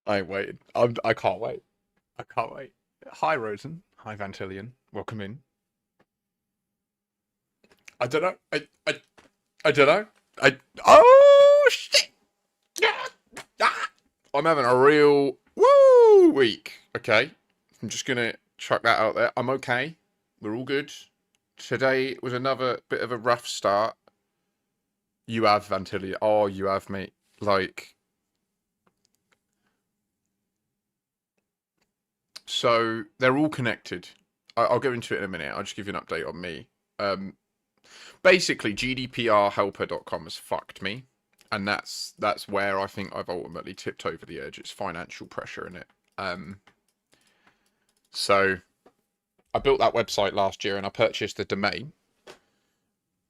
I ain't waiting. I can't wait. I can't wait. Hi, Rosen. Hi, Vantillion. Welcome in. I don't know. I don't know. Oh shit! Ah! I'm having a real woo week. Okay, I'm just gonna chuck that out there. I'm okay. We're all good. Today was another bit of a rough start. You have Vantillion. Oh, you have, mate. Like, so they're all connected. I'll go into it in a minute. I'll just give you an update on me. Basically, GDPRhelper.com has fucked me, and that's where I think I've ultimately tipped over the edge. It's financial pressure in it. So I built that website last year, and I purchased the domain.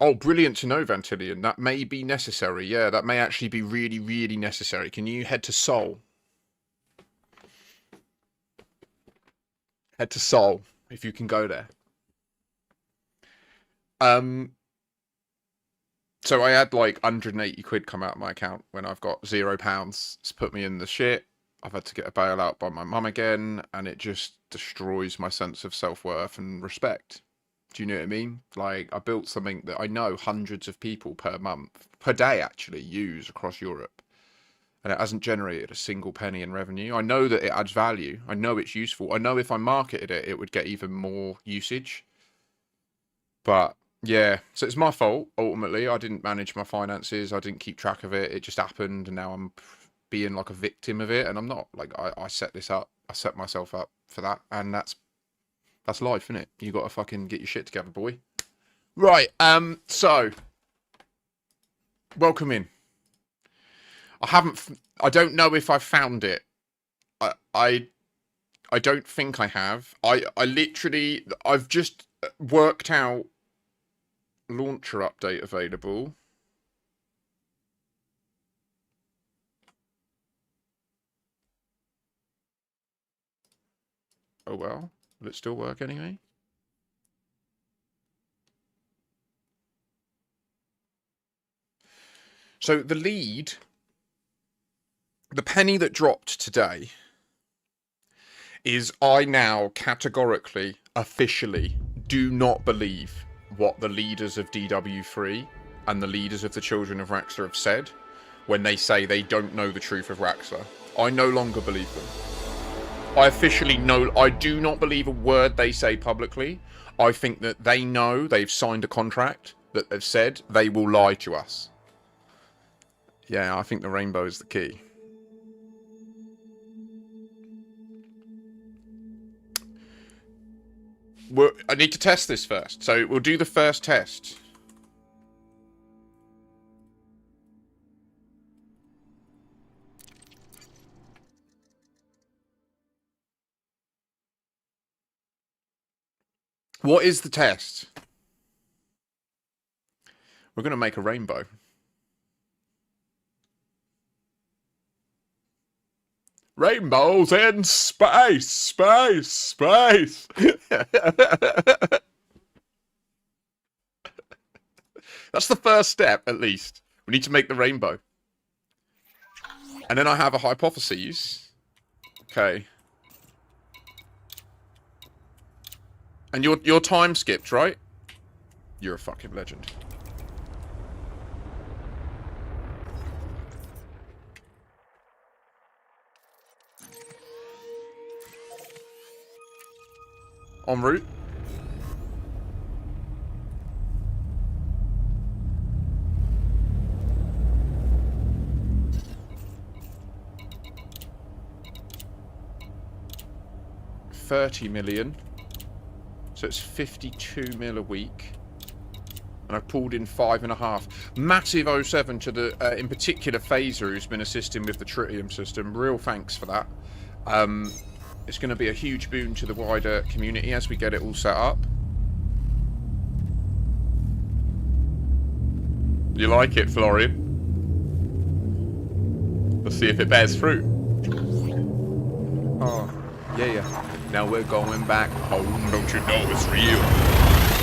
Oh, brilliant to know, Vantillion. That may be necessary. Yeah, that may actually be really, really necessary. Can you head to Seoul? Head to Seoul if you can go there. So I had like 180 quid come out of my account when I've got £0. It's put me in the shit. I've had to get a bailout by my mum again, and it just destroys my sense of self-worth and respect. Do you know what I mean? Like, I built something that I know hundreds of people per month, per day actually, use across Europe. And it hasn't generated a single penny in revenue. I know that it adds value. I know it's useful. I know if I marketed it, it would get even more usage. But yeah, so it's my fault, ultimately. I didn't manage my finances. I didn't keep track of it. It just happened, and now I'm being like a victim of it. And I'm not. Like, I set this up. I set myself up for that. And that's life, isn't it? You got to fucking get your shit together, boy. Right, so welcome in. I don't know if I found it. I don't think I have. I've just worked out launcher update available. Oh well, will it still work anyway? So the penny that dropped today is I now categorically, officially do not believe what the leaders of DW3 and the leaders of the Children of RAXXLA have said when they say they don't know the truth of RAXXLA. I no longer believe them. I officially I do not believe a word they say publicly. I think that they know they've signed a contract that they've said they will lie to us. Yeah, I think the rainbow is the key. I need to test this first. So we'll do the first test. What is the test? We're going to make a rainbow. Rainbows in space, space, space. That's the first step, at least. We need to make the rainbow. And then I have a hypothesis. Okay. And your time skipped, right? You're a fucking legend. En route. $30 million. So it's 52 mil a week. And I've pulled in 5.5. Massive 07 to the, in particular, Phaser, who's been assisting with the tritium system. Real thanks for that. It's going to be a huge boon to the wider community as we get it all set up. You like it, Florian? Let's see if it bears fruit. Oh, yeah. Now we're going back home, don't you know it's real?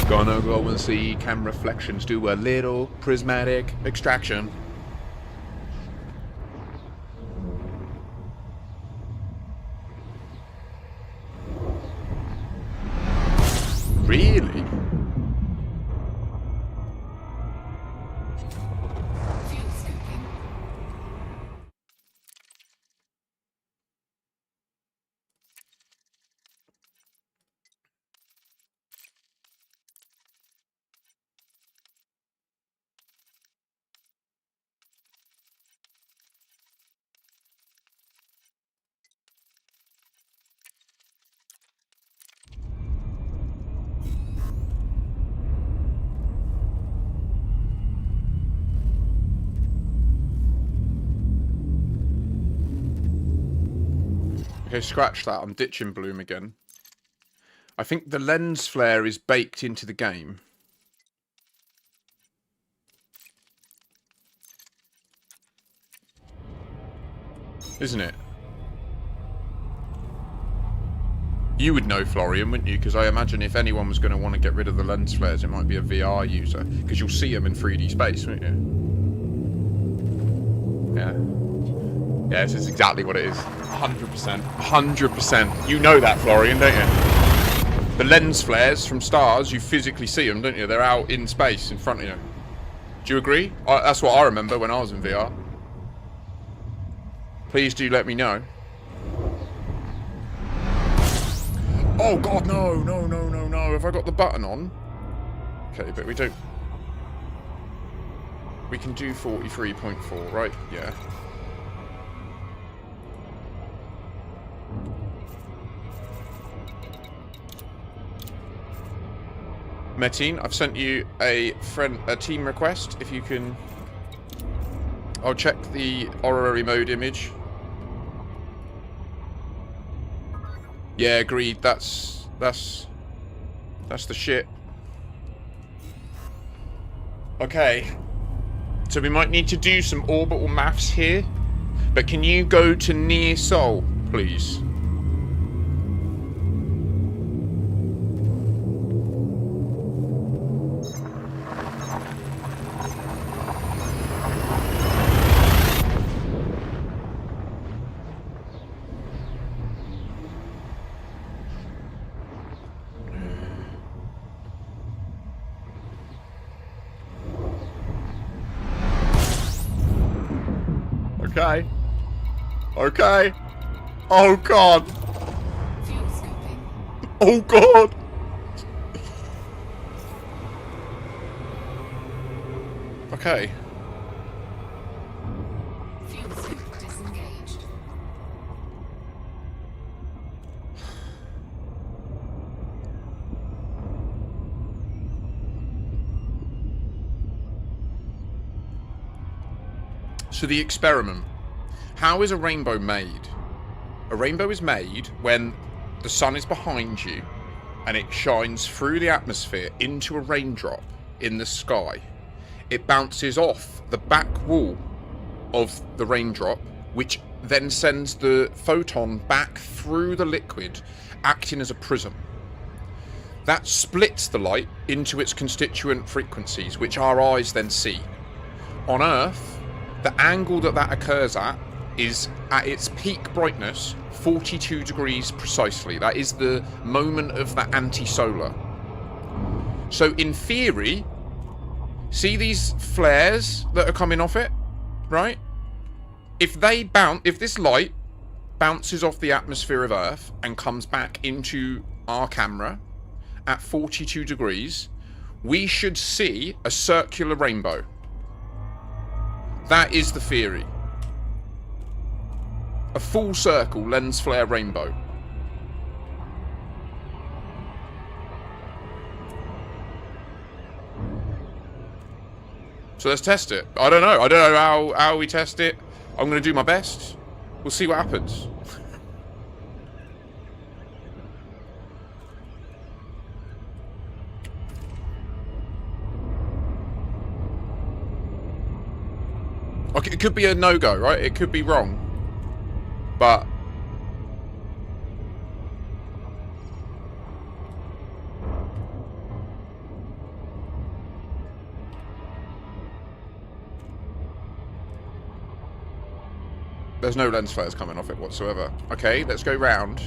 Gonna go and see cam reflections do a little prismatic extraction. Okay, scratch that. I'm ditching Bloom again. I think the lens flare is baked into the game. Isn't it? You would know, Florian, wouldn't you? Because I imagine if anyone was going to want to get rid of the lens flares, it might be a VR user. Because you'll see them in 3D space, won't you? Yeah. Yeah, this is exactly what it is. 100%. 100%. You know that, Florian, don't you? The lens flares from stars, you physically see them, don't you? They're out in space in front of you. Do you agree? That's what I remember when I was in VR. Please do let me know. Oh god, no, no, no, no, no. Have I got the button on? Okay, but we don't... We can do 43.4, right? Yeah. Metin, I've sent you a team request. If you can... I'll check the honorary mode image. Yeah, agreed. That's the shit. Okay. So we might need to do some orbital maths here. But can you go to near Sol, please? Okay. Okay. Oh god. Oh god. Okay. So the experiment. How is a rainbow made? A rainbow is made when the sun is behind you and it shines through the atmosphere into a raindrop in the sky. It bounces off the back wall of the raindrop, which then sends the photon back through the liquid, acting as a prism. That splits the light into its constituent frequencies, which our eyes then see. On Earth, the angle that occurs at is at its peak brightness 42 degrees precisely. That is the moment of the anti-solar. So in theory, see these flares that are coming off it, right? If this light bounces off the atmosphere of Earth and comes back into our camera at 42 degrees, we should see a circular rainbow. That is the theory. A full circle lens flare rainbow. So let's test it. I don't know. I don't know how we test it. I'm going to do my best. We'll see what happens. Okay, it could be a no-go, right? It could be wrong. But there's no lens flares coming off it whatsoever. Okay, let's go round.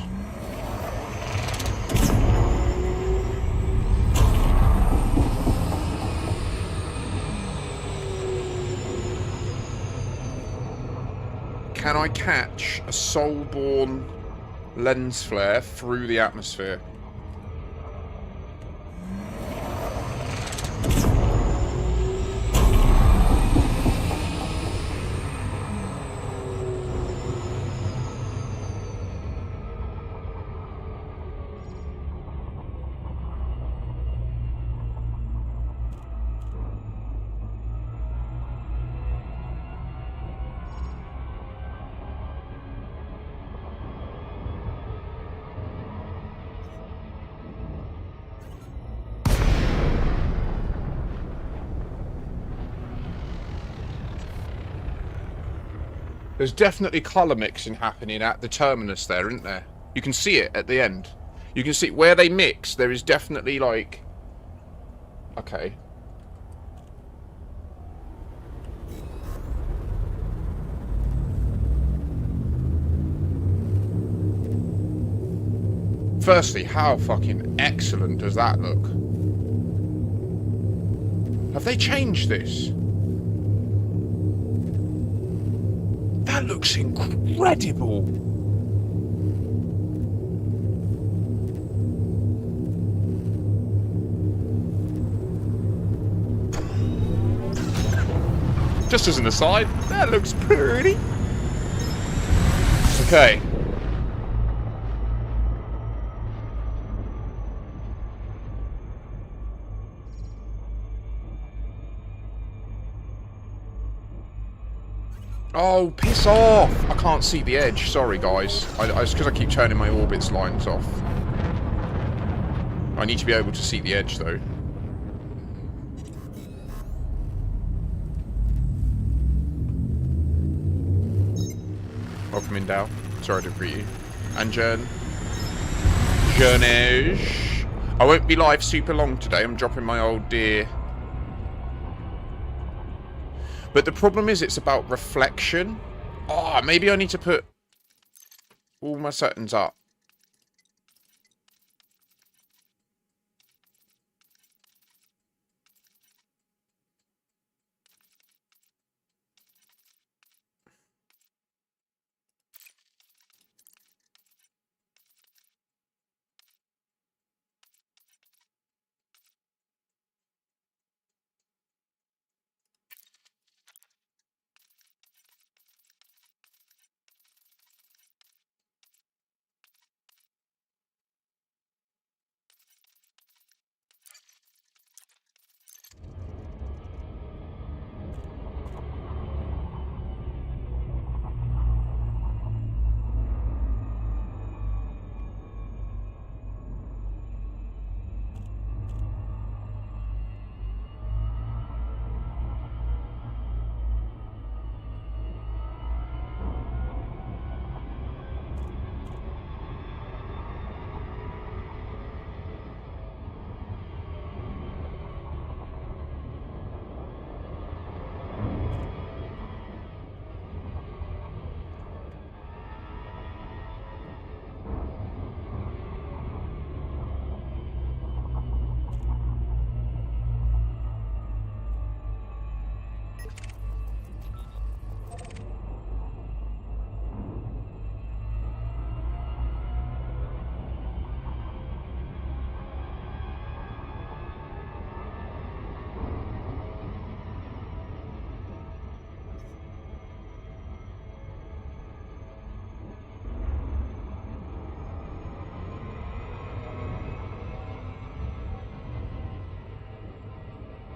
Can I catch a soul-born lens flare through the atmosphere? There's definitely colour mixing happening at the terminus there, isn't there? You can see it at the end. You can see where they mix. There is definitely like... Okay. Firstly, how fucking excellent does that look? Have they changed this? That looks incredible. Just as an aside, that looks pretty. Okay. Oh, piss off! I can't see the edge. Sorry, guys. It's because I keep turning my orbits lines off. I need to be able to see the edge, though. Welcome in, Dow. Sorry to greet you. And Jernage. I won't be live super long today. I'm dropping my old dear. But the problem is it's about reflection. Oh, maybe I need to put all my settings up.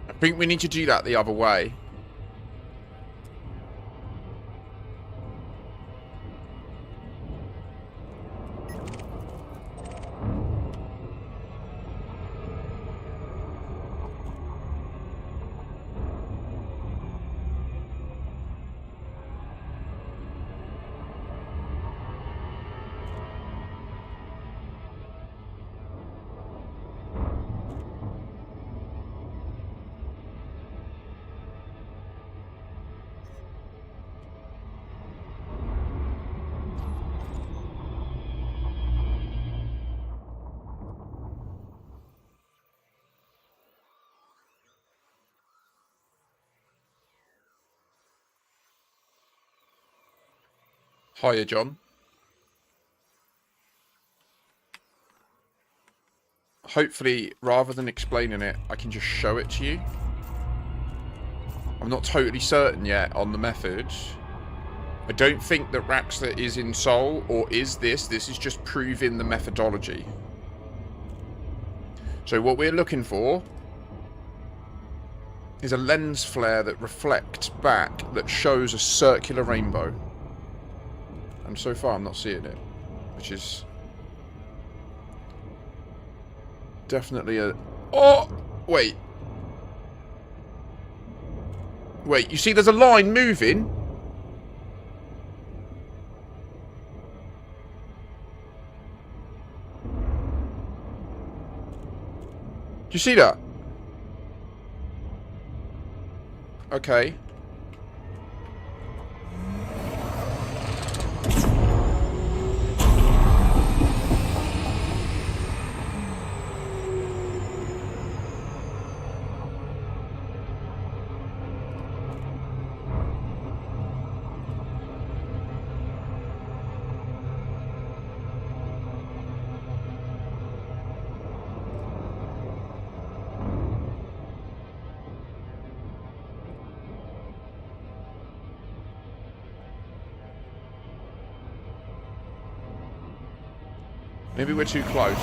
I think we need to do that the other way. Hiya, John. Hopefully, rather than explaining it, I can just show it to you. I'm not totally certain yet on the method. I don't think that RAXXLA is in Soul, or is this. This is just proving the methodology. So what we're looking for is a lens flare that reflects back, that shows a circular rainbow. And so far I'm not seeing it, which is definitely a... Oh! Wait. Wait, you see there's a line moving? you see that? Okay. Maybe we're too close.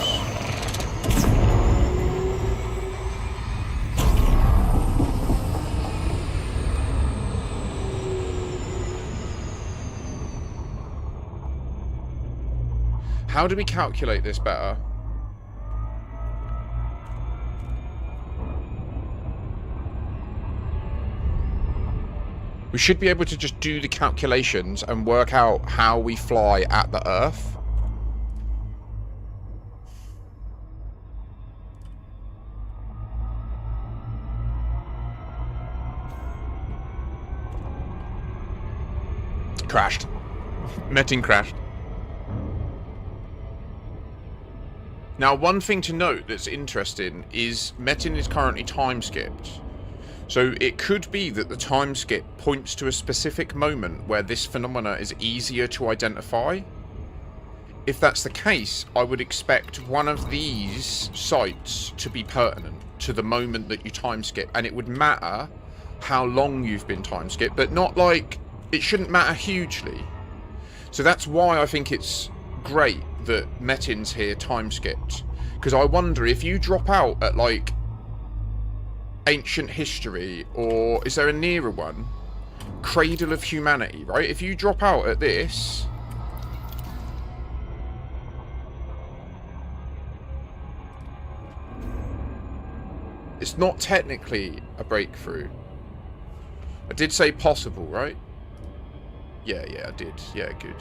How do we calculate this better? We should be able to just do the calculations and work out how we fly at the Earth. Crashed. Metin crashed. Now, one thing to note that's interesting is Metin is currently time skipped. So it could be that the time skip points to a specific moment where this phenomena is easier to identify. If that's the case, I would expect one of these sites to be pertinent to the moment that you time skip, and it would matter how long you've been time skipped, but not like, it shouldn't matter hugely. So that's why I think it's great that Metin's here time skipped, because I wonder if you drop out at like ancient history, or is there a nearer one, cradle of humanity, right? If you drop out at this, it's not technically a breakthrough. I did say possible, right? Yeah, I did. Yeah, good.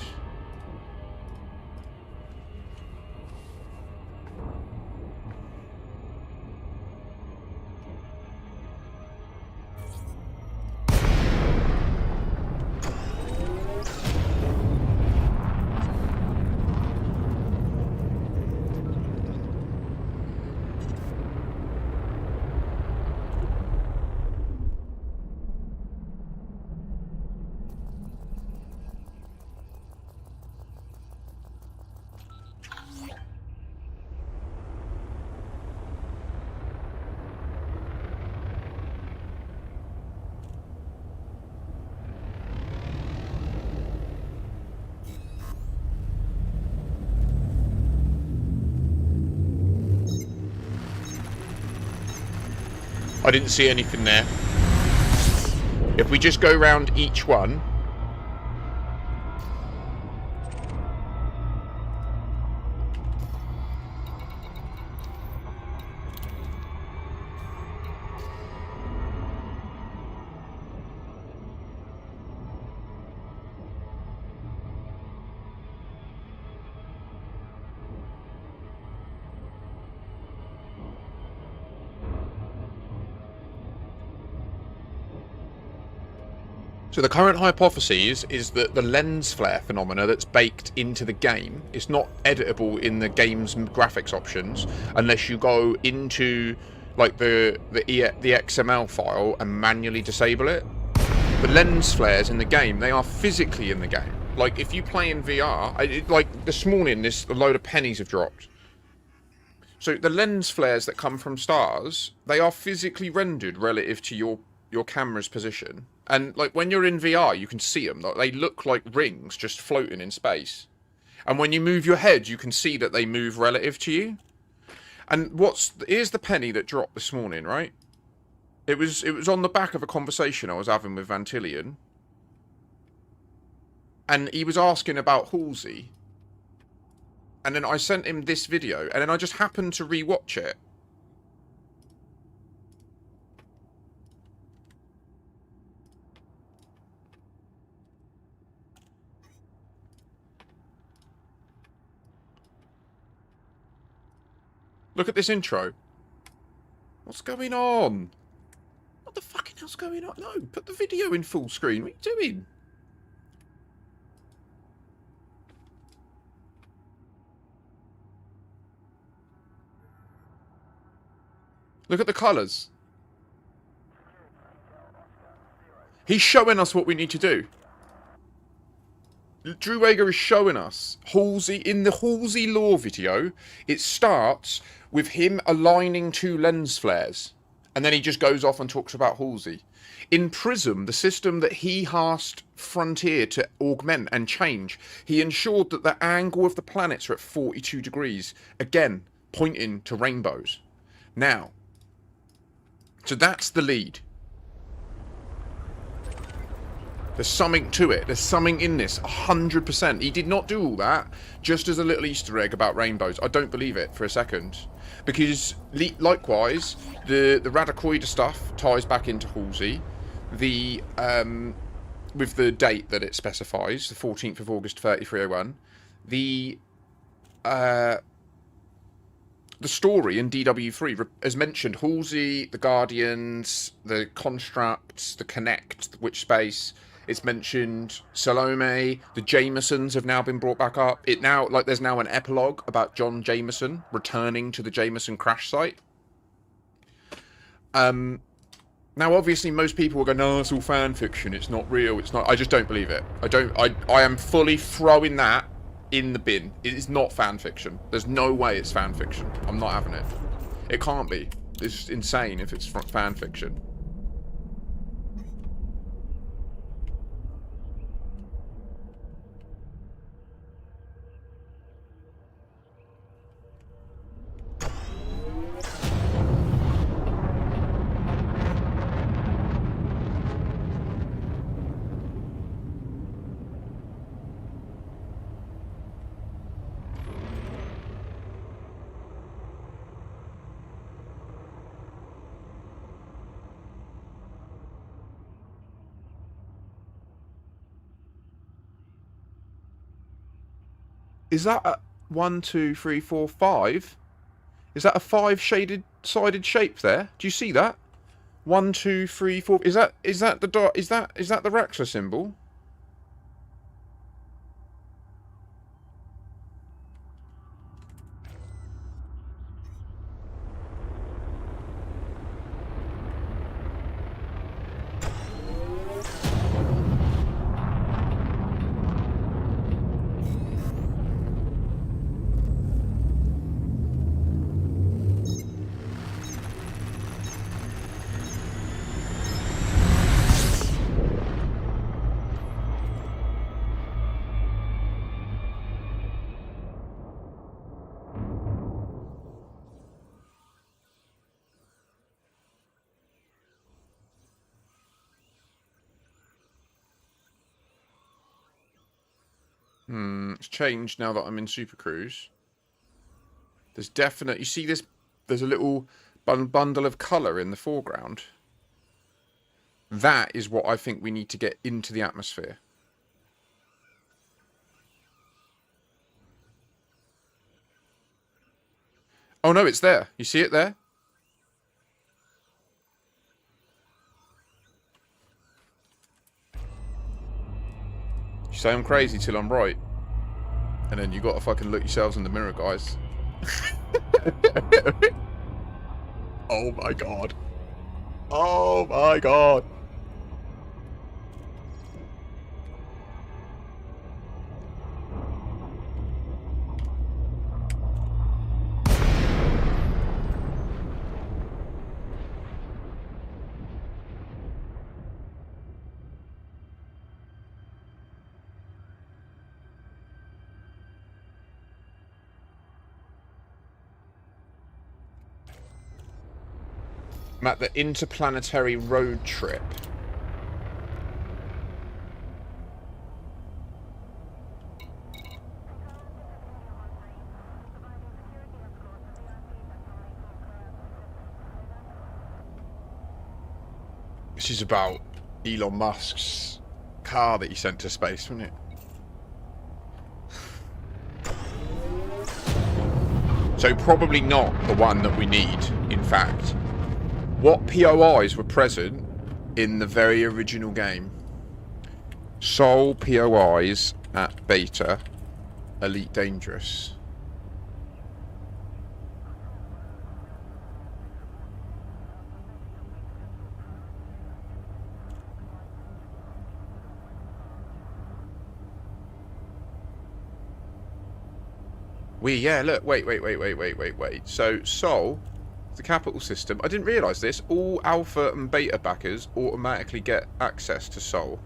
I didn't see anything there. If we just go around each one. So the current hypothesis is that the lens flare phenomena that's baked into the game is not editable in the game's graphics options unless you go into like the XML file and manually disable it. The lens flares in the game, they are physically in the game. Like if you play in VR, like this morning, a load of pennies have dropped. So the lens flares that come from stars, they are physically rendered relative to your camera's position. And like when you're in VR, you can see them. They look like rings just floating in space. And when you move your head, you can see that they move relative to you. And here's the penny that dropped this morning, right? It was on the back of a conversation I was having with Vantillion. And he was asking about Halsey. And then I sent him this video, and then I just happened to rewatch it. Look at this intro. What's going on? What the fucking hell's going on? No, put the video in full screen. What are you doing? Look at the colours. He's showing us what we need to do. Drew Wager is showing us Halsey in the Halsey Law video. It starts with him aligning two lens flares, and then he just goes off and talks about Halsey. In Prism, the system that he asked Frontier to augment and change, he ensured that the angle of the planets are at 42 degrees, again pointing to rainbows. Now, so that's the lead. There's something to it. There's something in this, 100%. He did not do all that just as a little Easter egg about rainbows. I don't believe it for a second. Because, likewise, the Radacoida stuff ties back into Halsey. The, with the date that it specifies, the 14th of August 3301. The story in DW3 has mentioned Halsey, the Guardians, the Constructs, the Connect, which space. It's mentioned Salome, the Jamesons have now been brought back up. It now, like, there's now an epilogue about John Jameson returning to the Jameson crash site. Now, obviously, most people will go, no, it's all fan fiction. It's not real. It's not. I just don't believe it. I am fully throwing that in the bin. It is not fan fiction. There's no way it's fan fiction. I'm not having it. It can't be. It's insane if it's fan fiction. Is that a 1, 2, 3, 4, 5? Is that a 5 sided shape there? Do you see that? 1, 2, 3, 4. Is that the dot? Is that the RAXXLA symbol? It's changed now that I'm in Super Cruise. There's definite... You see this? There's a little bundle of colour in the foreground. That is what I think we need to get into the atmosphere. Oh no, it's there. You see it there? You say I'm crazy till I'm right. And then you gotta fucking look yourselves in the mirror, guys. Oh my god. Oh my god. I'm at the interplanetary road trip. This is about Elon Musk's car that he sent to space, wasn't it? So probably not the one that we need, in fact. What POIs were present in the very original game? Soul POIs at beta, Elite Dangerous. Yeah, look, wait. So, Soul, the capital system, I didn't realise this, all alpha and beta backers automatically get access to Soul.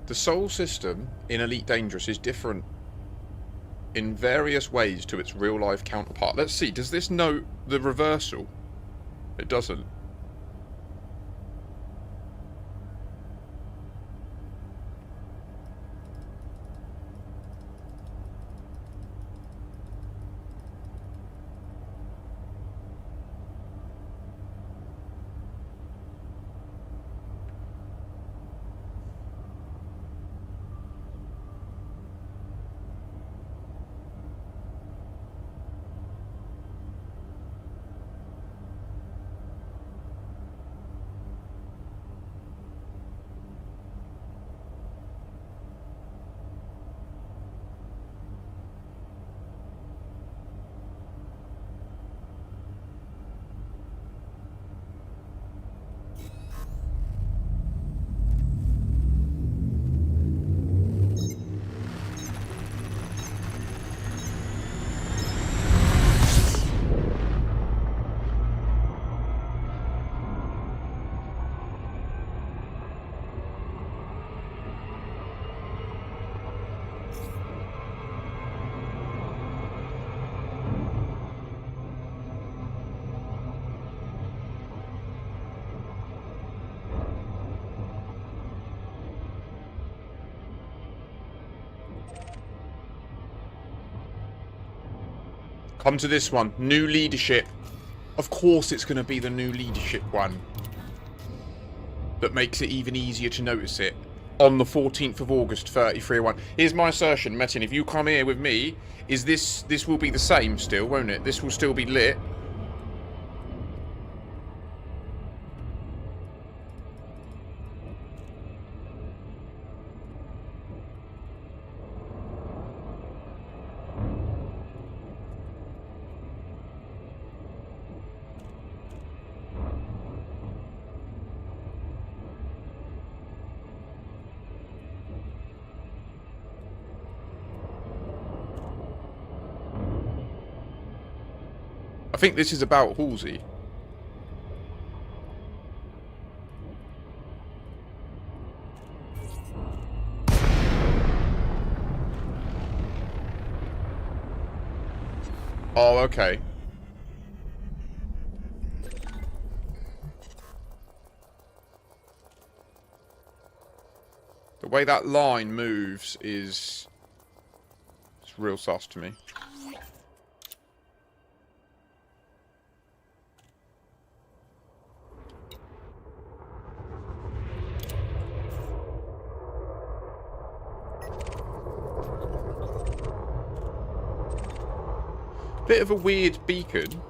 The Soul system in Elite Dangerous is different in various ways to its real-life counterpart. Let's see, does this note the reversal? It doesn't. Come to this one. New leadership. Of course it's going to be the new leadership one. That makes it even easier to notice it. On the 14th of August, 3301. Here's my assertion, Metin. If you come here with me, this will be the same still, won't it? This will still be lit. I think this is about Halsey. Oh, okay. The way that line moves is... it's real sus to me. Bit of a weird beacon.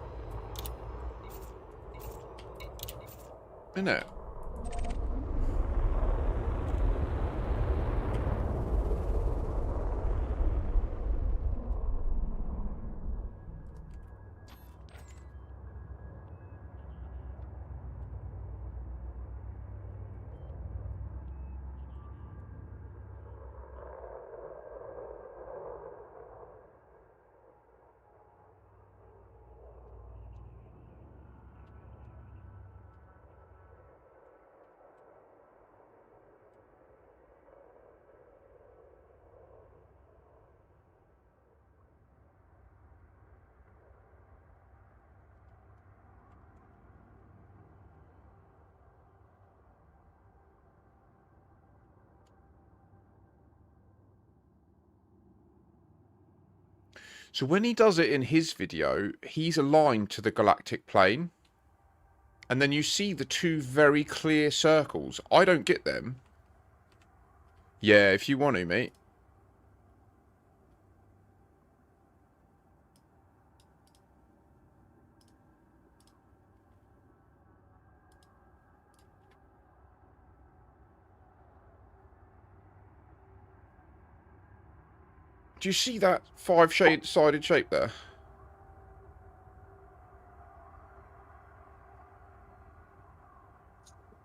Isn't it? So when he does it in his video, he's aligned to the galactic plane. And then you see the two very clear circles. I don't get them. Yeah, if you want to, mate. Do you see that five-sided shape there? Do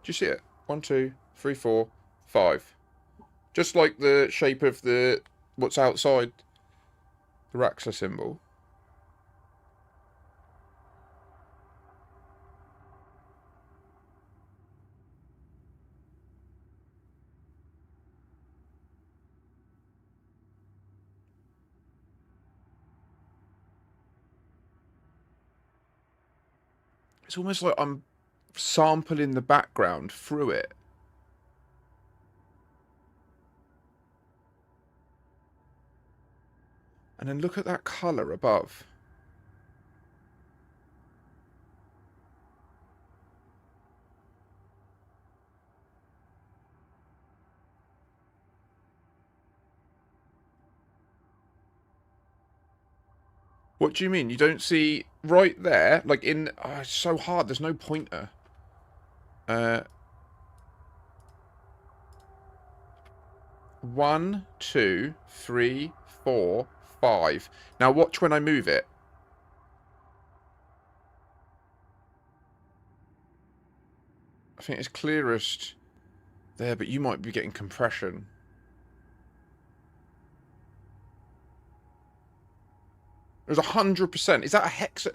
you see it? 1, 2, 3, 4, 5. Just like the shape of the what's outside the RAXXLA symbol. It's almost like I'm sampling the background through it. And then look at that colour above. What do you mean? You don't see right there? Like in... Oh, it's so hard. There's no pointer. 1, 2, 3, 4, 5. Now watch when I move it. I think it's clearest there, but you might be getting compression. It was 100%. Is that a hex?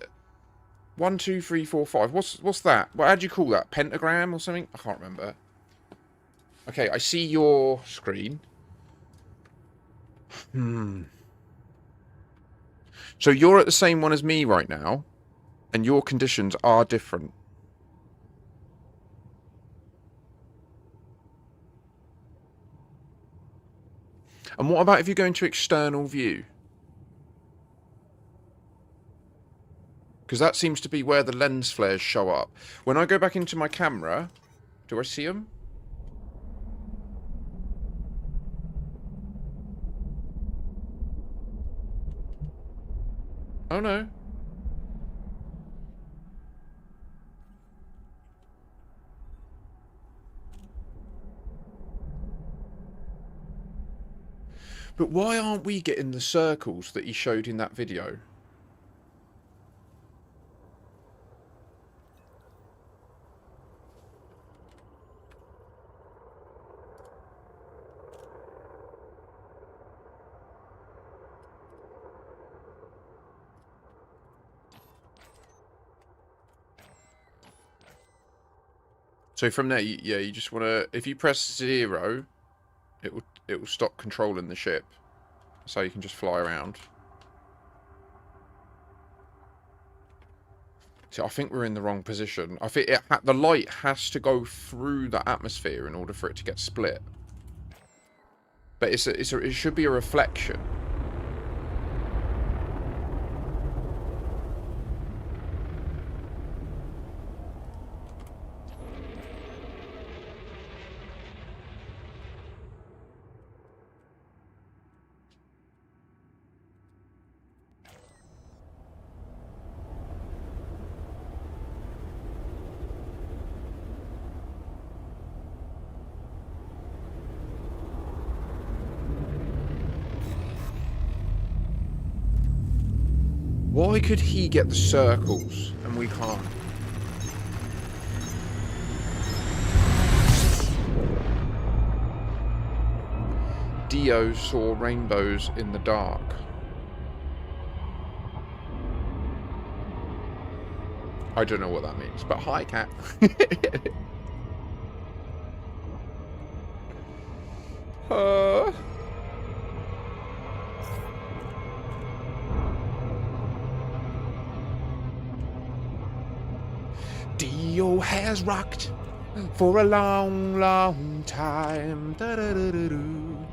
1, 2, 3, 4, 5. What's that? What, how do you call that? Pentagram or something? I can't remember. Okay, I see your screen. So you're at the same one as me right now, and your conditions are different. And what about if you go into external view? Because that seems to be where the lens flares show up. When I go back into my camera, do I see them? Oh no. But why aren't we getting the circles that he showed in that video? So from there, yeah, you just want to... If you press 0, it will stop controlling the ship. So you can just fly around. So I think we're in the wrong position. I think the light has to go through the atmosphere in order for it to get split. But it should be a reflection. Why could he get the circles and we can't? Dio saw rainbows in the dark. I don't know what that means, but hi, cat. Dio has rocked for a long, long time. Da -da -da -da -doo.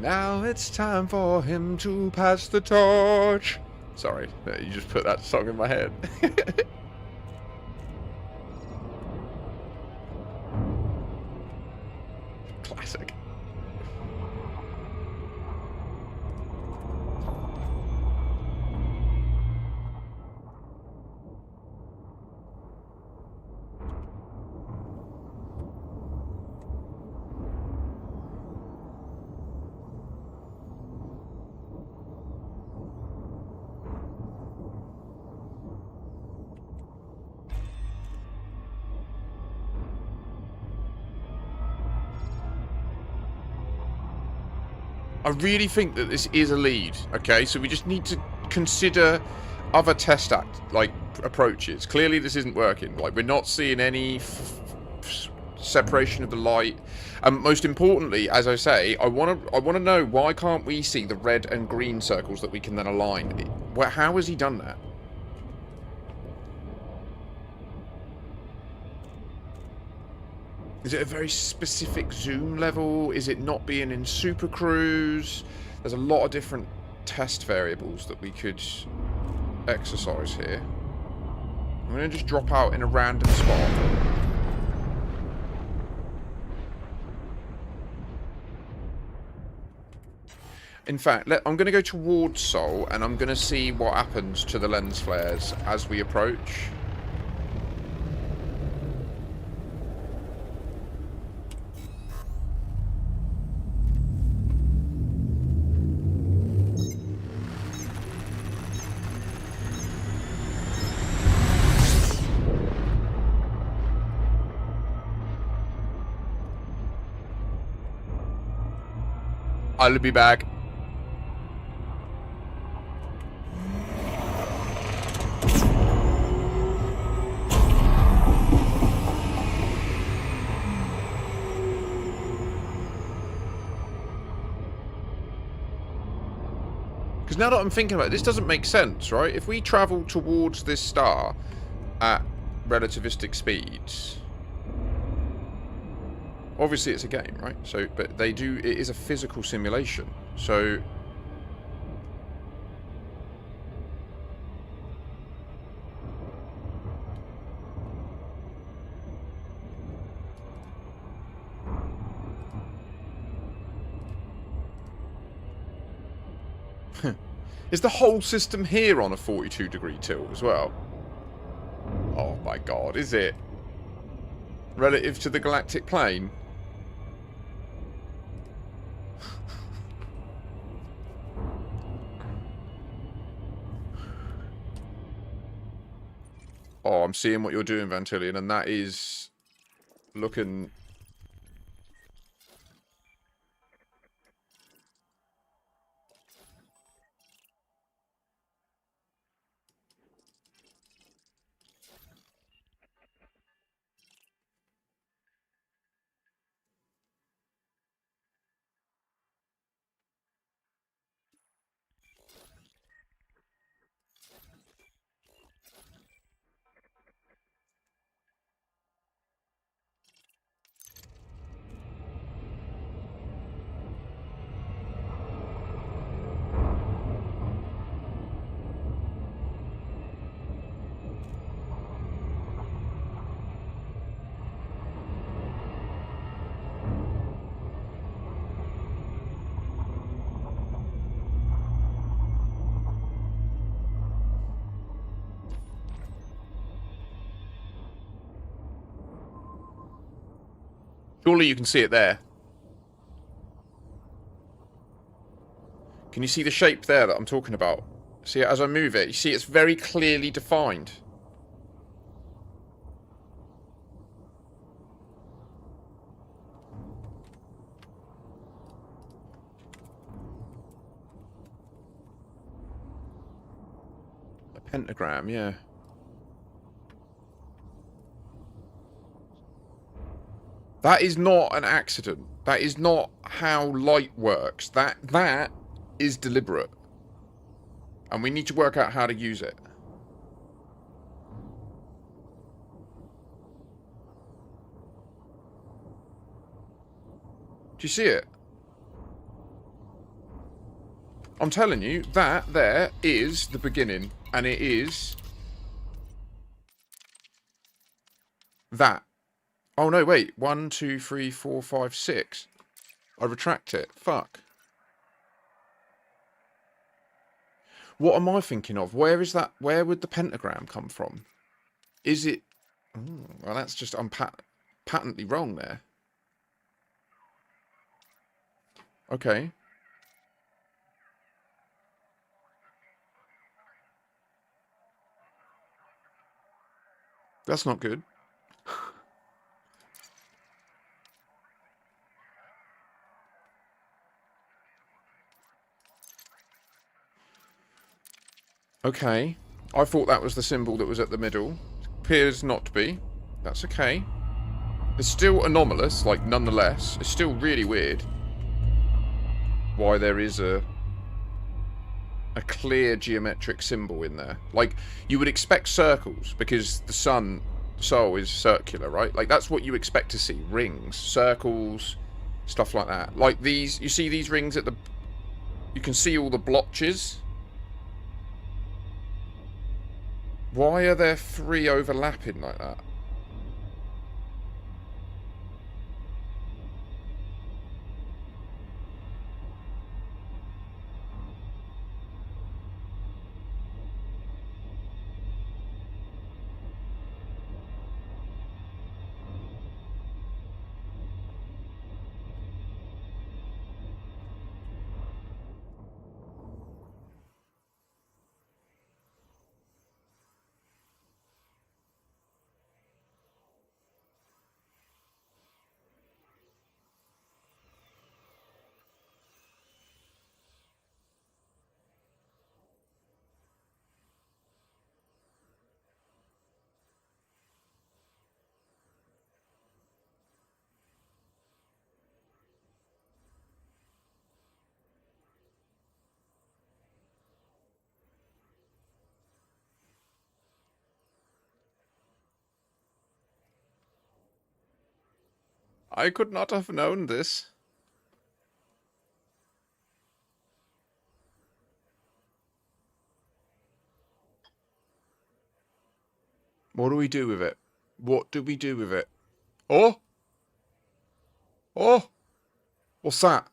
Now it's time for him to pass the torch. Sorry, you just put that song in my head. Classic. I really think that this is a lead, okay? So we just need to consider other test approaches. Clearly this isn't working. Like, we're not seeing any separation of the light. And most importantly, as I say, I want to know, why can't we see the red and green circles that we can then align? How has he done that? Is it a very specific zoom level? Is it not being in Super Cruise? There's a lot of different test variables that we could exercise here. I'm going to just drop out in a random spot. In fact, I'm going to go towards Sol, and I'm going to see what happens to the lens flares as we approach. I'll be back. Because now that I'm thinking about it, this doesn't make sense, right? If we travel towards this star at relativistic speeds, obviously it's a game, right? So, but it is a physical simulation. So is the whole system here on a 42-degree tilt as well? Oh my god, is it? Relative to the galactic plane? Oh, I'm seeing what you're doing, Vantillion, and that is looking... Surely you can see it there. Can you see the shape there that I'm talking about? See it as I move it? You see it's very clearly defined. A pentagram, yeah. That is not an accident. That is not how light works. That is deliberate. And we need to work out how to use it. Do you see it? I'm telling you, that there is the beginning. And it is... that. Oh, no, wait. 1, 2, 3, 4, 5, 6. I retract it. Fuck. What am I thinking of? Where is that? Where would the pentagram come from? Is it... Oh, well, that's just... I'm patently wrong there. Okay. That's not good. Okay. I thought that was the symbol that was at the middle. Appears not to be. That's okay. It's still anomalous, like, nonetheless. It's still really weird. Why there is a clear geometric symbol in there. Like, you would expect circles, because the soul is circular, right? Like, that's what you expect to see. Rings, circles, stuff like that. Like these, you see these rings at the... You can see all the blotches. Why are there 3 overlapping like that? I could not have known this. What do we do with it? What do we do with it? Oh! Oh! What's that?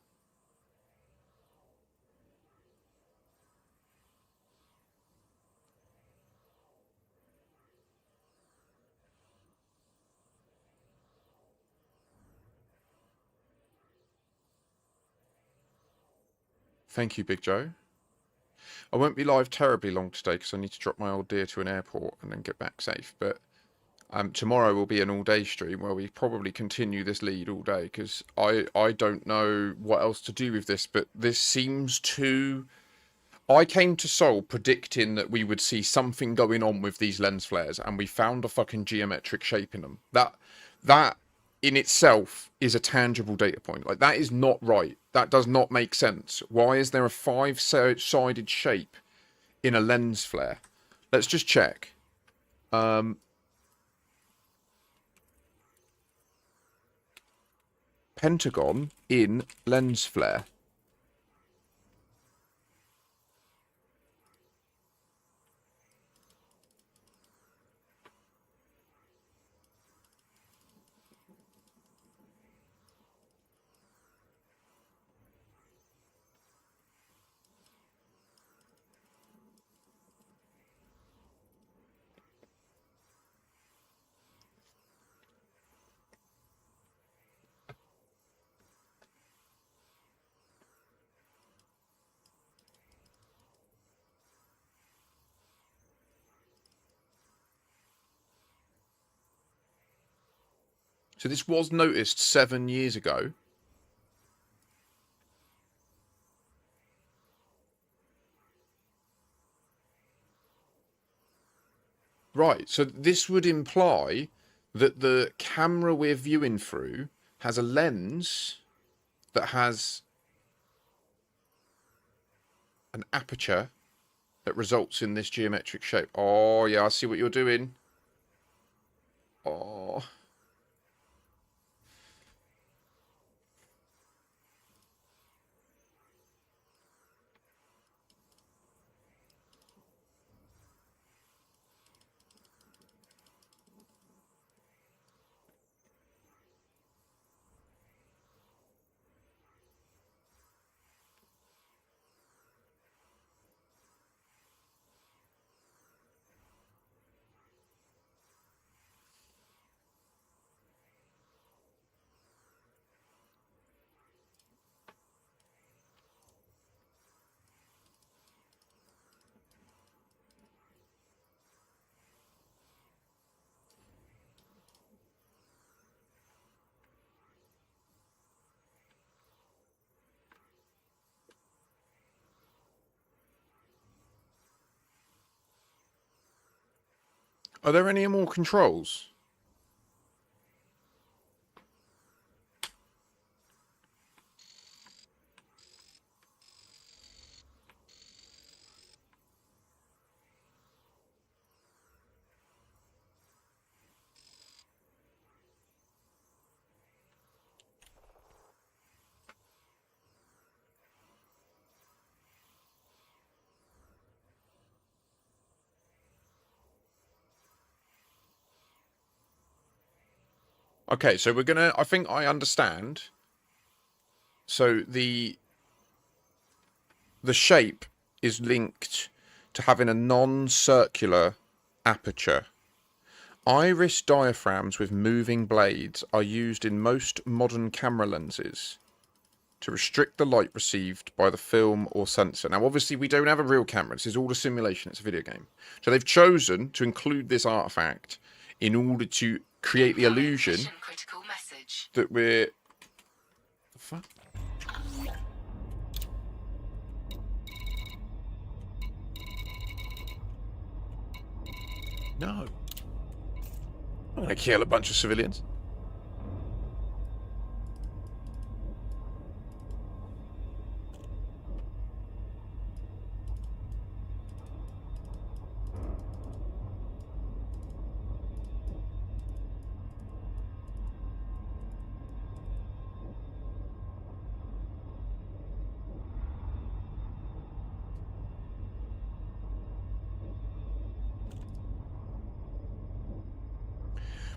Thank you, Big Joe. I won't be live terribly long today because I need to drop my old dear to an airport and then get back safe. But tomorrow will be an all-day stream where we probably continue this lead all day because I don't know what else to do with this. But this seems to... I came to Seoul predicting that we would see something going on with these lens flares, and we found a fucking geometric shape in them. That in itself is a tangible data point. Like, that is not right. That does not make sense. Why is there a 5-sided shape in a lens flare? Let's just check. Pentagon in lens flare. So this was noticed 7 years ago. Right, so this would imply that the camera we're viewing through has a lens that has an aperture that results in this geometric shape. Oh, yeah, I see what you're doing. Oh. Are there any more controls? Okay, so we're gonna... I think I understand. So the shape is linked to having a non-circular aperture. Iris diaphragms with moving blades are used in most modern camera lenses to restrict the light received by the film or sensor. Now, obviously, we don't have a real camera. This is all a simulation. It's a video game. So they've chosen to include this artifact in order to create the illusion that we're... The fuck? No. I'm going to kill a bunch of civilians.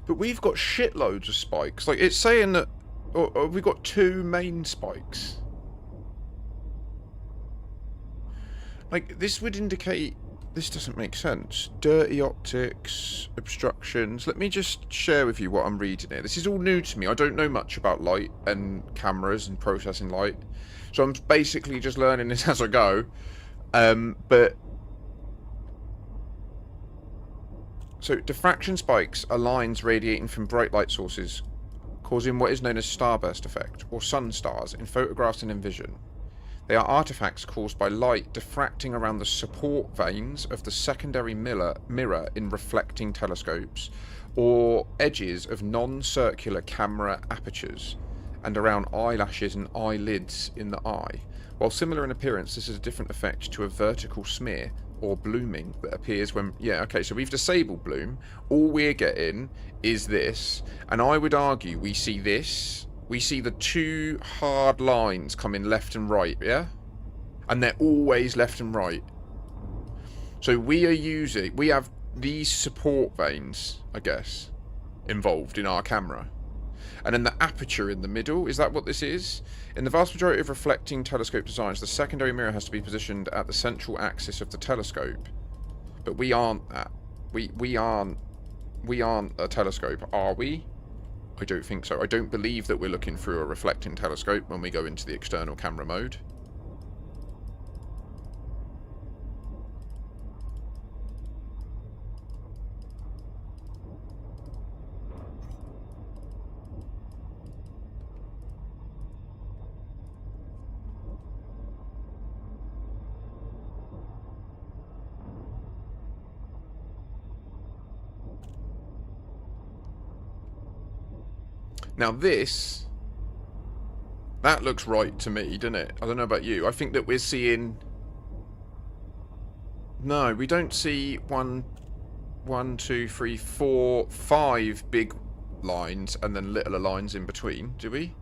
But we've got shitloads of spikes. Like, it's saying that... Or we've got 2 main spikes. Like, this would indicate... This doesn't make sense. Dirty optics, obstructions. Let me just share with you what I'm reading here. This is all new to me. I don't know much about light and cameras and processing light. So I'm basically just learning this as I go. But... So, diffraction spikes are lines radiating from bright light sources, causing what is known as starburst effect, or sun stars, in photographs and in vision. They are artifacts caused by light diffracting around the support vanes of the secondary mirror in reflecting telescopes, or edges of non-circular camera apertures, and around eyelashes and eyelids in the eye. While similar in appearance, this is a different effect to a vertical smear, or blooming, that appears when... Yeah, okay, so we've disabled bloom. All we're getting is this. And I would argue we see this. We see the 2 hard lines coming left and right, yeah? And they're always left and right. So we are using... We have these support vanes, I guess, involved in our camera. And then the aperture in the middle, is that what this is? In the vast majority of reflecting telescope designs, the secondary mirror has to be positioned at the central axis of the telescope. But we aren't that. We aren't a telescope, are we? I don't think so. I don't believe that we're looking through a reflecting telescope when we go into the external camera mode. Now this, that looks right to me, doesn't it? I don't know about you. I think that we're seeing... No, we don't see 1, 2, 3, 4, 5 big lines and then littler lines in between, do we?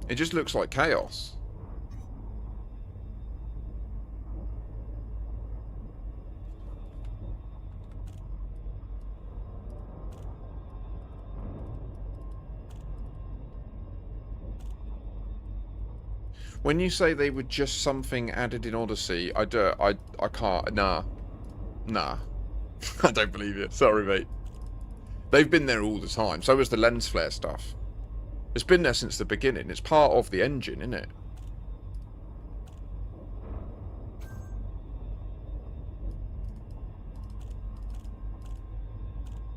It just looks like chaos. When you say they were just something added in Odyssey, I can't. Nah. I don't believe it. Sorry, mate. They've been there all the time. So was the lens flare stuff. It's been there since the beginning. It's part of the engine, isn't it?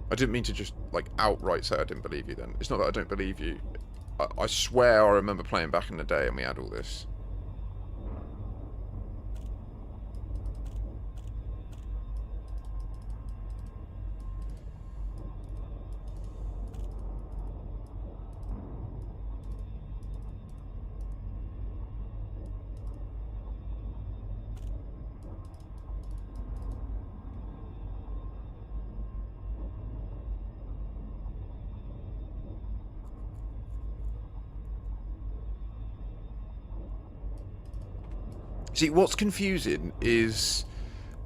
I didn't mean to just, like, outright say I didn't believe you then. It's not that I don't believe you. I swear I remember playing back in the day and we had all this. See, what's confusing is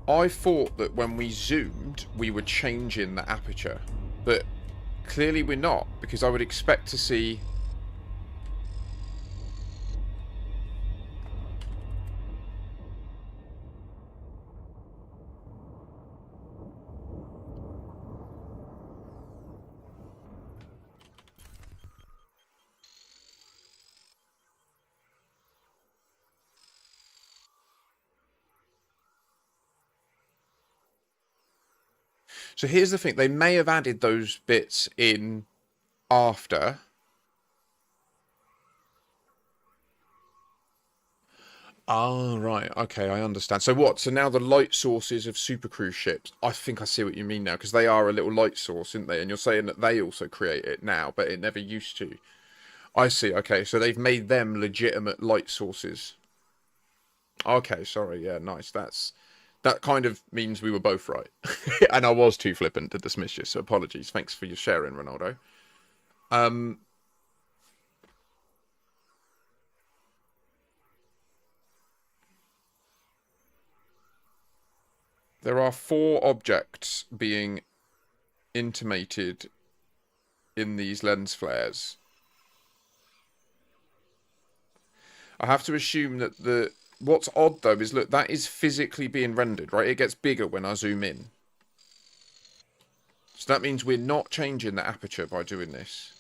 I thought that when we zoomed, we were changing the aperture, but clearly we're not, because I would expect to see... So here's the thing, they may have added those bits in after. Oh, right. Okay, I understand. So what? So now the light sources of super cruise ships, I think I see what you mean now, because they are a little light source, aren't they? And you're saying that they also create it now, but it never used to. I see. Okay, so they've made them legitimate light sources. Okay, sorry. Yeah, nice. That kind of means we were both right. And I was too flippant to dismiss you, so apologies. Thanks for your sharing, Ronaldo. There are 4 objects being intimated in these lens flares. I have to assume that the... What's odd, though, is, look, that is physically being rendered, right? It gets bigger when I zoom in. So that means we're not changing the aperture by doing this.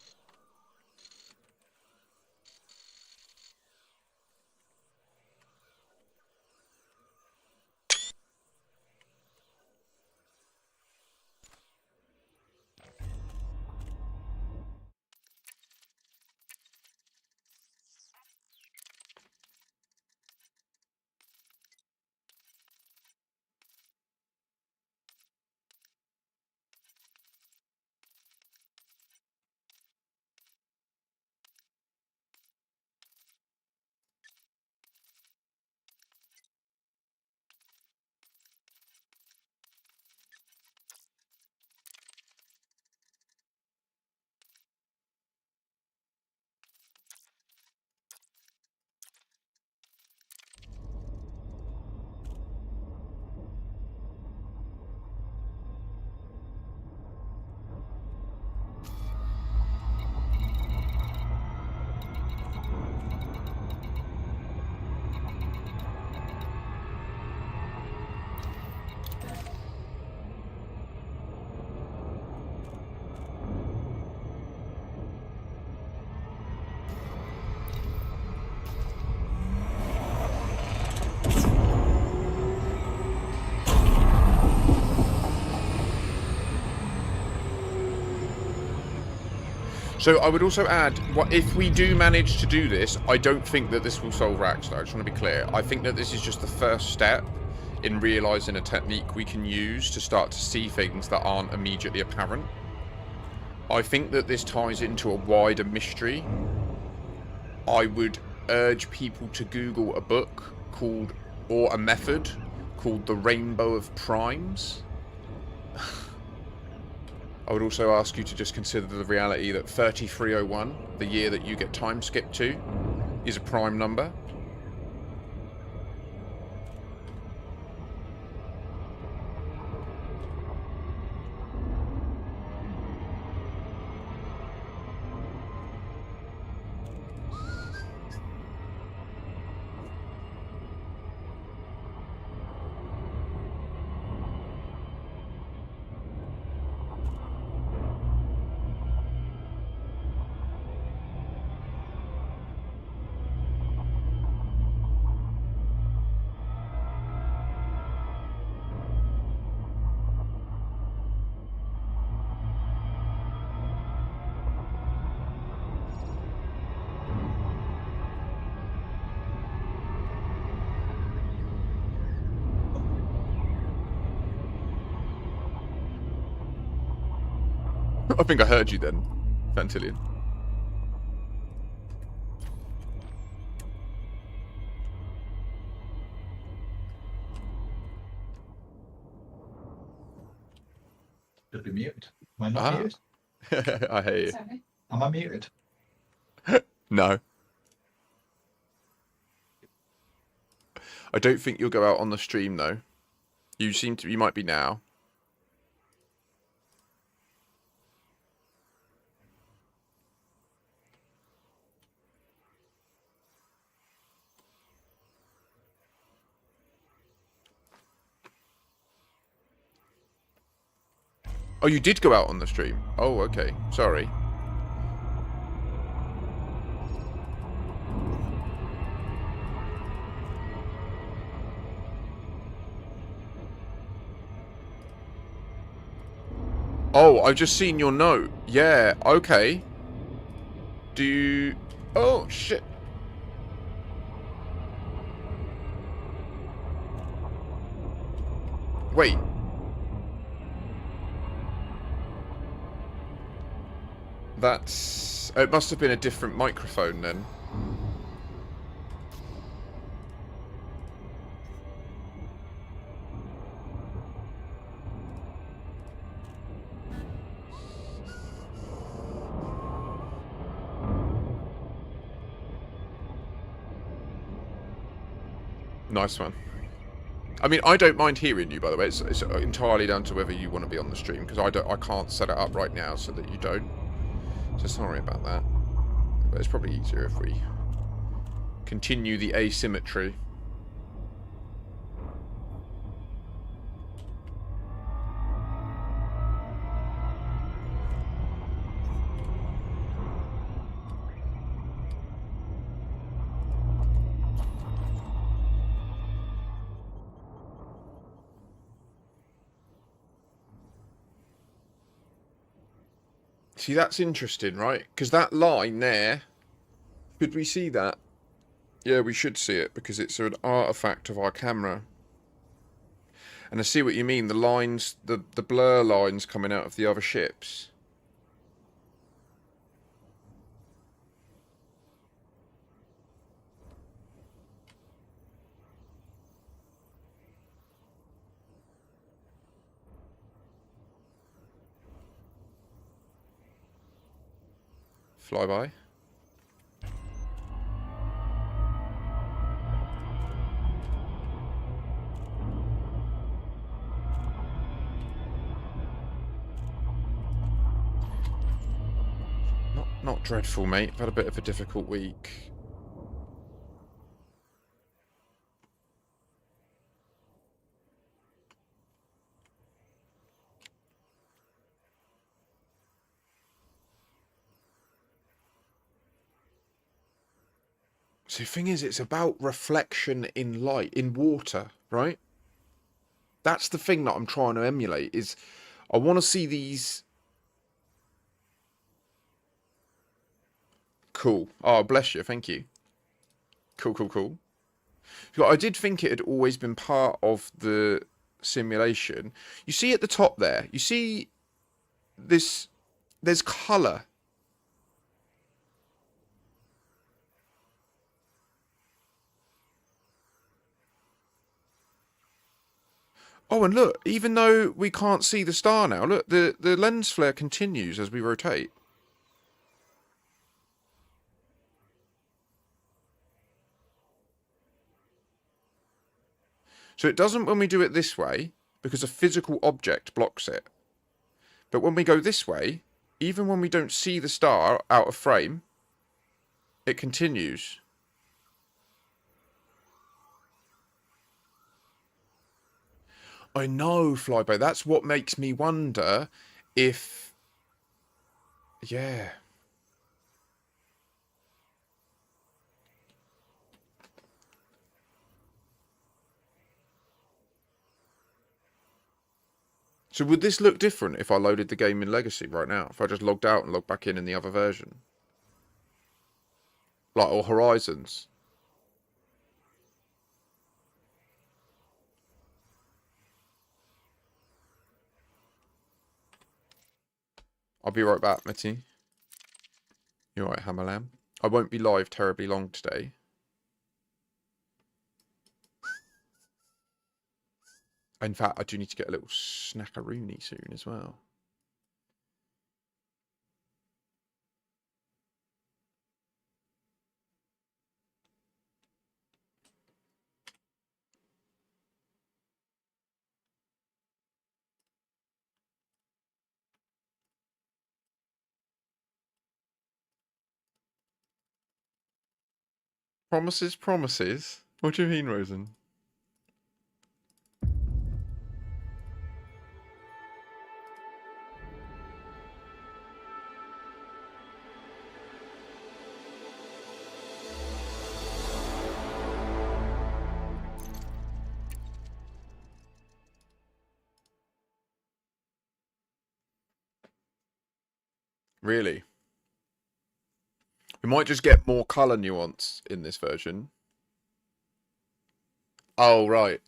So I would also add, what if we do manage to do this, I don't think that this will solve RAXXLA. I just want to be clear. I think that this is just the first step in realising a technique we can use to start to see things that aren't immediately apparent. I think that this ties into a wider mystery. I would urge people to Google a book called, or a method called The Rainbow of Primes. I would also ask you to just consider the reality that 3301, the year that you get time skipped to, is a prime number. I think I heard you then, Fantillion. Should be muted. Am I not muted? I hear you. Sorry. Am I muted? No. I don't think you'll go out on the stream though. You seem to. You might be now. Oh, you did go out on the stream. Oh, okay. Sorry. Oh, I've just seen your note. Yeah, okay. Do you... Oh, shit. Wait. That's... It must have been a different microphone then. Nice one. I mean, I don't mind hearing you, by the way. It's entirely down to whether you want to be on the stream, because I can't set it up right now so that you don't. So sorry about that. But it's probably easier if we continue the asymmetry. See, that's interesting, right? Because that line there, could we see that? Yeah, we should see it, because it's an artifact of our camera. And I see what you mean, the lines, the blur lines coming out of the other ships. Flyby. Not dreadful, mate. I've had a bit of a difficult week. So the thing is, it's about reflection in light, in water, right? That's the thing that I'm trying to emulate, is I want to see these... Cool. Oh, bless you. Thank you. Cool, cool, cool. I did think it had always been part of the simulation. You see at the top there, you see this, there's colour. Oh, and look, even though we can't see the star now, look, the lens flare continues as we rotate. So it doesn't when we do it this way, because a physical object blocks it. But when we go this way, even when we don't see the star out of frame, it continues. I know, Flyby. That's what makes me wonder if... Yeah. So would this look different if I loaded the game in Legacy right now? If I just logged out and logged back in the other version? Like, or Horizons? I'll be right back, Mitty. You alright, Hammerlam? I won't be live terribly long today. In fact, I do need to get a little snackaroony soon as well. Promises, promises? What do you mean, Rosen? Really? We might just get more colour nuance in this version. Oh, right.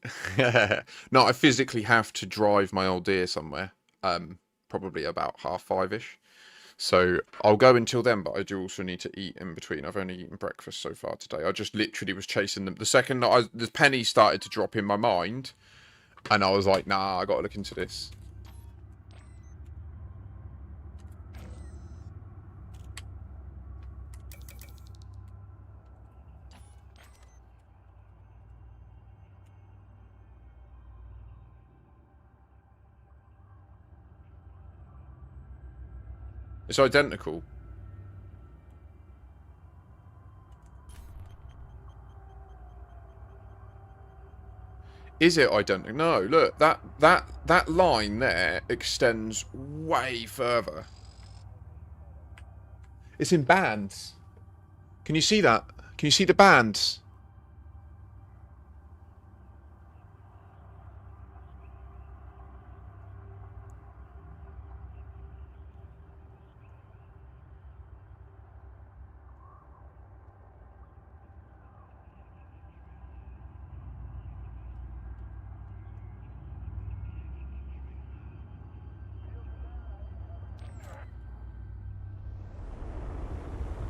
No, I physically have to drive my old dear somewhere. Probably about 5:30ish. So I'll go until then, but I do also need to eat in between. I've only eaten breakfast so far today. I just literally was chasing them. The second that the penny started to drop in my mind, and I was like, nah, I got to look into this. It's identical. Is it identical? No, look, that line there extends way further. It's in bands. Can you see that? Can you see the bands?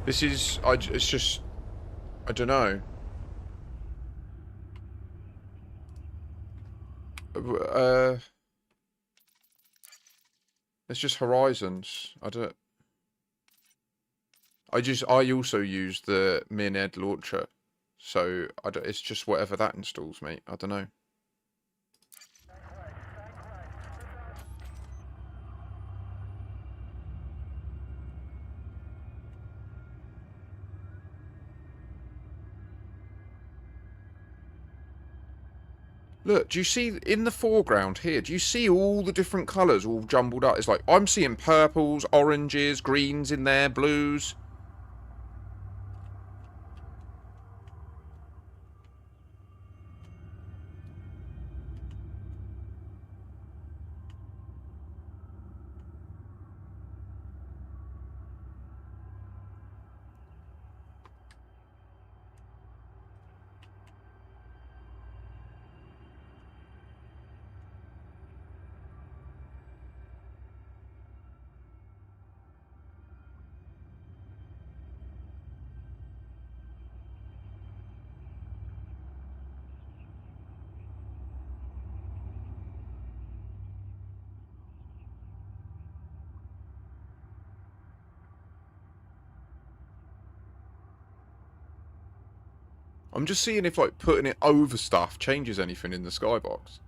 This is, it's just, I don't know. It's just horizons. I also use the Min-Ed launcher, so it's just whatever that installs, mate. I don't know. Look, do you see in the foreground here? Do you see all the different colours all jumbled up? It's like I'm seeing purples, oranges, greens in there, blues. I'm just seeing if like putting it over stuff changes anything in the skybox.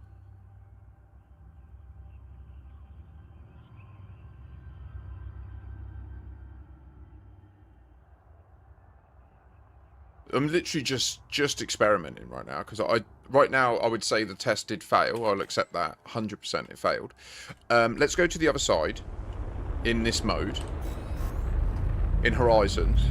I'm literally just experimenting right now because right now I would say the test did fail. I'll accept that 100% it failed. Let's go to the other side in this mode in Horizons.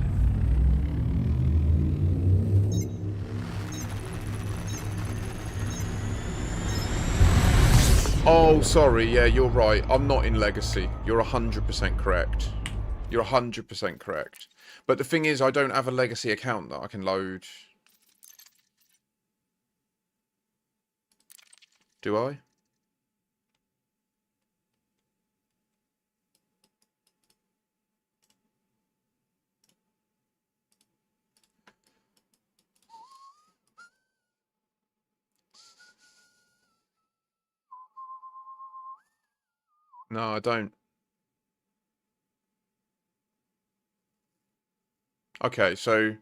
Oh, sorry. Yeah, you're right. I'm not in Legacy. You're 100% correct. You're 100% correct. But the thing is, I don't have a Legacy account that I can load. Do I? No, I don't. Okay, so...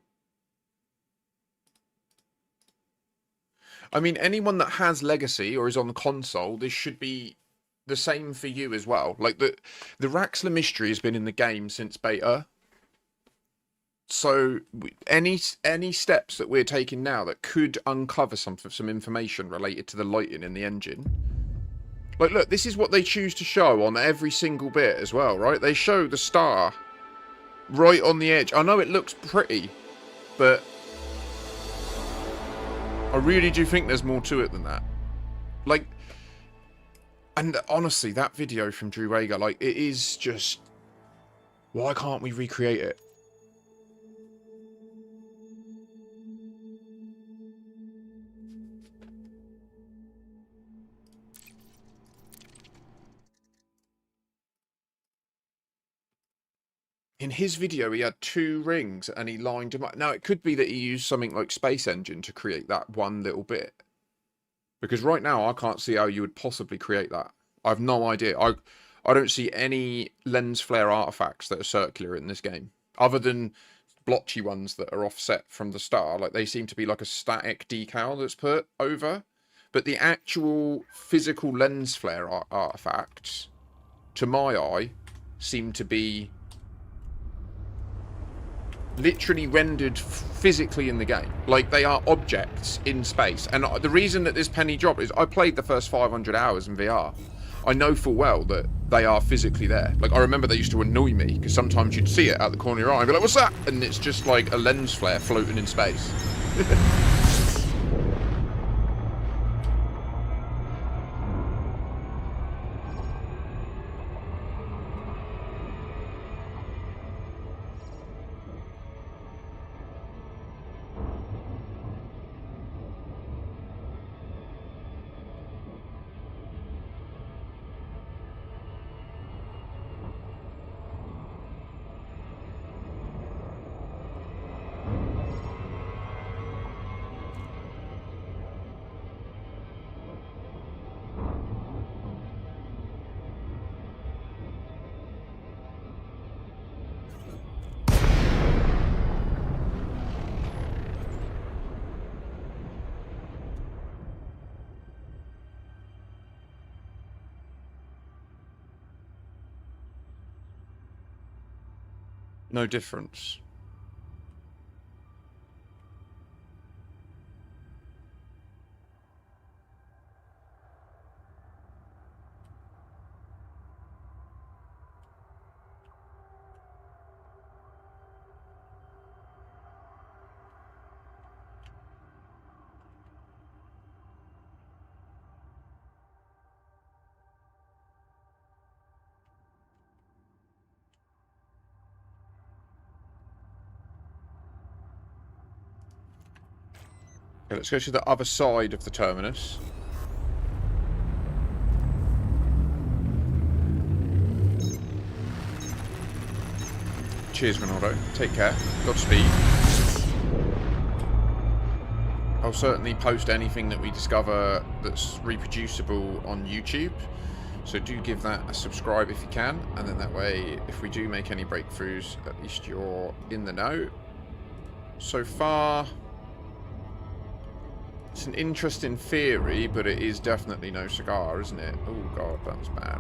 I mean, anyone that has Legacy or is on the console, this should be the same for you as well. Like, the RAXXLA mystery has been in the game since beta. So any steps that we're taking now that could uncover some information related to the lighting in the engine. Like, look, this is what they choose to show on every single bit as well, right? They show the star right on the edge. I know it looks pretty, but I really do think there's more to it than that. Like, and honestly, that video from Drew Wager, like, it is just... Why can't we recreate it? In his video, he had 2 rings and he lined them up. Now, it could be that he used something like Space Engine to create that one little bit. Because right now, I can't see how you would possibly create that. I have no idea. I don't see any lens flare artifacts that are circular in this game. Other than blotchy ones that are offset from the star. Like, they seem to be like a static decal that's put over. But the actual physical lens flare artifacts, to my eye, seem to be literally rendered physically in the game. Like, they are objects in space. And the reason that this penny dropped is I played the first 500 hours in VR. I know full well that they are physically there. Like, I remember they used to annoy me because sometimes you'd see it out the corner of your eye and be like, what's that? And it's just like a lens flare floating in space. No difference. Okay, let's go to the other side of the terminus. Cheers, Ronaldo. Take care. Godspeed. I'll certainly post anything that we discover that's reproducible on YouTube. So do give that a subscribe if you can. And then that way, if we do make any breakthroughs, at least you're in the know. So far... It's an interesting theory, but it is definitely no cigar, isn't it? Oh god, that was bad.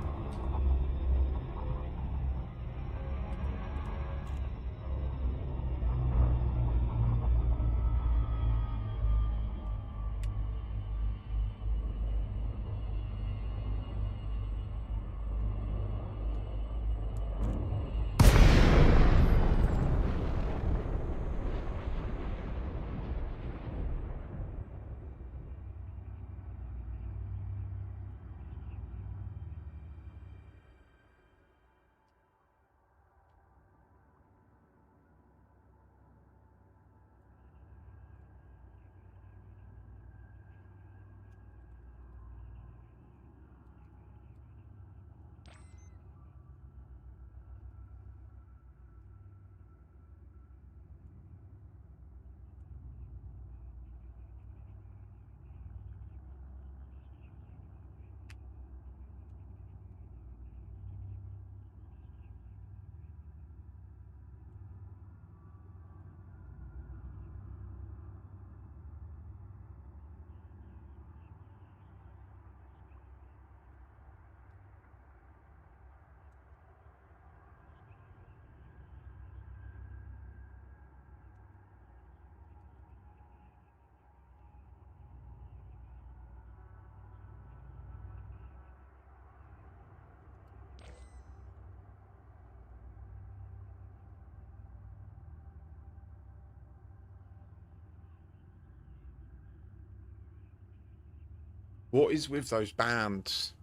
What is with those bands?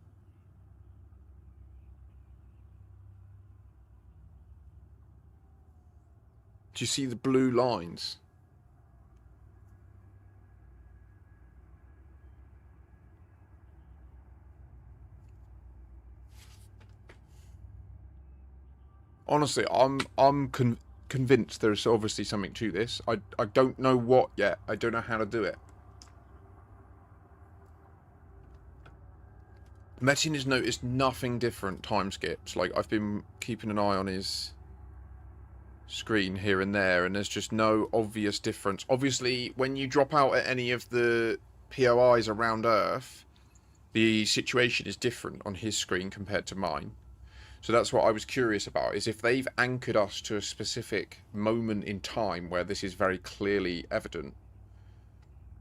Do you see the blue lines? Honestly, I'm convinced there's obviously something to this. I don't know what yet. I don't know how to do it. Metin has noticed nothing different time skips. Like, I've been keeping an eye on his screen here and there, and there's just no obvious difference. Obviously, when you drop out at any of the POIs around Earth, the situation is different on his screen compared to mine. So that's what I was curious about, is if they've anchored us to a specific moment in time where this is very clearly evident.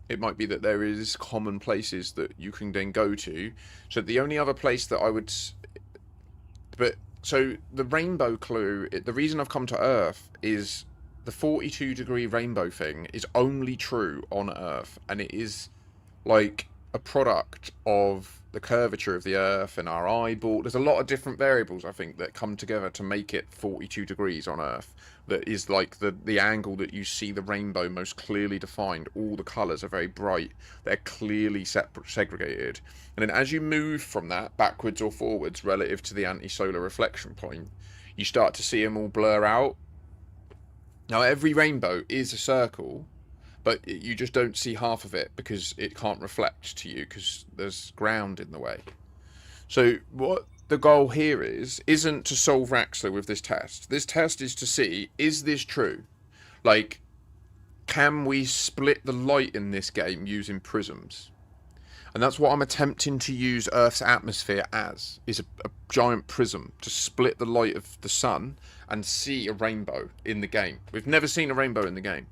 It might be that there is common places that you can then go to. So the only other place that I would... But, so the rainbow clue, the reason I've come to Earth is the 42-degree rainbow thing is only true on Earth. And it is, like, a product of the curvature of the Earth and our eyeball. There's a lot of different variables, I think, that come together to make it 42 degrees on Earth. That is like the angle that you see the rainbow most clearly defined. All the colours are very bright. They're clearly segregated. And then as you move from that backwards or forwards relative to the anti-solar reflection point, you start to see them all blur out. Now, every rainbow is a circle, but you just don't see half of it because it can't reflect to you because there's ground in the way. So what the goal here isn't to solve RAXXLA with this test. This test is to see, is this true? Like, can we split the light in this game using prisms? And that's what I'm attempting to use Earth's atmosphere as, is a giant prism to split the light of the sun and see a rainbow in the game. We've never seen a rainbow in the game.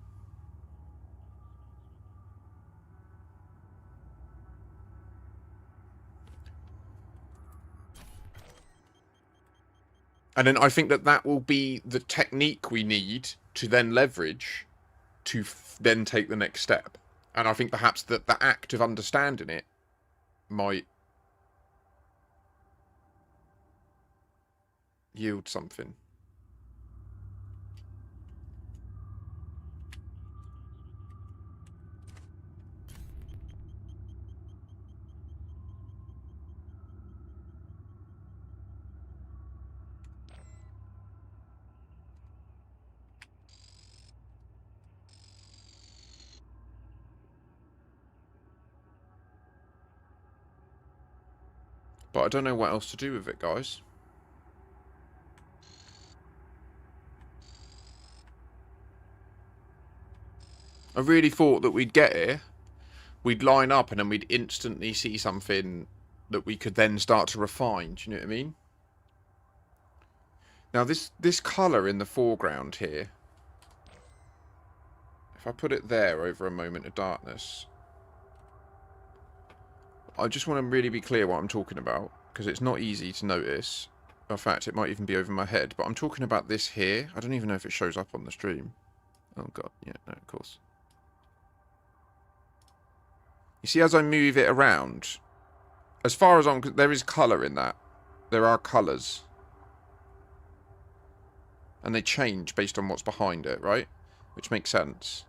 And then I think that that will be the technique we need to then leverage to then take the next step. And I think perhaps that the act of understanding it might yield something. But I don't know what else to do with it, guys. I really thought that we'd get here, we'd line up, and then we'd instantly see something that we could then start to refine. Do you know what I mean? Now, this colour in the foreground here, if I put it there over a moment of darkness, I just want to really be clear what I'm talking about, because it's not easy to notice. In fact, it might even be over my head, but I'm talking about this here. I don't even know if it shows up on the stream. Oh god, yeah, no, of course. You see, as I move it around, as far as there is colour in that. There are colours. And they change based on what's behind it, right? Which makes sense.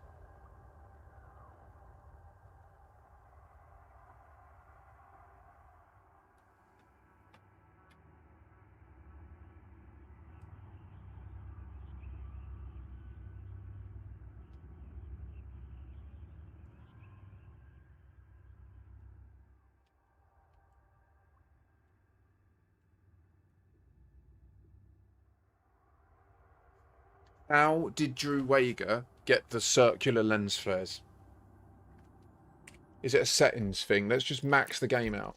How did Drew Wager get the circular lens flares? Is it a settings thing? Let's just max the game out.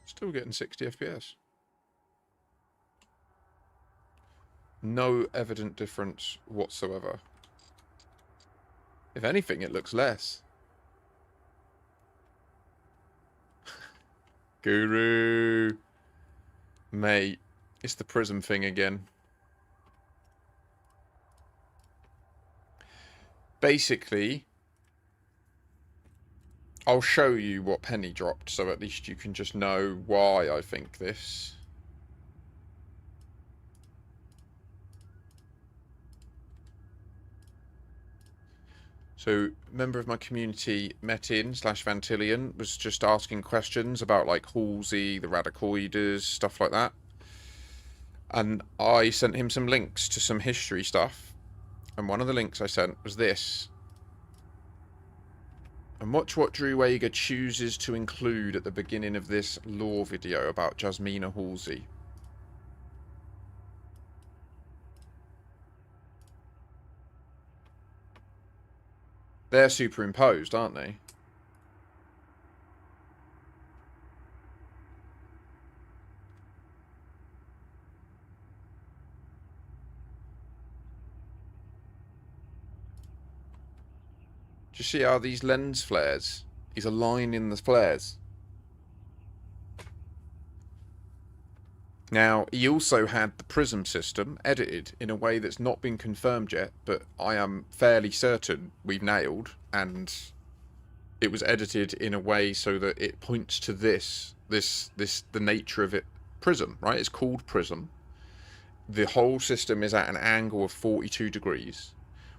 Still getting 60 FPS. No evident difference whatsoever. If anything, it looks less. Guru. Mate, it's the prism thing again. Basically, I'll show you what Penny dropped, so at least you can just know why I think this. So, a member of my community, Metin/Vantillion, was just asking questions about like Halsey, the Radicoiders, stuff like that. And I sent him some links to some history stuff. And one of the links I sent was this. And watch what Drew Wager chooses to include at the beginning of this lore video about Jasmina Halsey. They're superimposed, aren't they? Do you see how these lens flares? He's aligning the flares. Now, he also had the prism system edited in a way that's not been confirmed yet, but I am fairly certain we've nailed, and it was edited in a way so that it points to the nature of it, prism, right? It's called prism. The whole system is at an angle of 42 degrees,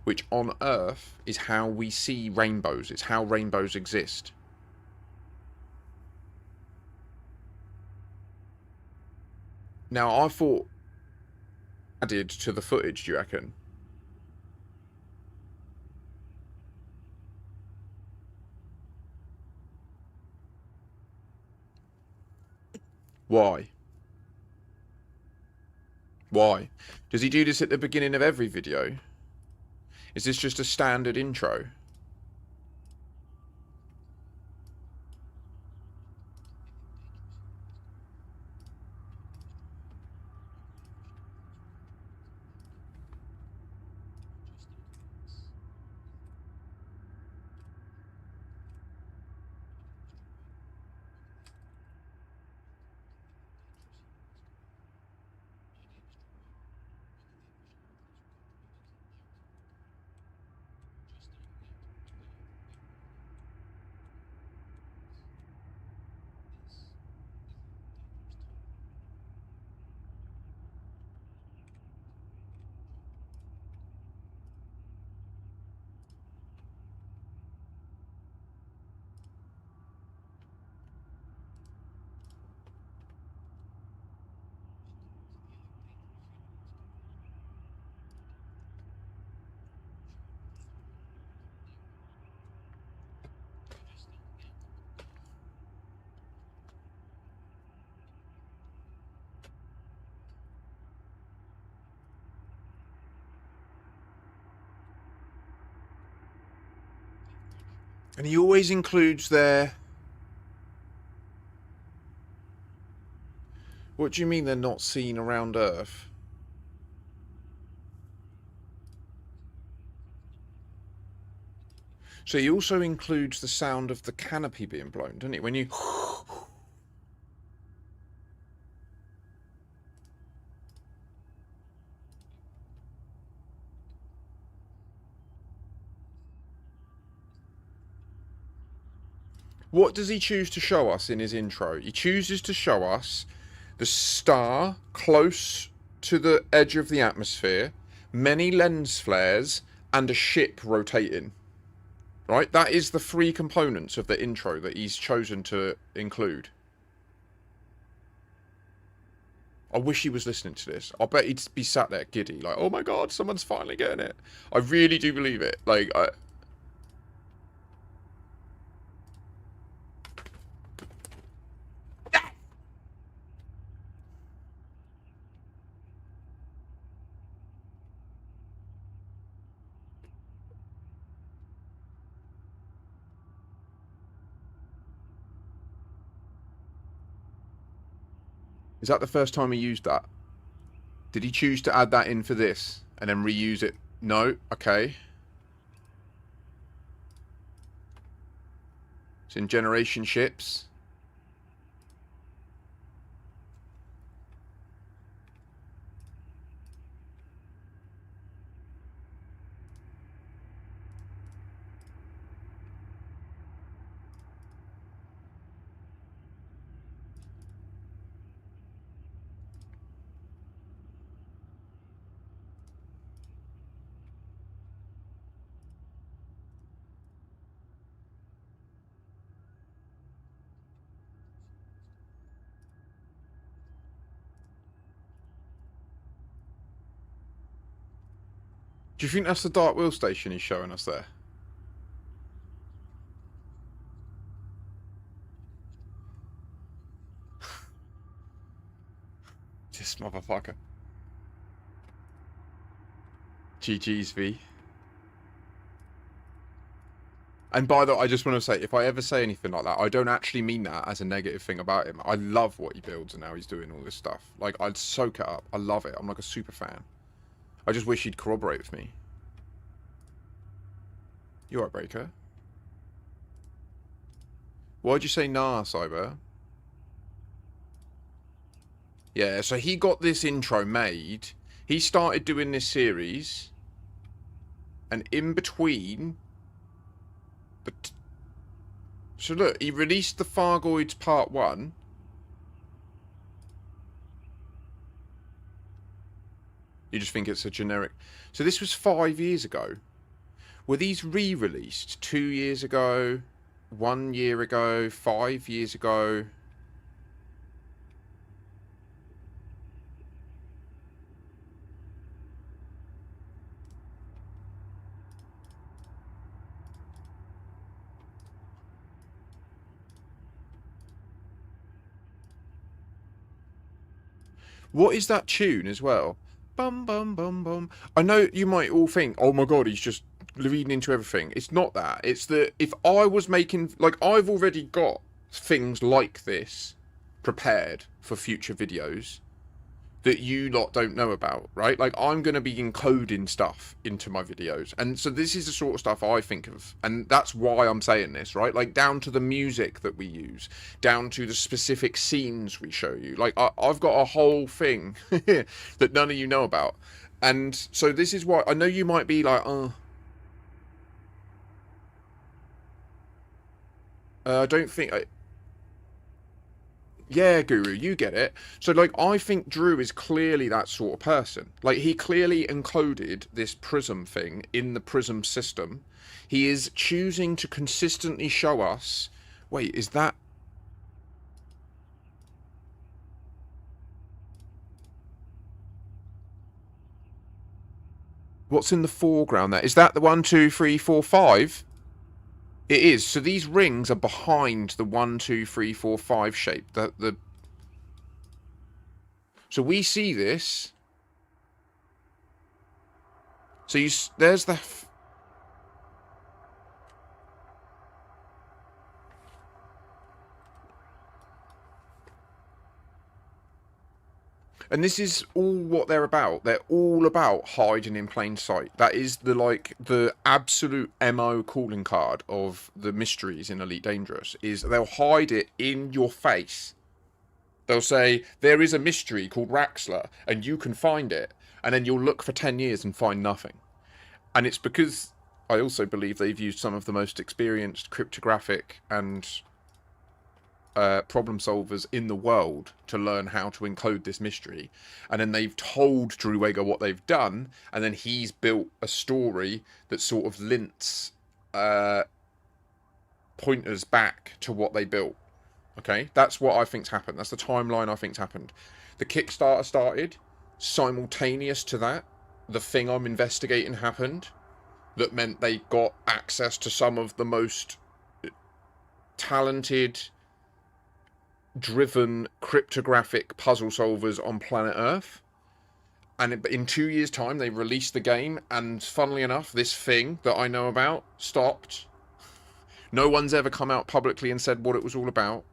which on Earth is how we see rainbows. It's how rainbows exist. Now, I thought added to the footage, do you reckon? Why? Why? Does he do this at the beginning of every video? Is this just a standard intro? And he always includes their... What do you mean they're not seen around Earth? So he also includes the sound of the canopy being blown, doesn't he? When you... What does he choose to show us in his intro? He chooses to show us the star close to the edge of the atmosphere, many lens flares, and a ship rotating. Right? That is the three components of the intro that he's chosen to include. I wish he was listening to this. I bet he'd be sat there giddy, like, oh my god, someone's finally getting it. I really do believe it. Like, Is that the first time he used that? Did he choose to add that in for this and then reuse it? No? Okay. It's in generation ships. Do you think that's the Dark Wheel station he's showing us there? This motherfucker. GG's V. And by the way, I just want to say, if I ever say anything like that, I don't actually mean that as a negative thing about him. I love what he builds and how he's doing all this stuff. Like, I'd soak it up. I love it. I'm like a super fan. I just wish he'd corroborate with me. You alright, Breaker? Why'd you say nah, Cyber? Yeah, so he got this intro made. He started doing this series. And in between... So look, he released the Fargoids Part 1. You just think it's a generic... So this was 5 years ago. Were these re-released 2 years ago, 1 year ago, 5 years ago? What is that tune as well? Bum bum bum bum. I know you might all think, oh my god, he's just reading into everything. It's not that. It's that if I was making, like, I've already got things like this prepared for future videos that you lot don't know about, right? Like, I'm going to be encoding stuff into my videos. And so this is the sort of stuff I think of. And that's why I'm saying this, right? Like, down to the music that we use, down to the specific scenes we show you. Like, I've got a whole thing that none of you know about. And so this is why I know you might be like, I don't think... Yeah, Guru, you get it. So, like, I think Drew is clearly that sort of person. Like, he clearly encoded this Prism thing in the Prism system. He is choosing to consistently show us... Wait, is that... What's in the foreground there? Is that the 1, 2, 3, 4, 5? It is. So these rings are behind the 1, 2, 3, 4, 5 shape. So we see this. So there's the... And this is all what they're about. They're all about hiding in plain sight. That is the absolute MO calling card of the mysteries in Elite Dangerous. Is they'll hide it in your face. They'll say, there is a mystery called RAXXLA, and you can find it. And then you'll look for 10 years and find nothing. And it's because I also believe they've used some of the most experienced cryptographic and... problem solvers in the world to learn how to encode this mystery, and then they've told Drew Wager what they've done, and then he's built a story that sort of links pointers back to what they built. Okay, that's what I think's happened. That's the timeline I think's happened. The Kickstarter started simultaneous to that. The thing I'm investigating happened. That meant they got access to some of the most talented, driven cryptographic puzzle solvers on planet Earth, and in 2 years' time they released the game, and funnily enough, this thing that I know about stopped. No one's ever come out publicly and said what it was all about,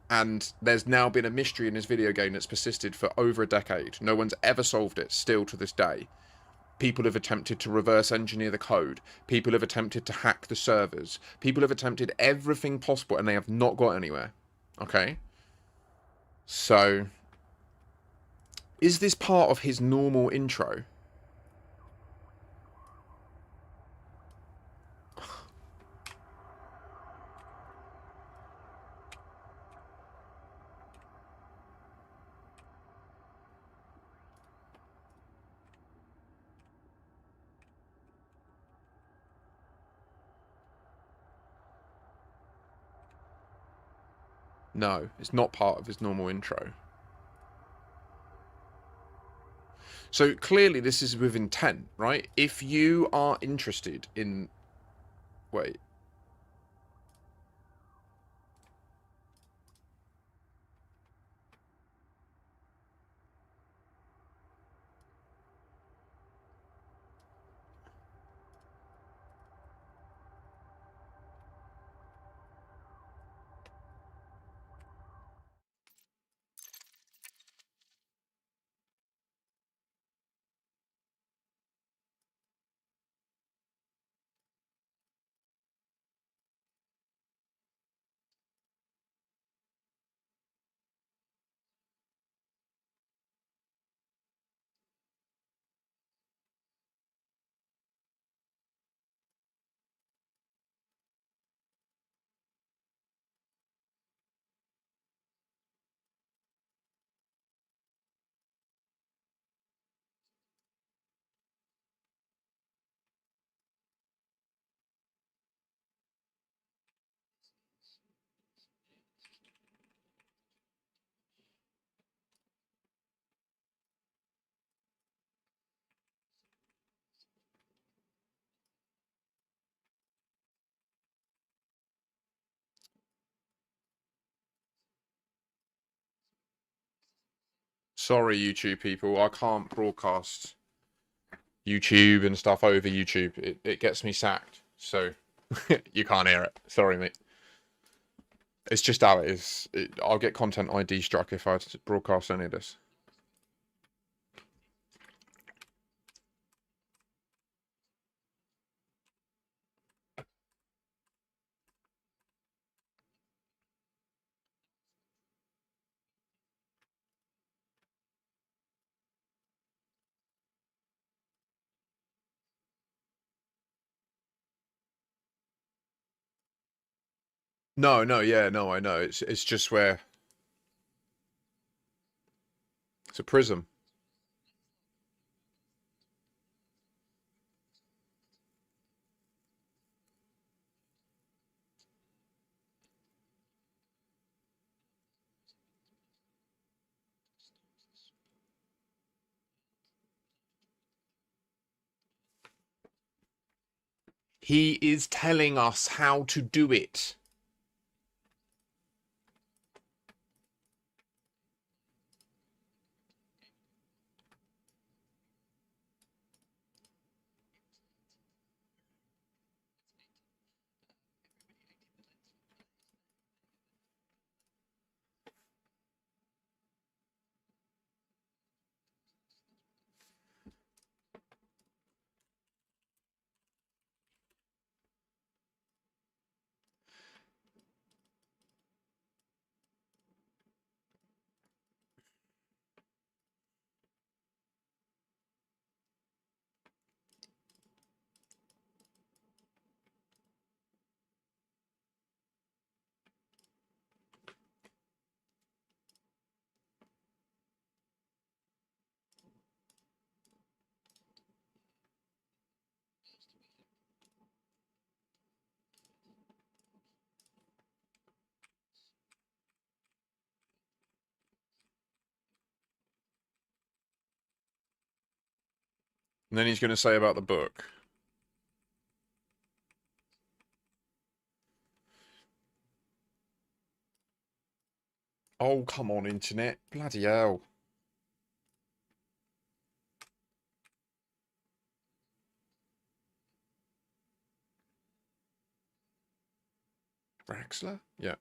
And there's now been a mystery in this video game that's persisted for over a decade. No one's ever solved it, still to this day. People have attempted to reverse engineer the code. People have attempted to hack the servers. People have attempted everything possible and they have not got anywhere. Okay? So, is this part of his normal intro? No, it's not part of his normal intro. So clearly this is with intent, right? If you are interested in... Wait. Sorry, YouTube people. I can't broadcast YouTube and stuff over YouTube. It gets me sacked. So, you can't hear it. Sorry, mate. It's just how it is. I'll get content ID struck if I broadcast any of this. No, no, yeah, no, I know. It's just where it's a prism. He is telling us how to do it. And then he's going to say about the book. Oh, come on, internet. Bloody hell. RAXXLA? Yeah.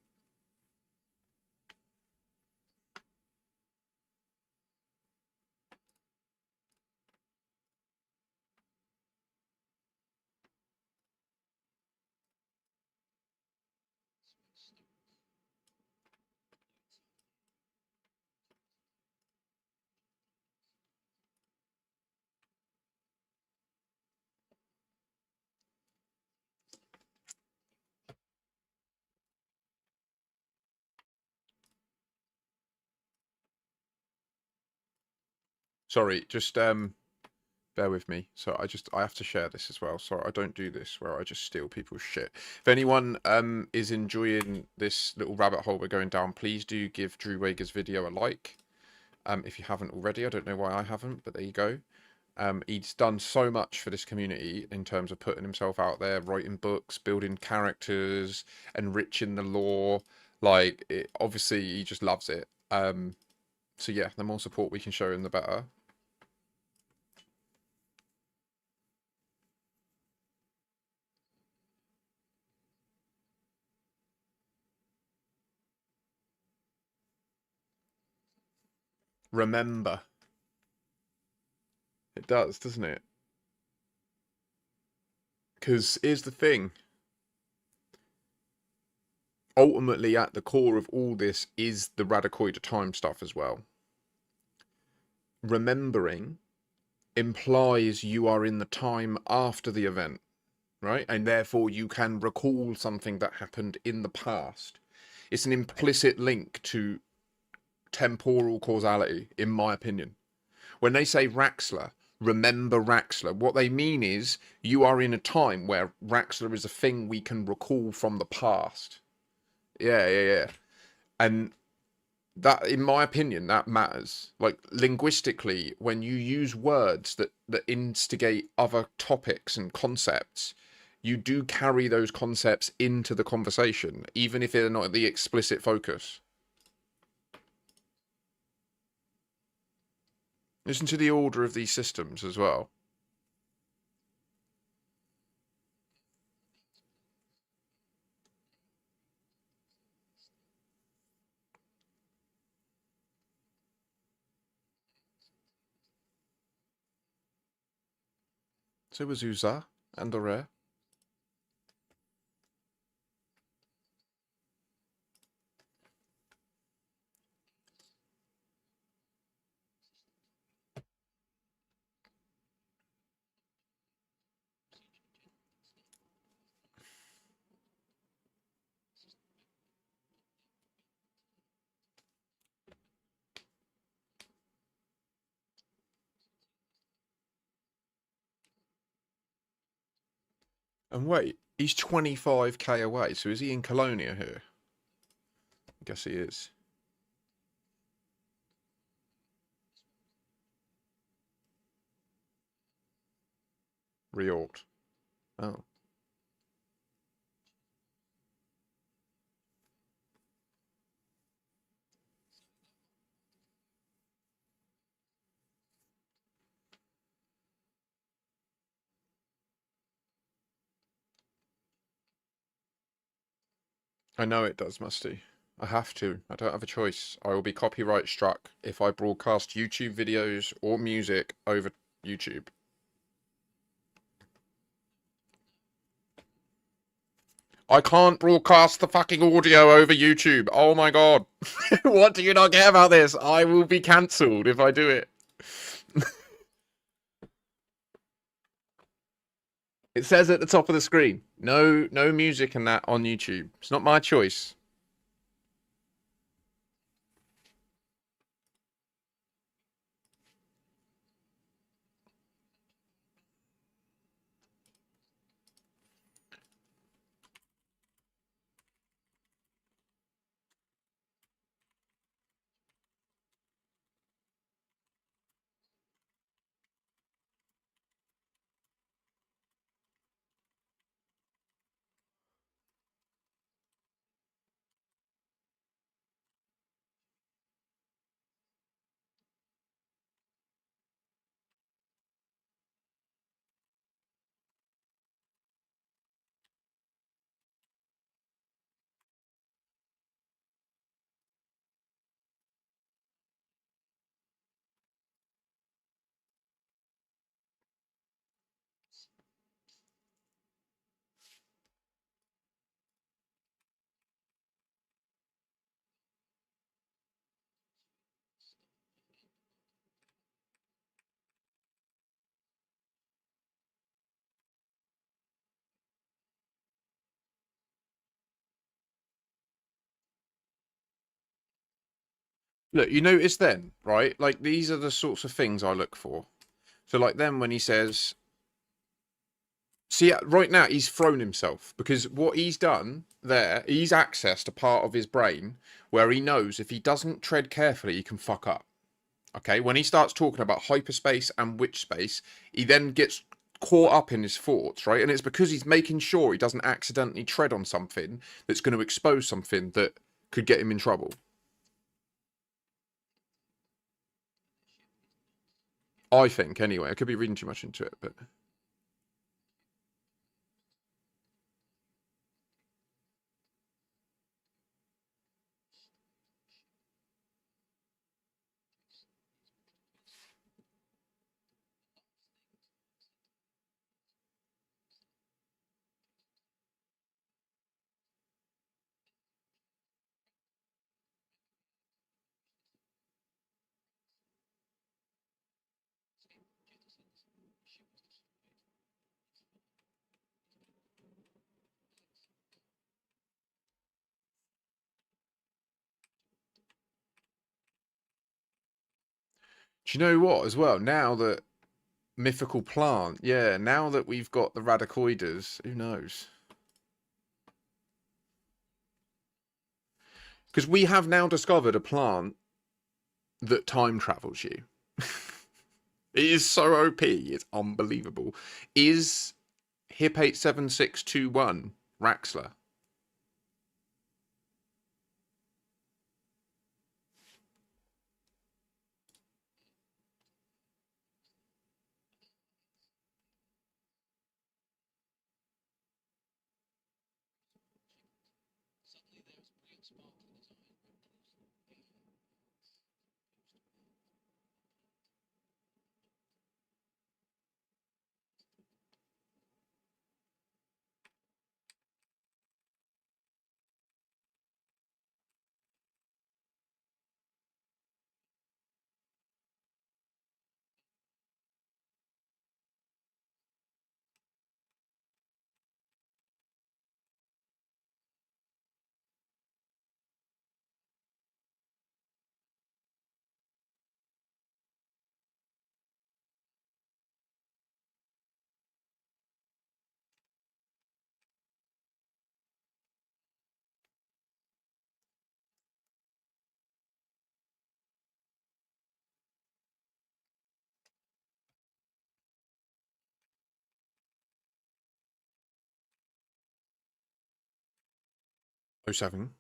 Sorry, just bear with me. So I have to share this as well. So I don't do this where I just steal people's shit. If anyone is enjoying this little rabbit hole we're going down, please do give Drew Wager's video a like. If you haven't already, I don't know why I haven't, but there you go. He's done so much for this community in terms of putting himself out there, writing books, building characters, enriching the lore. Like, obviously, he just loves it. So yeah, the more support we can show him, the better. Remember. It does, doesn't it? Because here's the thing. Ultimately, at the core of all this is the Radicoid time stuff as well. Remembering implies you are in the time after the event, right? And therefore you can recall something that happened in the past. It's an implicit link to temporal causality, in my opinion. When they say RAXXLA, remember RAXXLA, what they mean is you are in a time where RAXXLA is a thing we can recall from the past. Yeah. And that, in my opinion, that matters. Like, linguistically, when you use words that instigate other topics and concepts, you do carry those concepts into the conversation, even if they're not the explicit focus. Listen to the order of these systems as well. So was Uza and the Rare. And wait, he's 25k away, so is he in Colonia here? I guess he is. Reort. Oh. I know it does, Musty. I have to. I don't have a choice. I will be copyright struck if I broadcast YouTube videos or music over YouTube. I can't broadcast the fucking audio over YouTube. Oh my god. What do you not get about this? I will be cancelled if I do it. It says at the top of the screen, no music and that on YouTube. It's not my choice. Look, you notice then, right? Like, these are the sorts of things I look for. So, like, then when he says, see, right now he's thrown himself because what he's done there, he's accessed a part of his brain where he knows if he doesn't tread carefully, he can fuck up. Okay, when he starts talking about hyperspace and witch space, he then gets caught up in his thoughts, right? And it's because he's making sure he doesn't accidentally tread on something that's going to expose something that could get him in trouble. I think, anyway. I could be reading too much into it, but. Do you know what, as well? Now that mythical plant, yeah, now that we've got the radicoides, who knows? Because we have now discovered a plant that time travels you. It is so OP, it's unbelievable. Is HIP 87621 RAXXLA? Oh seven.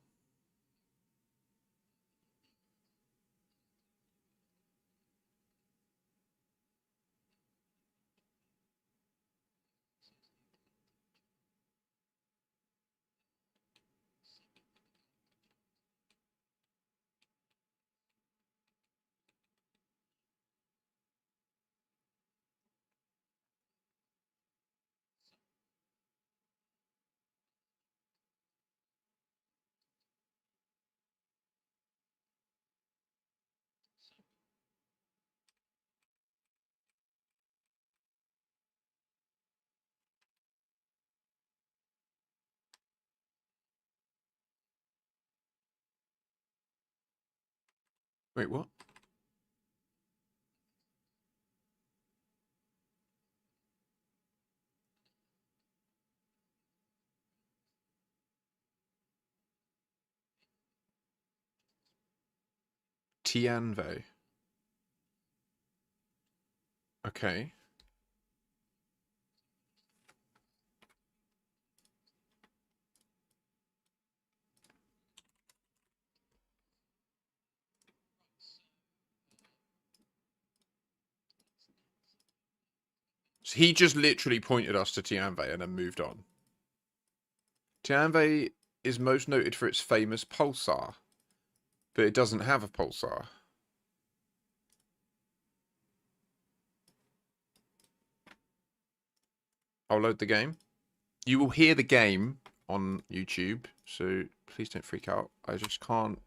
Wait, what? Tianve. Okay. So he just literally pointed us to Tianve and then moved on. Tianve is most noted for its famous pulsar, but it doesn't have a pulsar. I'll load the game. You will hear the game on YouTube, so please don't freak out. I just can't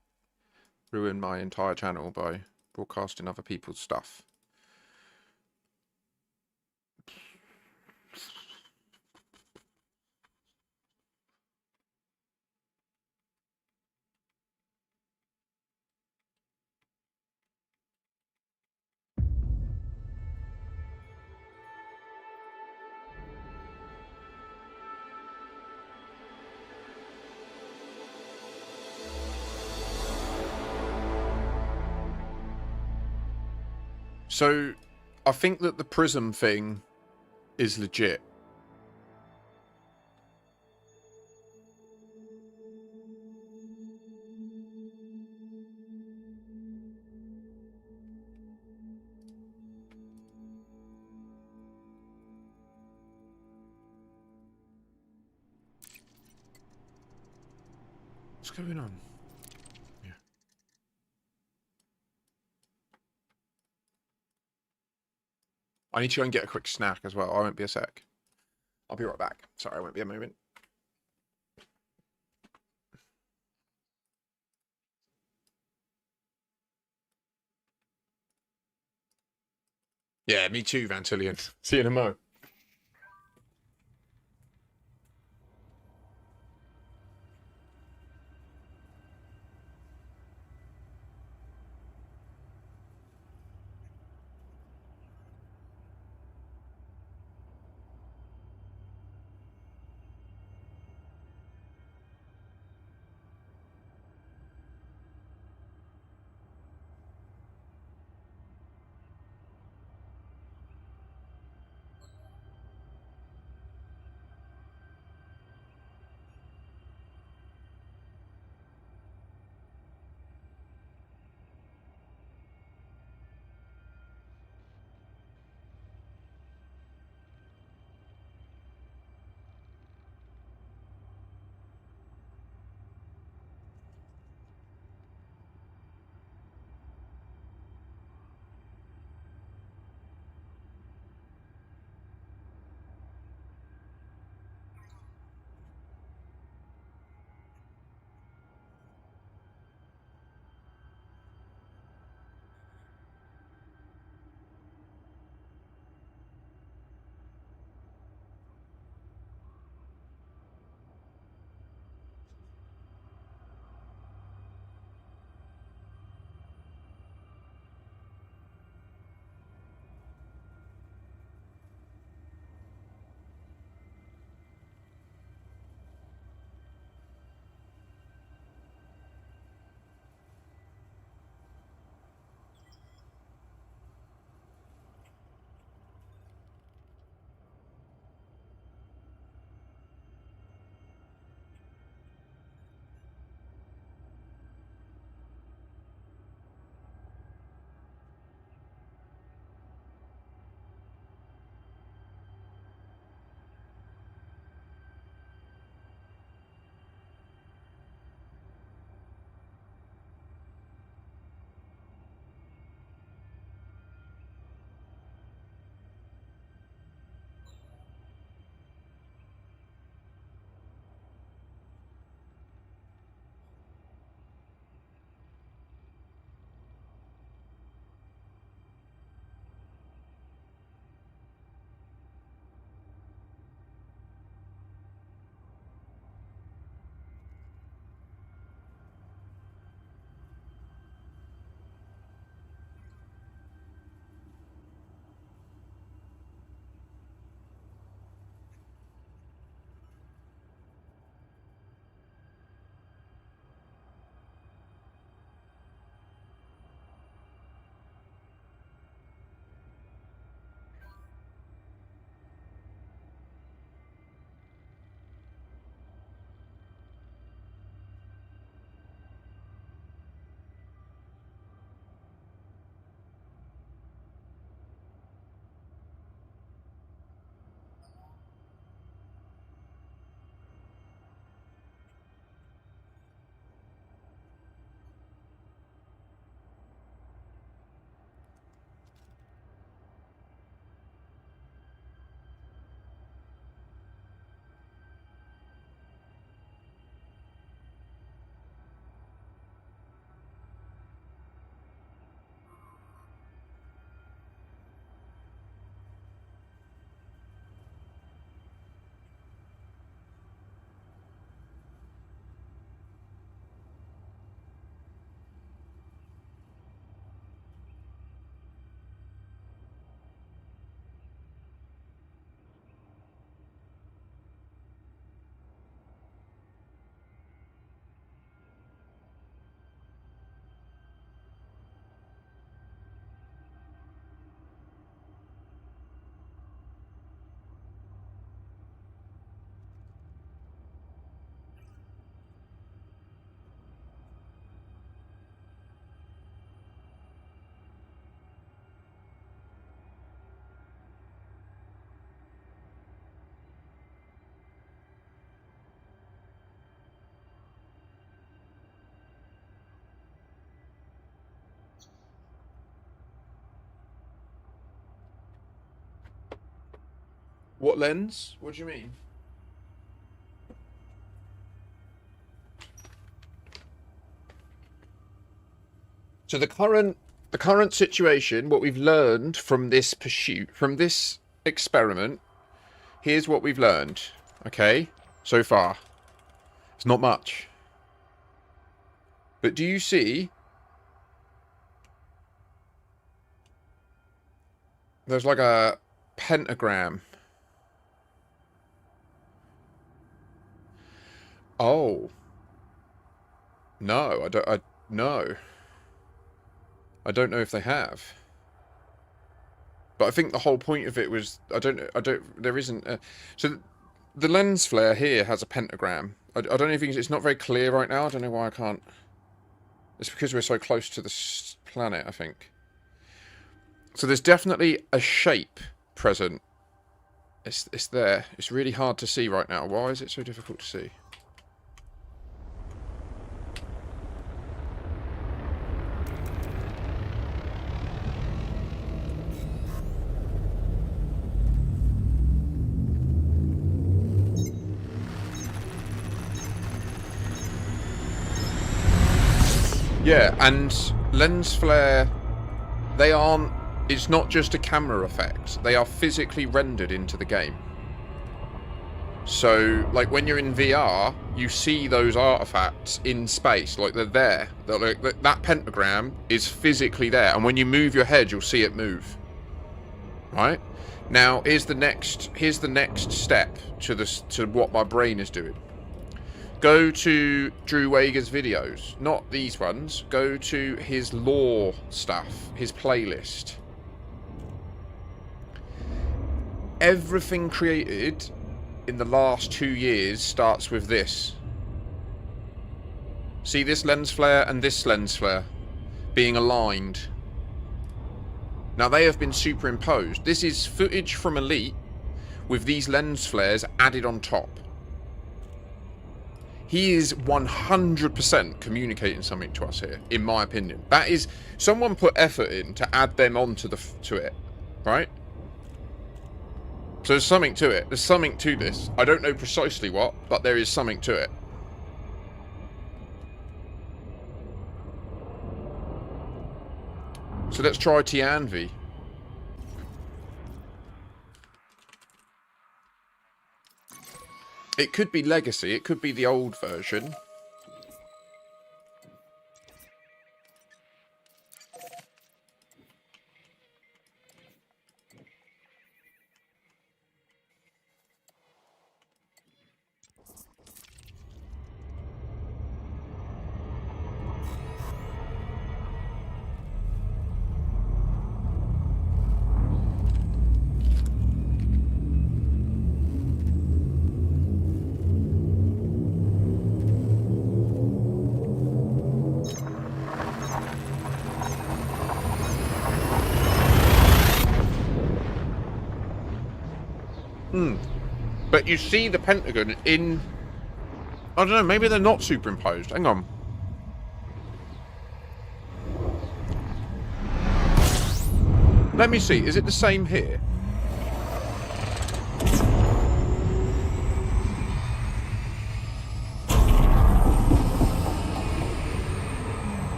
ruin my entire channel by broadcasting other people's stuff. So, I think that the prism thing is legit. What's going on? Yeah. I need to go and get a quick snack as well. I won't be a sec. I'll be right back. Sorry, I won't be a moment. Yeah, me too, Vantillion. See you in a mo. What lens? What do you mean? So the current situation, what we've learned from this pursuit, from this experiment, here's what we've learned, okay? So far. It's not much. But do you see? There's like a pentagram. Oh. No, no. I don't know if they have. But I think the whole point of it was, there isn't a, so the lens flare here has a pentagram. I don't know if it's not very clear right now. I don't know why I can't. It's because we're so close to the planet, I think. So there's definitely a shape present. It's there. It's really hard to see right now. Why is it so difficult to see? Yeah, and lens flare, they aren't, it's not just a camera effect. They are physically rendered into the game. So, like, when you're in VR, you see those artifacts in space. Like, they're there. That pentagram is physically there. And when you move your head, you'll see it move. Right? Now, here's the next step to what my brain is doing. Go to Drew Wager's videos. Not these ones. Go to his lore stuff. His playlist. Everything created in the last 2 years starts with this. See this lens flare and this lens flare being aligned. Now they have been superimposed. This is footage from Elite with these lens flares added on top. He is 100% communicating something to us here, in my opinion. That is, someone put effort in to add them onto to it, right? So there's something to it. There's something to this. I don't know precisely what, but there is something to it. So let's try Tianvi. It could be Legacy. It could be the old version. But you see the pentagon in... I don't know, maybe they're not superimposed. Hang on. Let me see. Is it the same here?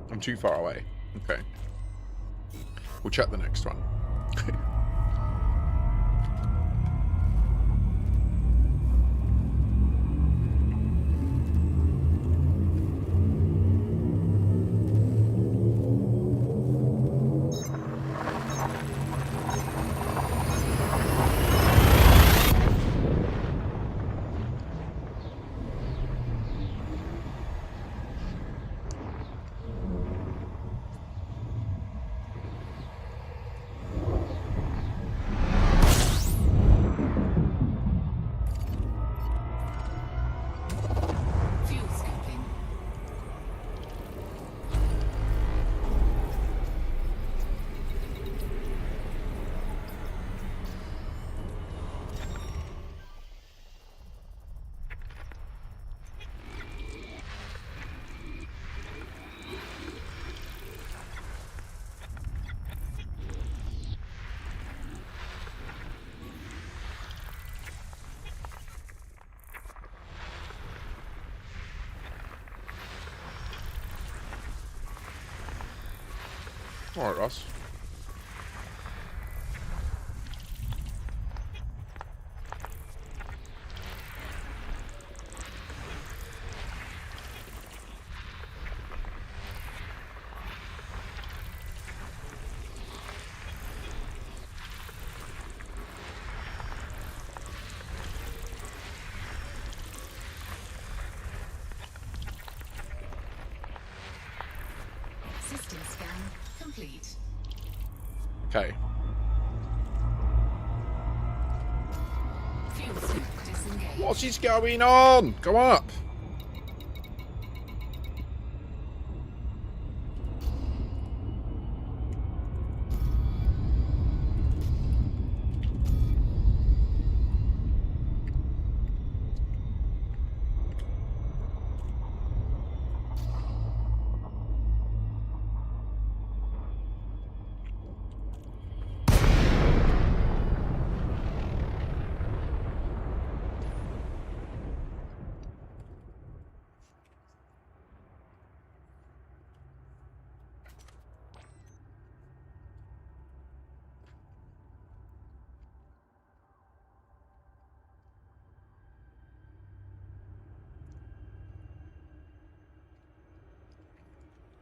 I'm too far away. Okay. We'll check the next one. Alright, Ross. System scan complete. Okay. Fuel suit disengaged. What is going on? Go up.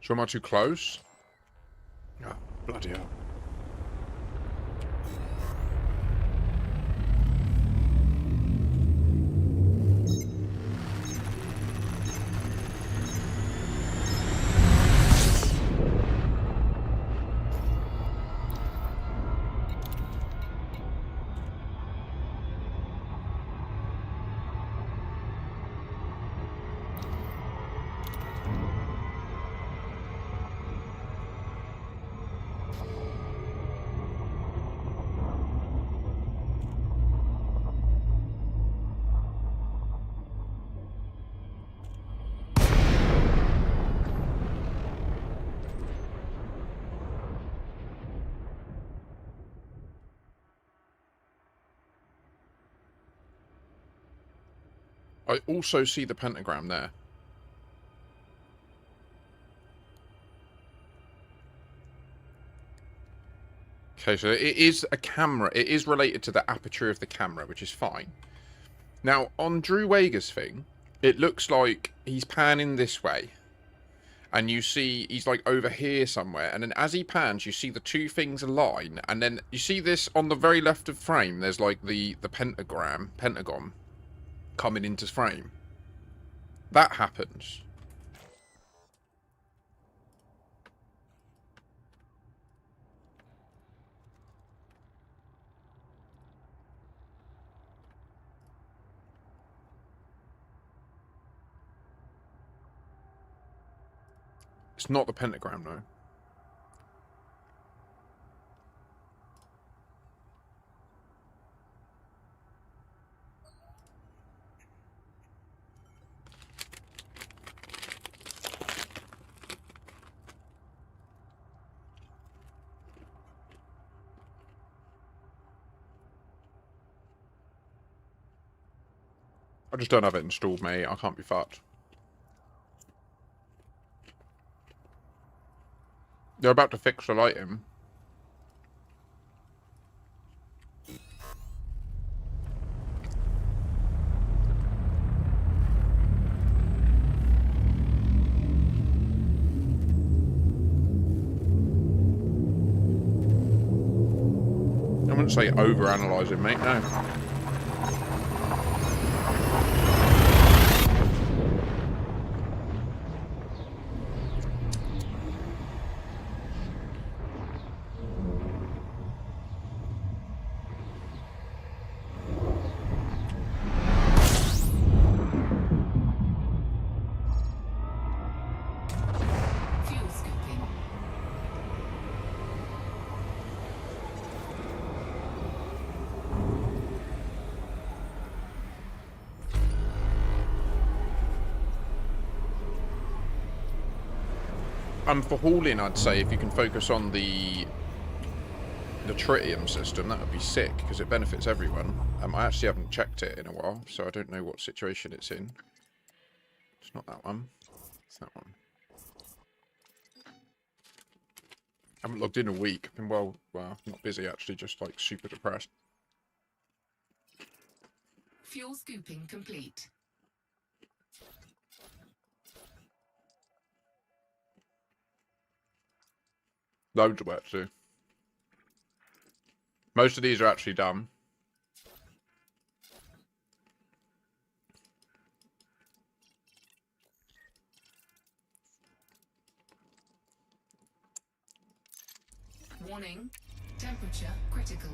So am I too close? Oh, bloody hell. I also see the pentagram there. Okay, so it is a camera. It is related to the aperture of the camera, which is fine. Now, on Drew Wager's thing, it looks like he's panning this way. And you see he's like over here somewhere. And then as he pans, you see the two things align. And then you see this on the very left of frame. There's like the pentagon coming into frame. That happens. It's not the pentagram, though. I just don't have it installed, mate. I can't be fucked. They're about to fix the lighting. I wouldn't say over-analysing, mate, no. Fuel scoping. And for hauling, I'd say if you can focus on the tritium system, that would be sick, because it benefits everyone. I actually haven't checked it in a while, so I don't know what situation it's in. It's not that one. It's that one. Haven't logged in a week. Been well, not busy actually, just like super depressed. Fuel scooping complete. Loads of work to do. Most of these are actually done. Warning. Temperature critical.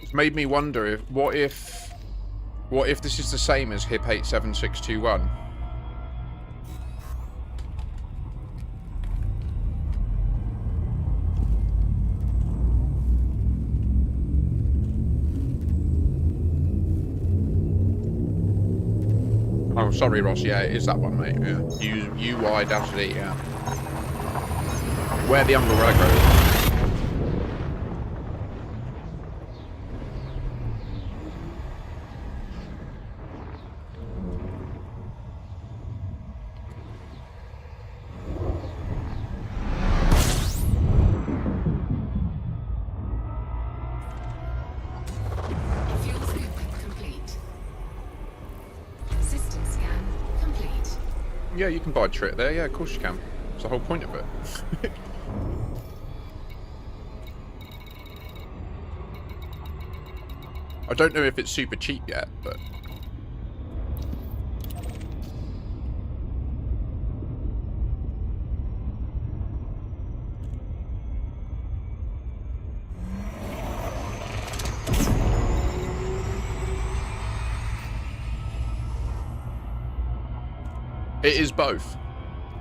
It's made me wonder if what if this is the same as HIP 87621? Oh, sorry, Ross. Yeah, it is that one, mate. Yeah. UY-D, yeah. Where the umbrella goes. Fuel scooping complete. System scan complete. Yeah, you can buy a trip there. Yeah, of course you can. It's the whole point of it. I don't know if it's super cheap yet, but... It is both.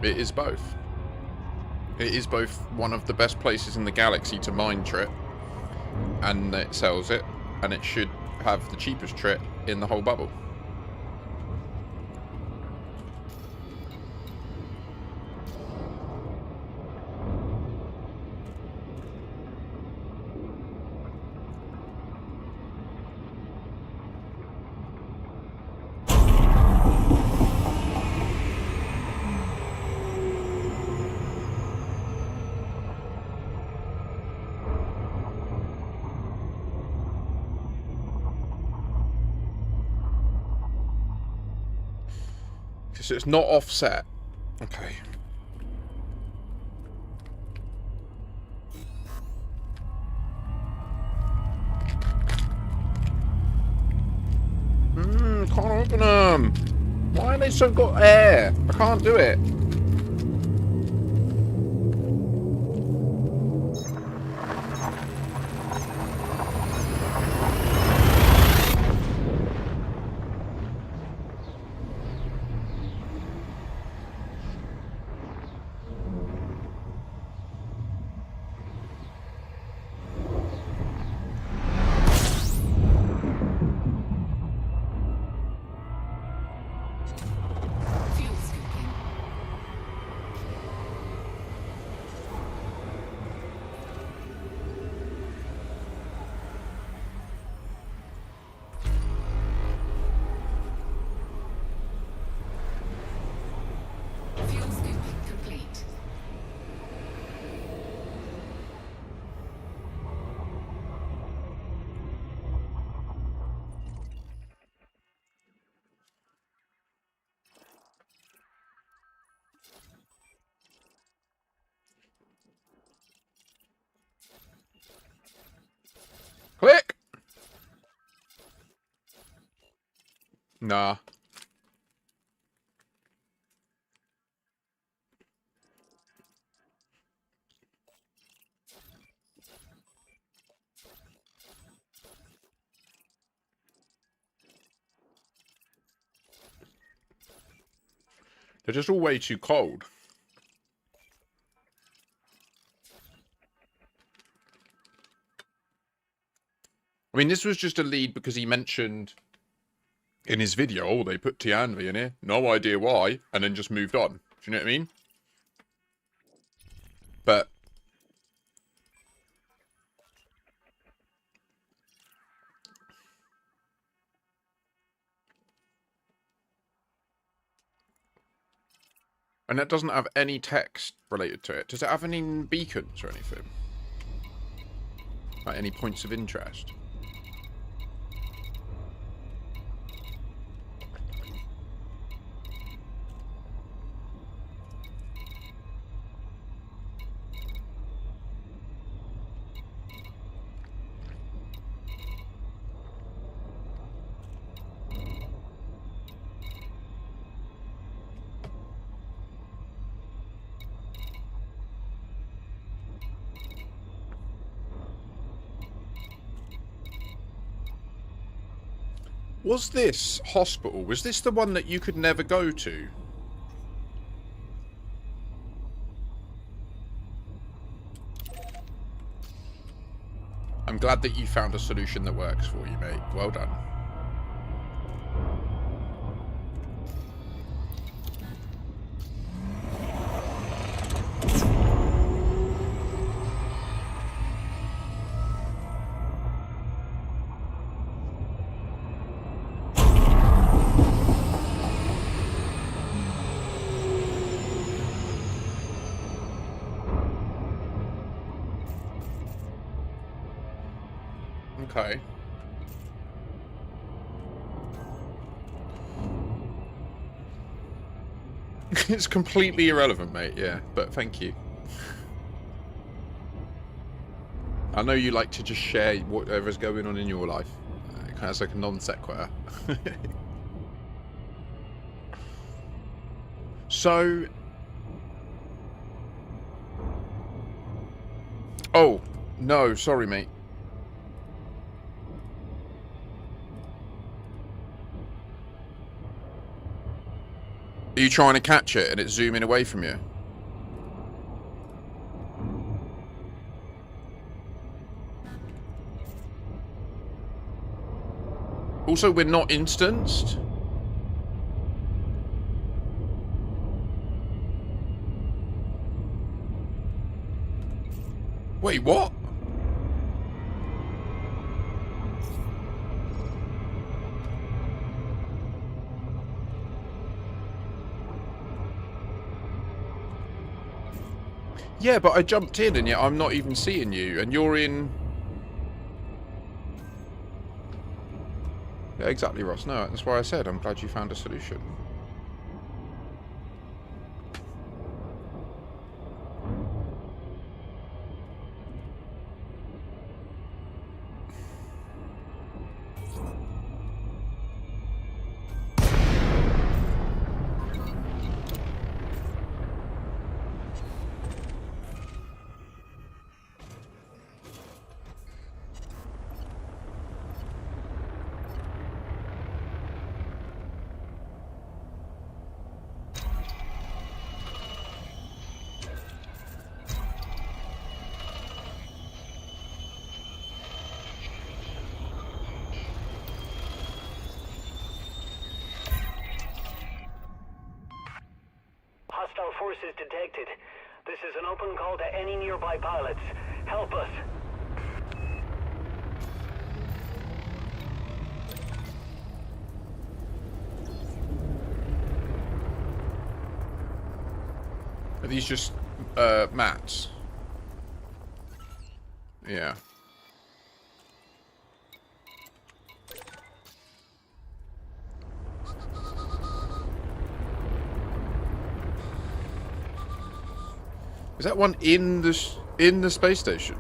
It is both. It is both one of the best places in the galaxy to mine trip, and it sells it, and it should have the cheapest trip in the whole bubble. So it's not offset. Okay. Can't open them. Why are they so got air? I can't do it. Nah. They're just all way too cold. I mean, this was just a lead because he mentioned in his video, oh, they put Tianvi in here. No idea why. And then just moved on. Do you know what I mean? But... And that doesn't have any text related to it. Does it have any beacons or anything? Like any points of interest? Was this hospital, was this the one that you could never go to? I'm glad that you found a solution that works for you, mate. Well done. Okay. It's completely irrelevant, mate, yeah, but thank you. I know you like to just share whatever's going on in your life. Kind of like a non sequitur. So... Oh, no, sorry, mate. Are you trying to catch it and it's zooming away from you? Also, we're not instanced. Wait, what? Yeah, but I jumped in and yet I'm not even seeing you, and you're in... Yeah, exactly, Ross. No, that's why I said I'm glad you found a solution. Hostile forces detected. This is an open call to any nearby pilots. Help us. Are these just mats? Yeah. Is that one in the space station?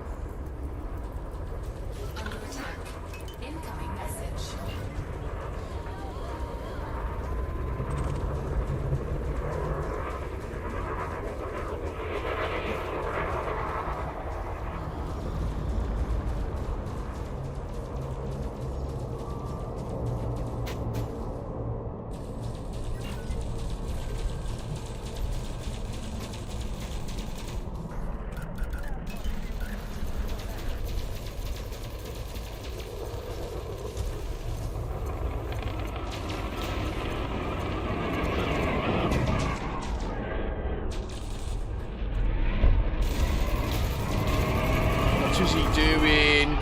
Under attack. Incoming message.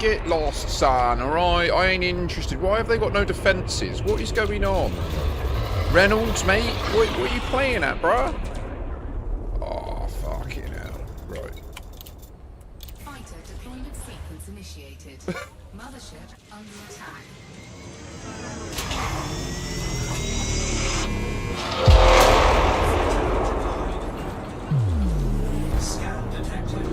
Get lost, son, alright? I ain't interested. Why have they got no defences? What is going on? Reynolds, mate? What are you playing at, bruh? Oh, fucking hell. Right. Fighter deployment sequence initiated. Mothership under attack. Scan detected.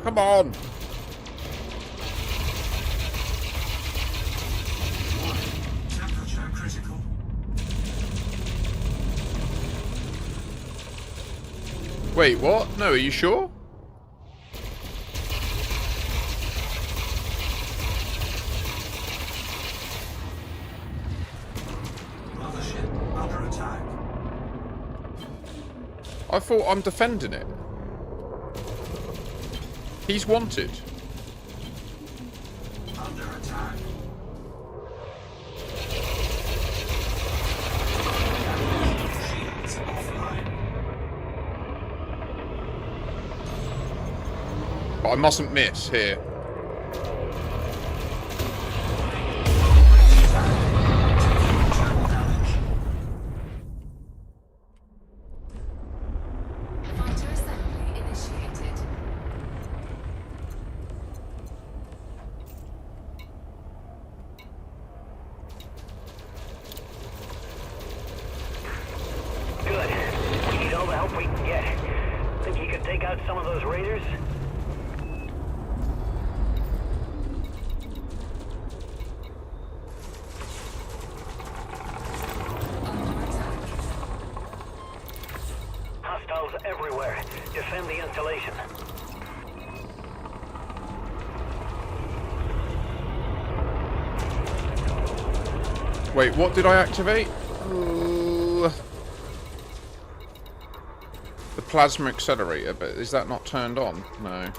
Come on! Temperature critical. Wait, what? No, are you sure? Mothership under attack. I thought I'm defending it. He's wanted. Under attack. Shields offline. But I mustn't miss here. Fighter assembly initiated. Good. We need all the help we can get. Think you can take out some of those raiders? Under attack. Hostiles everywhere. Defend the installation. Wait, what did I activate? The plasma accelerator, but is that not turned on? No.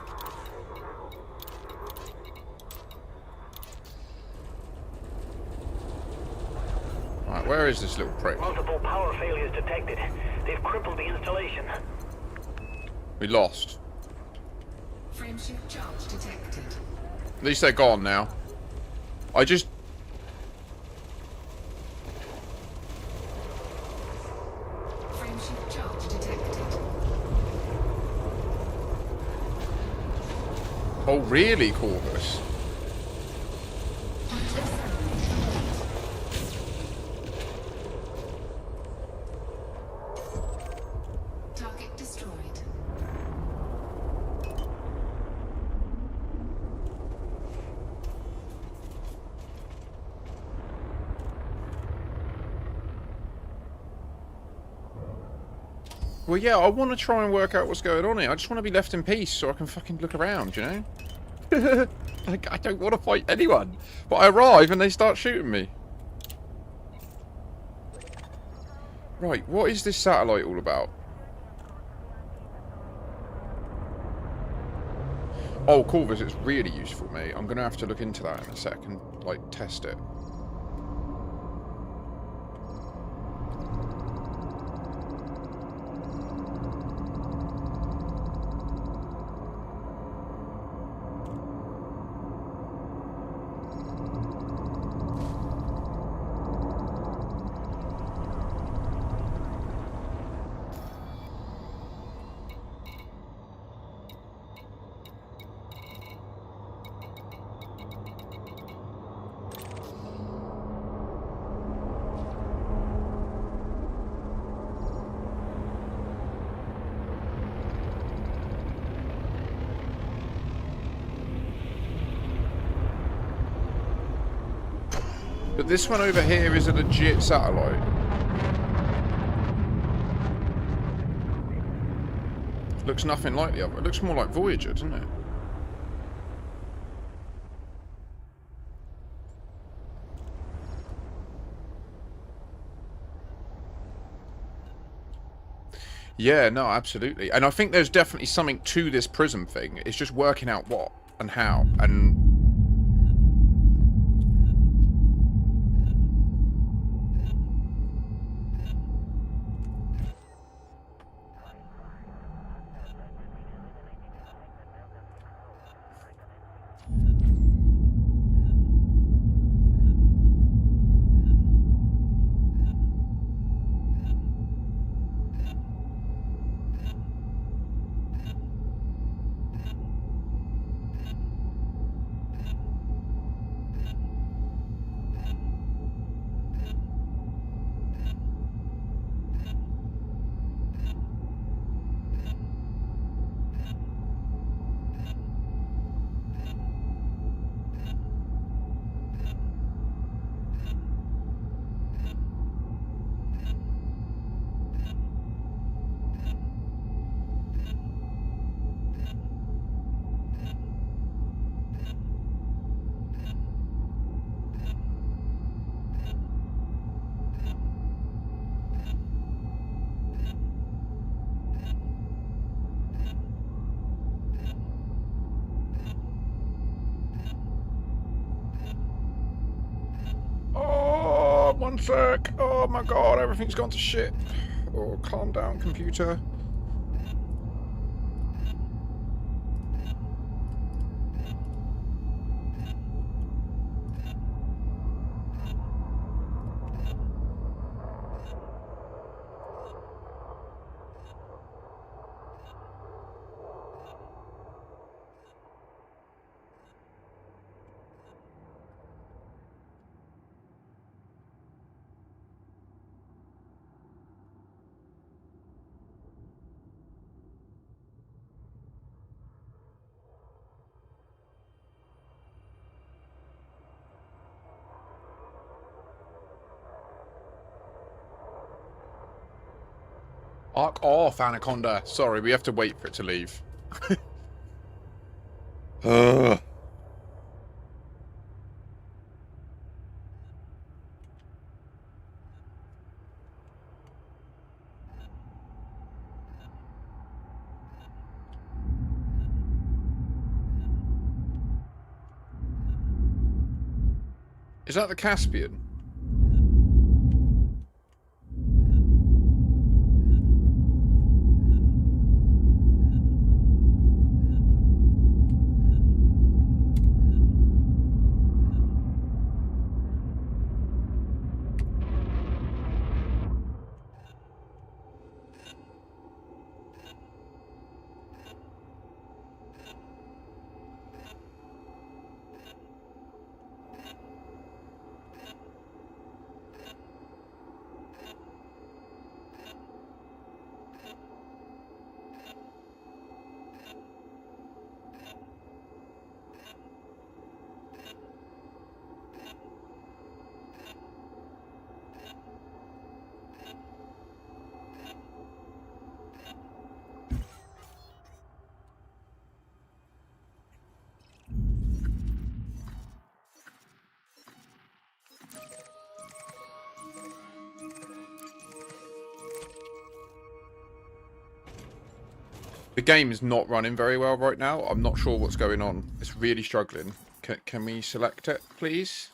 Right, where is this little prick? Multiple power failures detected. They've crippled the installation. We lost. Frameshift charge detected. At least they're gone now. I just... Frameshift charge detected. Oh, really, Corvus? Fighter assembly complete. Target destroyed. Well, yeah, I want to try and work out what's going on here. I just want to be left in peace so I can fucking look around, you know? Like, I don't want to fight anyone. But I arrive and they start shooting me. Right, what is this satellite all about? Oh, Corvus, it's really useful, mate. I'm going to have to look into that in a second, like, test it. But this one over here is a legit satellite. Looks nothing like the other. It looks more like Voyager, doesn't it? Yeah, no, absolutely. And I think there's definitely something to this prism thing. It's just working out what and how. And oh, one sec. Oh my god, everything's gone to shit. Oh, calm down, computer. Arc off, Anaconda. Sorry, we have to wait for it to leave. Is that the Caspian? The game is not running very well right now. I'm not sure what's going on. It's really struggling. Can we select it, please?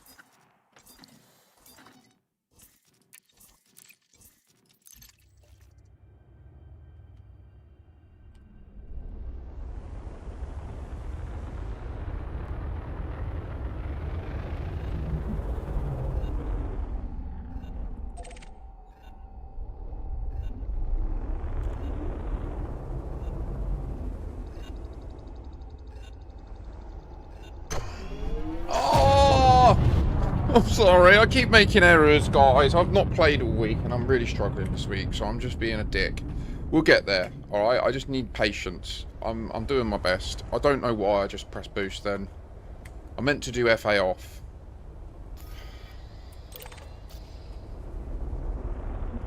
I'm sorry, I keep making errors, guys. I've not played all week, and I'm really struggling this week, so I'm just being a dick. We'll get there, alright? I just need patience. I'm doing my best. I don't know why I just pressed boost then. I meant to do FA off.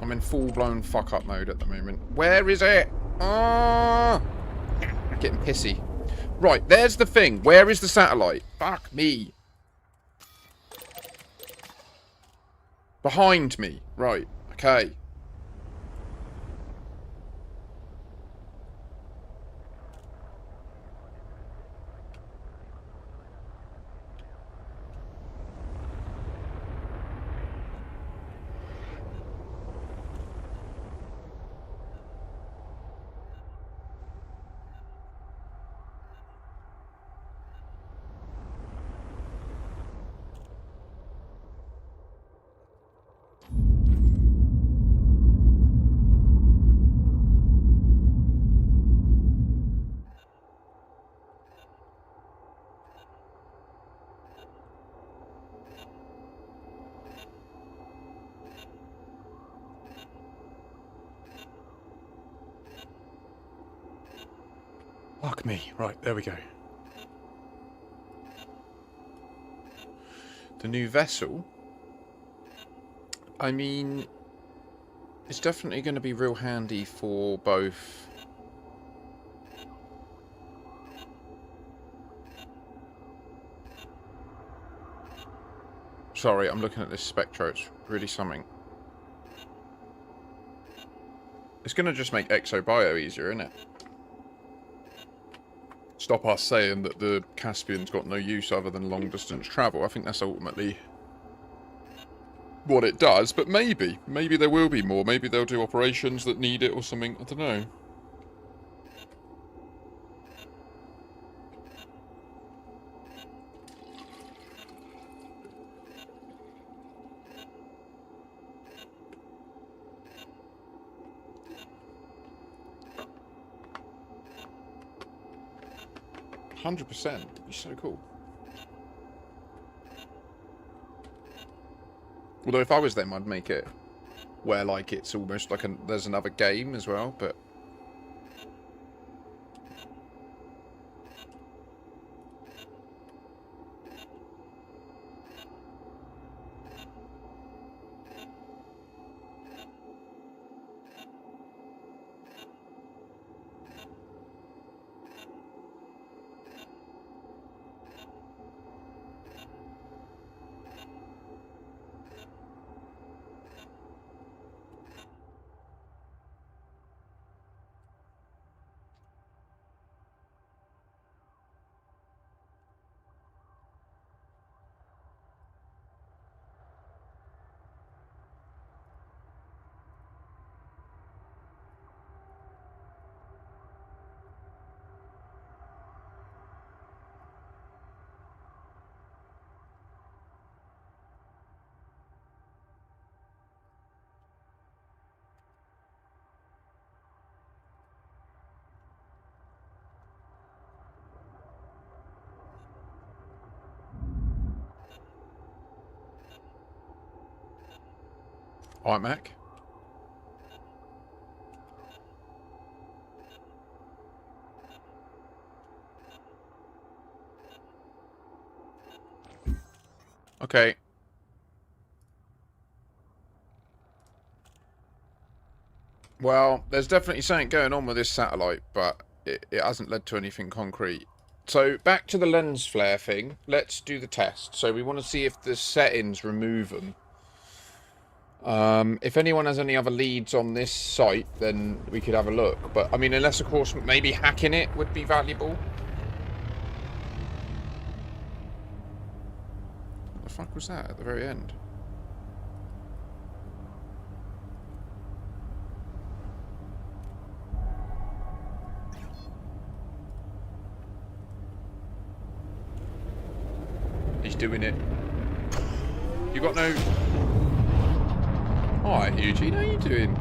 I'm in full-blown fuck-up mode at the moment. Where is it? Ah! Getting pissy. Right, there's the thing. Where is the satellite? Fuck me. Behind me. Right, okay. Fuck me. Right, there we go. The new vessel. I mean, it's definitely going to be real handy for both. Sorry, I'm looking at this Spectro. It's really something. It's going to just make ExoBio easier, isn't it? Stop us saying that the Caspian's got no use other than long-distance travel. I think that's ultimately what it does, but maybe. Maybe there will be more. Maybe they'll do operations that need it or something. I don't know. 100%. It'd be so cool. Although if I was them, I'd make it where, like, it's almost like there's another game as well, but... Alright, Mac. Okay. Well, there's definitely something going on with this satellite, but it hasn't led to anything concrete. So, back to the lens flare thing. Let's do the test. So, we want to see if the settings remove them. If anyone has any other leads on this site, then we could have a look. But, I mean, unless, of course, maybe hacking it would be valuable. What the fuck was that at the very end? He's doing it. You got no... Alright, Eugene, how are you doing?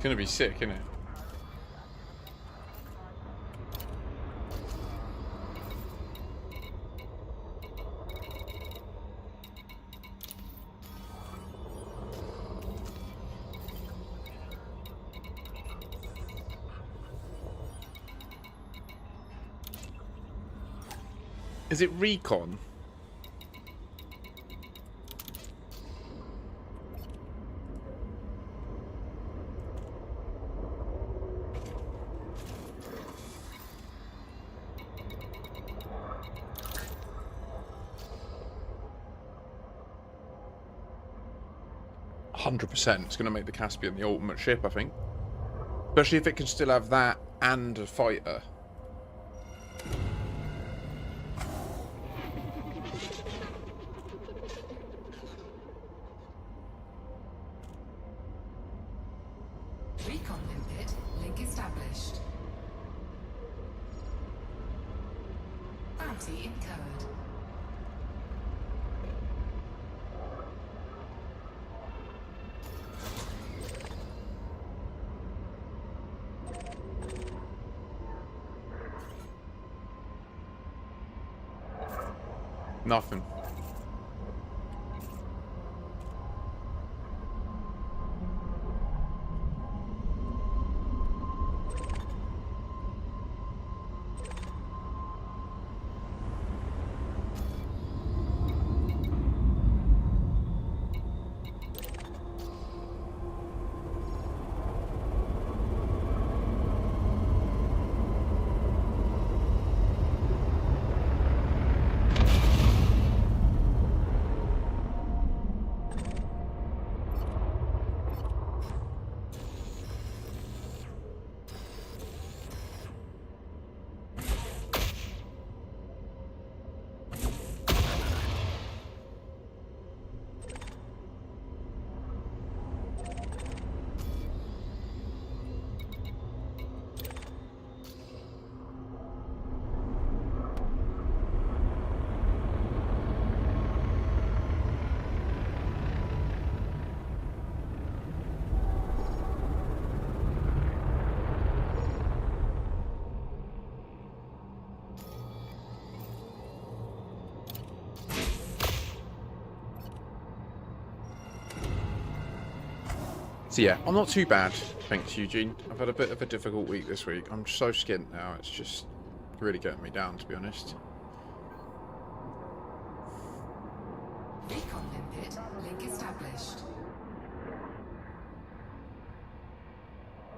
It's gonna be sick, isn't it? Is it recon? %. It's going to make the Caspian the ultimate ship, I think. Especially if it can still have that and a fighter. Recon limpet. Link established. Bounty incurred. Nothing. So yeah, I'm not too bad, thanks Eugene. I've had a bit of a difficult week this week. I'm so skint now, it's just really getting me down, to be honest. Recon limpet. Link established.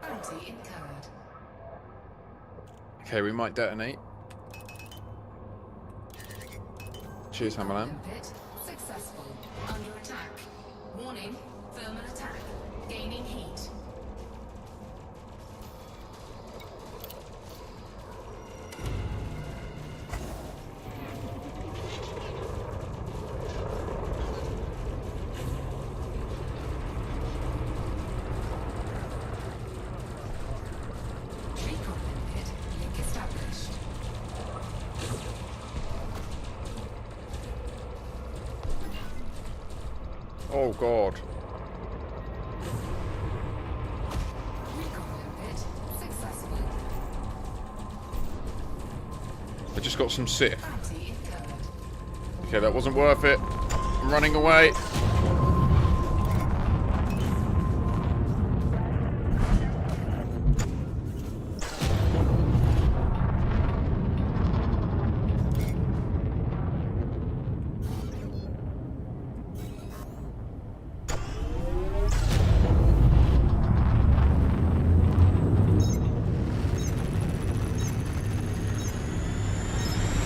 Bounty incurred. Okay, we might detonate. Cheers, Hammerlam. Limpet. Successful. Under attack. Warning. Thermal attack. Gaining heat. Recon limpet. Link established. Oh god. Recon limpet. Successful. I just got some Sith. Bounty incurred. Okay, that wasn't worth it. I'm running away.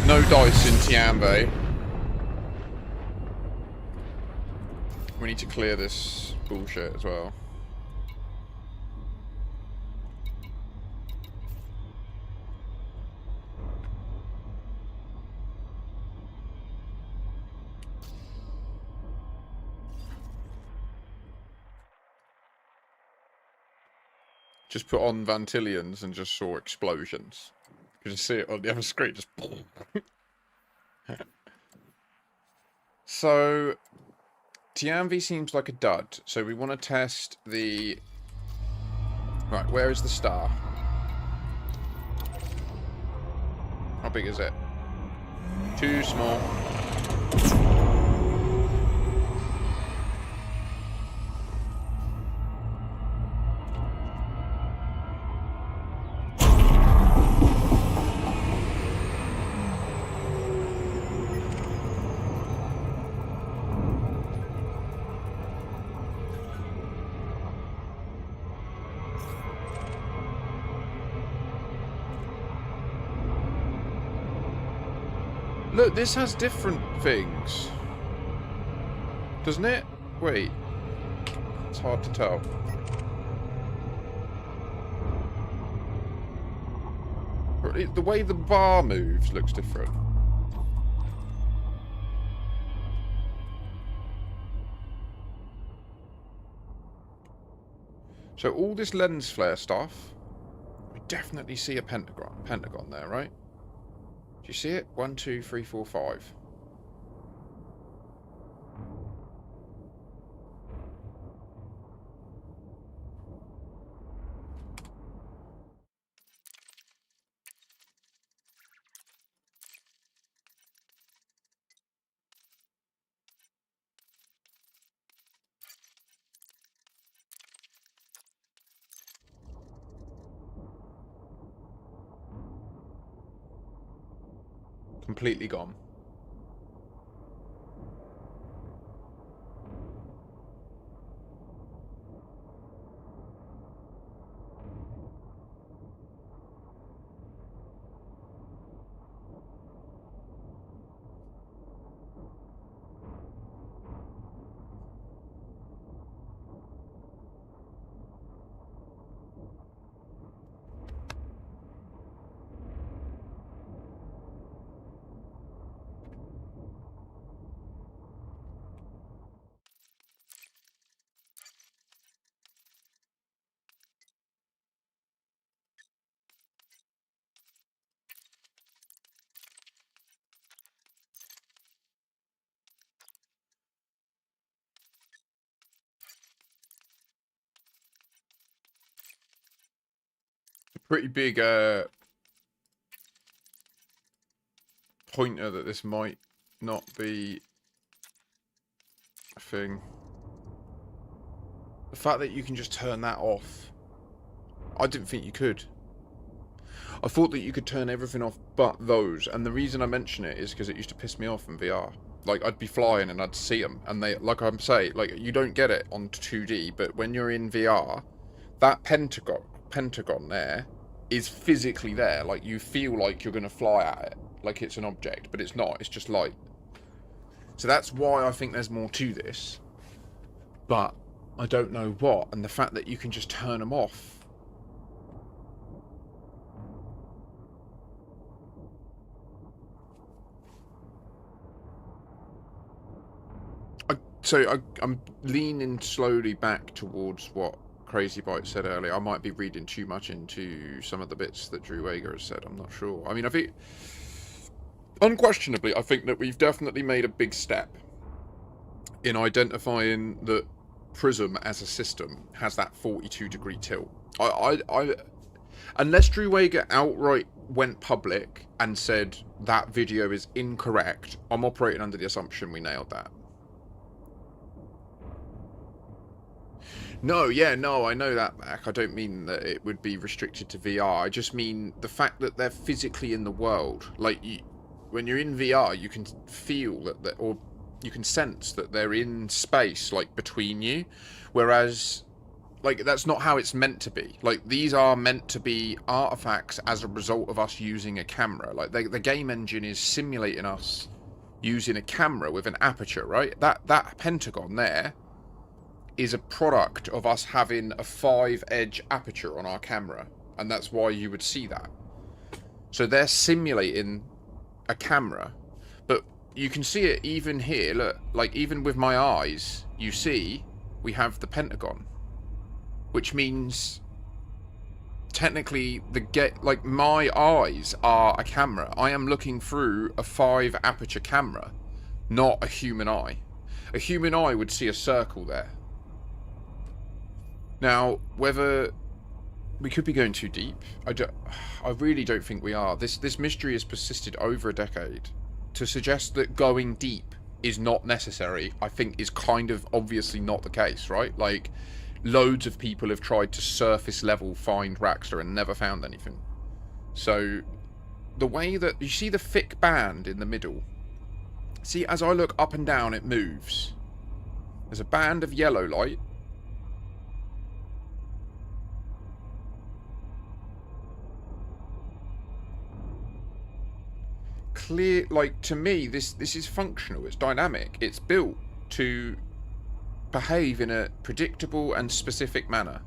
No dice in Tianbe. We need to clear this bullshit as well. Just put on Vantillions and just saw explosions. You can just see it on the other screen, just So Tianvi seems like a dud, so we want to test the Right, where is the star? How big is it? Too small. Look, this has different things. Doesn't it? Wait. It's hard to tell. The way the bar moves looks different. So all this lens flare stuff, we definitely see a pentagon there, right? Do you see it? 1, 2, 3, 4, 5. Completely gone. Pretty big pointer that this might not be a thing. The fact that you can just turn that off. I didn't think you could. I thought that you could turn everything off but those, and the reason I mention it is because it used to piss me off in VR. Like, I'd be flying and I'd see them, and they, like I'm saying, like, you don't get it on 2D, but when you're in VR, that pentagon there is physically there. Like, you feel like you're going to fly at it, like it's an object, but it's not, it's just light. So that's why I think there's more to this, but I don't know what, and the fact that you can just turn them off. I'm leaning slowly back towards what Crazy Bite said earlier. I might be reading too much into some of the bits that Drew Wager has said. I'm not sure. I mean, I think, unquestionably, I think that we've definitely made a big step in identifying that Prism as a system has that 42-degree tilt. Unless Drew Wager outright went public and said that video is incorrect, I'm operating under the assumption we nailed that. No, yeah, no, I know that, Mac. I don't mean that it would be restricted to VR. I just mean the fact that they're physically in the world. Like, when you're in VR, you can feel that, or you can sense that they're in space, like, between you. Whereas, like, that's not how it's meant to be. Like, these are meant to be artifacts as a result of us using a camera. Like, the game engine is simulating us using a camera with an aperture, right? That pentagon there is a product of us having a 5-edge aperture on our camera, and that's why you would see that. So they're simulating a camera, but you can see it even here. Look, like, even with my eyes, you see we have the pentagon, which means technically like, my eyes are a camera. I am looking through a 5 aperture camera, not a human eye. A human eye would see a circle there. Now, whether we could be going too deep. I really don't think we are. This mystery has persisted over a decade. To suggest that going deep is not necessary, I think is kind of obviously not the case, right? Like, loads of people have tried to surface level find RAXXLA and never found anything. So, the way that... You see the thick band in the middle? See, as I look up and down, it moves. There's a band of yellow light. Clear, like, to me, this is functional, it's dynamic, it's built to behave in a predictable and specific manner.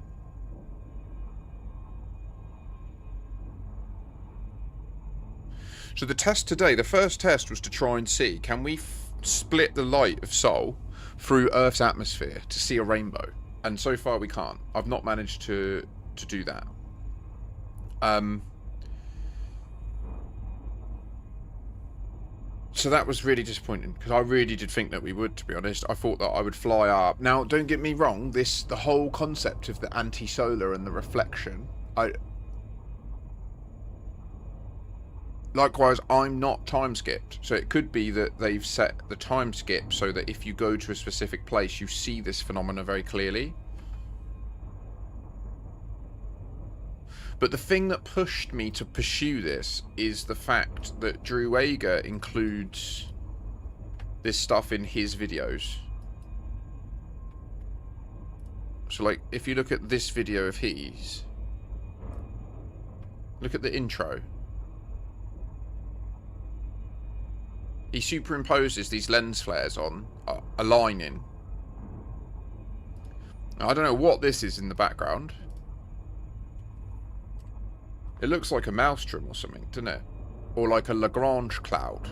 So the test today, the first test was to try and see, can we split the light of Sol through Earth's atmosphere to see a rainbow? And so far we can't. I've not managed to do that. So that was really disappointing, because I really did think that we would, to be honest. I thought that I would fly up. Now, don't get me wrong, the whole concept of the anti-solar and the reflection, likewise, I'm not time skipped. So it could be that they've set the time skip so that if you go to a specific place, you see this phenomena very clearly. But the thing that pushed me to pursue this is the fact that Drew Wager includes this stuff in his videos. So, like, if you look at this video of his, look at the intro. He superimposes these lens flares on, aligning. I don't know what this is in the background. It looks like a maelstrom or something, doesn't it? Or like a Lagrange cloud.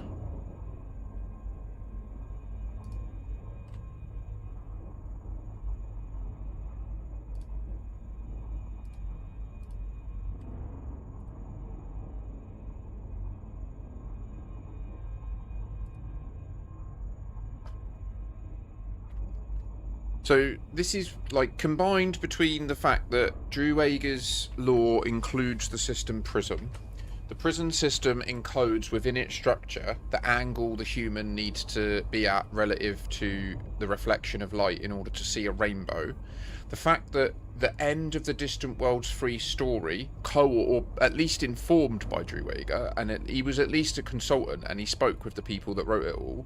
So this is like combined between the fact that Drew Wager's law includes the system prism. The prism system encodes within its structure the angle the human needs to be at relative to the reflection of light in order to see a rainbow. The fact that the end of the Distant Worlds 3 story, or at least informed by Drew Wager, and he was at least a consultant and he spoke with the people that wrote it all,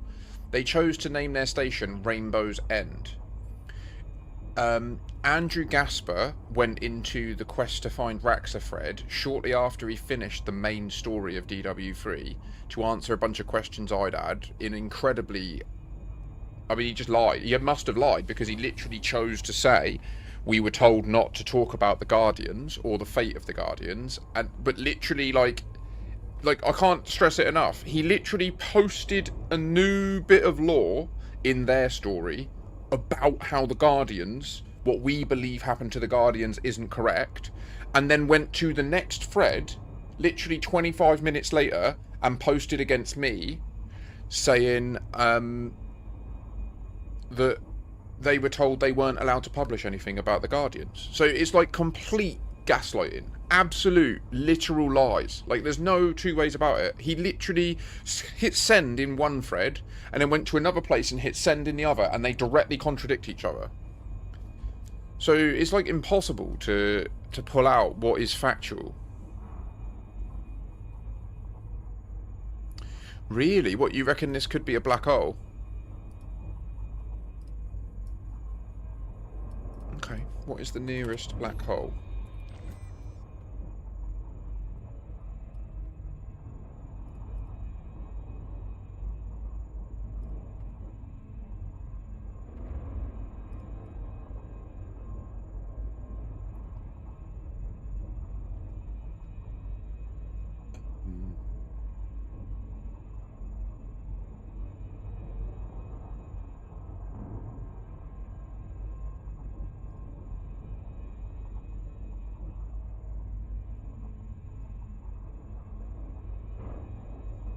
they chose to name their station Rainbow's End. Andrew Gasper went into the quest to find RAXXLA thread shortly after he finished the main story of DW3 to answer a bunch of questions I'd had in incredibly... I mean, he just lied. He must have lied because he literally chose to say we were told not to talk about the Guardians or the fate of the Guardians, but literally, like I can't stress it enough, he literally posted a new bit of lore in their story about how the Guardians, what we believe happened to the Guardians isn't correct, and then went to the next thread, literally 25 minutes later, and posted against me, saying that they were told they weren't allowed to publish anything about the Guardians. So it's like complete gaslighting. Absolute, literal lies. Like, there's no two ways about it. He literally hit send in one thread, and then went to another place and hit send in the other, and they directly contradict each other. So it's like impossible to pull out what is factual. Really? What, you reckon this could be a black hole? Okay, what is the nearest black hole?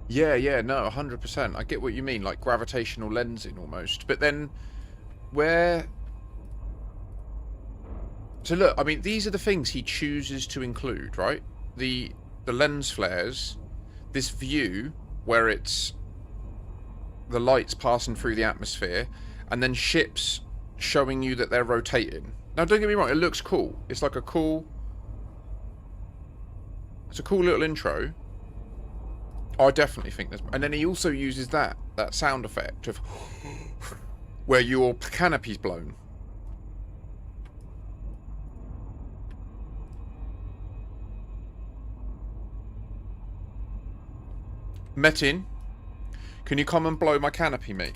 Yeah, no, 100%. I get what you mean, like gravitational lensing almost. But then, where... So look, I mean, these are the things he chooses to include, right? The lens flares, this view where it's the lights passing through the atmosphere, and then ships showing you that they're rotating. Now, don't get me wrong, it looks cool. It's like a cool... It's a cool little intro. I definitely think there's... And then he also uses that sound effect of... where your canopy's blown. Metin, can you come and blow my canopy, mate?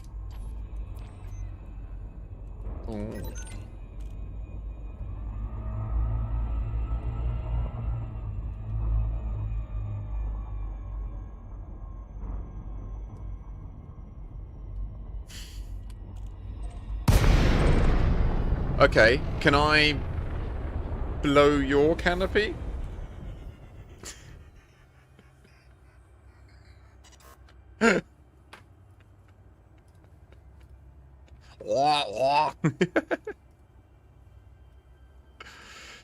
Ooh. Okay, can I blow your canopy?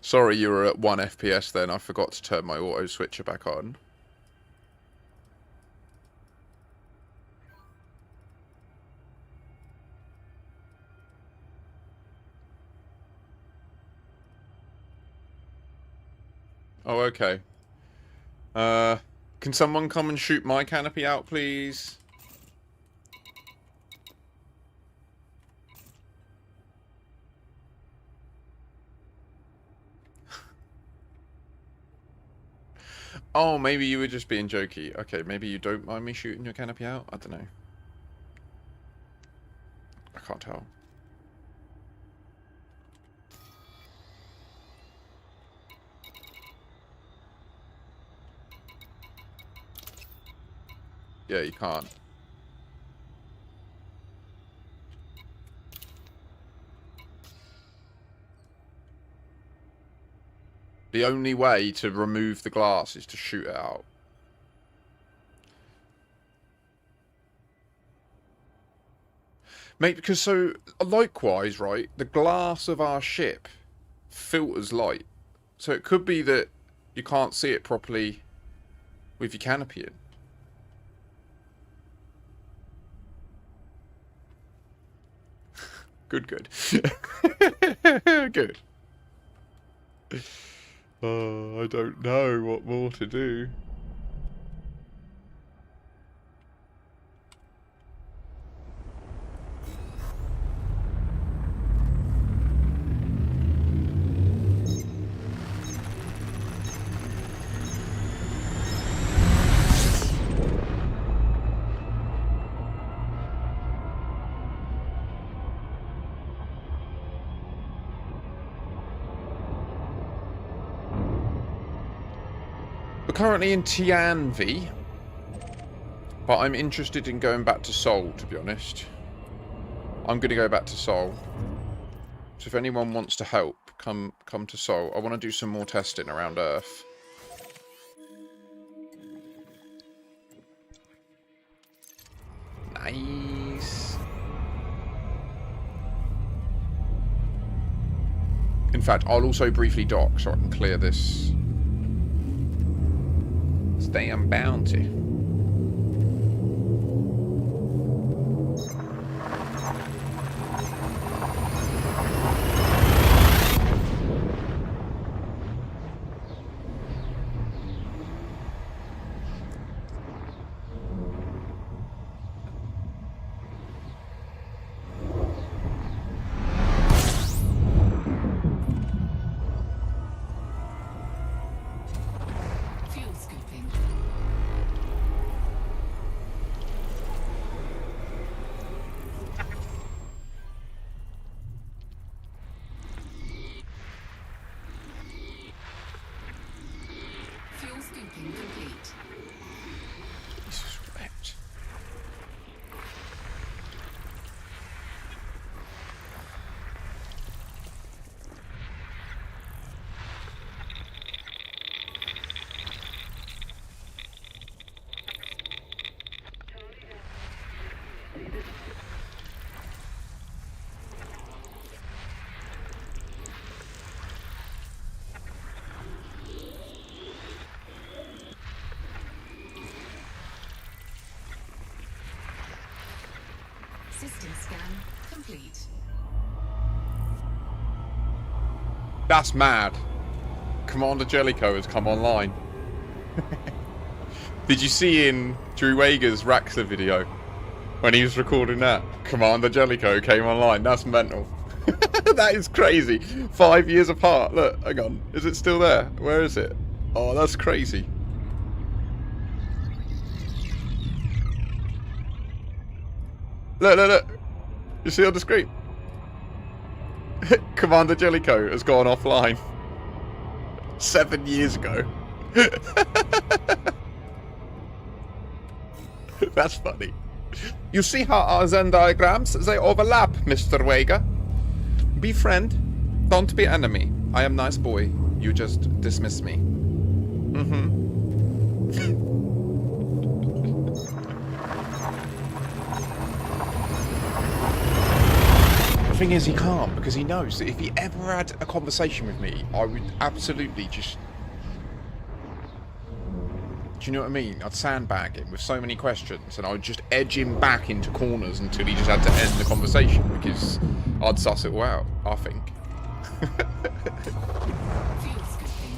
Sorry, you were at 1 FPS then. I forgot to turn my auto switcher back on. Oh, okay. Can someone come and shoot my canopy out, please? Oh, maybe you were just being jokey. Okay, maybe you don't mind me shooting your canopy out? I don't know. I can't tell. Yeah, you can't. The only way to remove the glass is to shoot it out. Mate, because so, likewise, right, the glass of our ship filters light. So it could be that you can't see it properly with your canopy in. Good, good. Good. I don't know what more to do. We're currently in Tianvi, but I'm interested in going back to Seoul, to be honest. I'm going to go back to Seoul. So if anyone wants to help, come to Seoul. I want to do some more testing around Earth. Nice. In fact, I'll also briefly dock so I can clear this damn bounty. System scan complete. That's mad. Commander Jellicoe has come online. Did you see in Drew Wager's RAXXLA video when he was recording that? Commander Jellicoe came online. That's mental. That is crazy. 5 years apart. Look, hang on. Is it still there? Where is it? Oh, that's crazy. Look, look, look. You see on the screen? Commander Jellicoe has gone offline. 7 years ago. That's funny. You see how our Zen diagrams, they overlap, Mr. Wager. Be friend, don't be enemy. I am nice boy. You just dismiss me. The thing is, he can't, because he knows that if he ever had a conversation with me, I would absolutely just... Do you know what I mean? I'd sandbag him with so many questions, and I would just edge him back into corners until he just had to end the conversation, because I'd suss it all out, I think. Fuel scooping.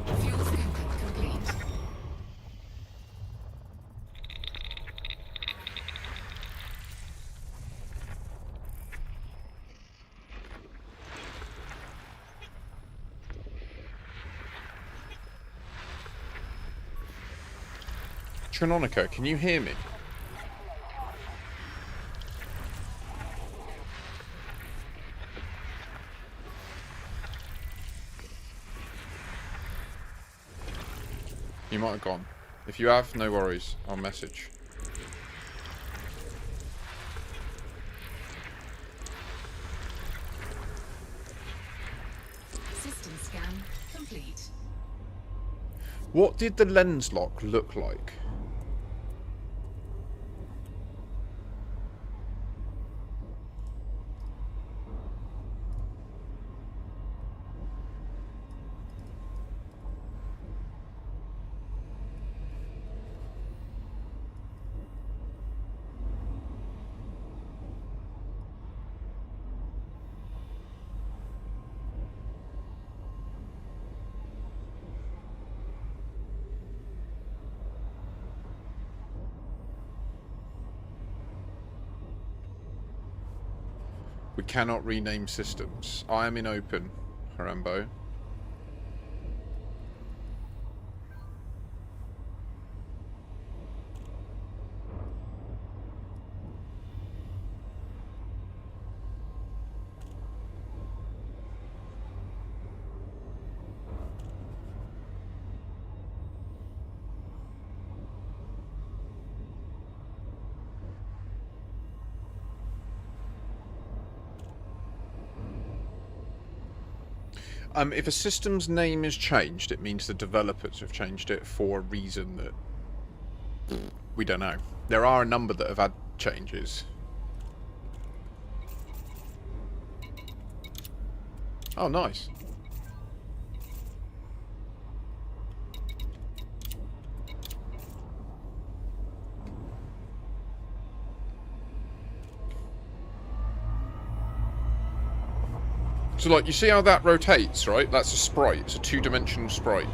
Fuel scooping complete. Trinonica, can you hear me? You might have gone. If you have, no worries. I'll message. System scan complete. What did the lens lock look like? We cannot rename systems. I am in open, Harambo. If a system's name is changed, it means the developers have changed it for a reason that we don't know. There are a number that have had changes. Oh, nice. So, like, you see how that rotates, right? That's a sprite. It's a two-dimensional sprite.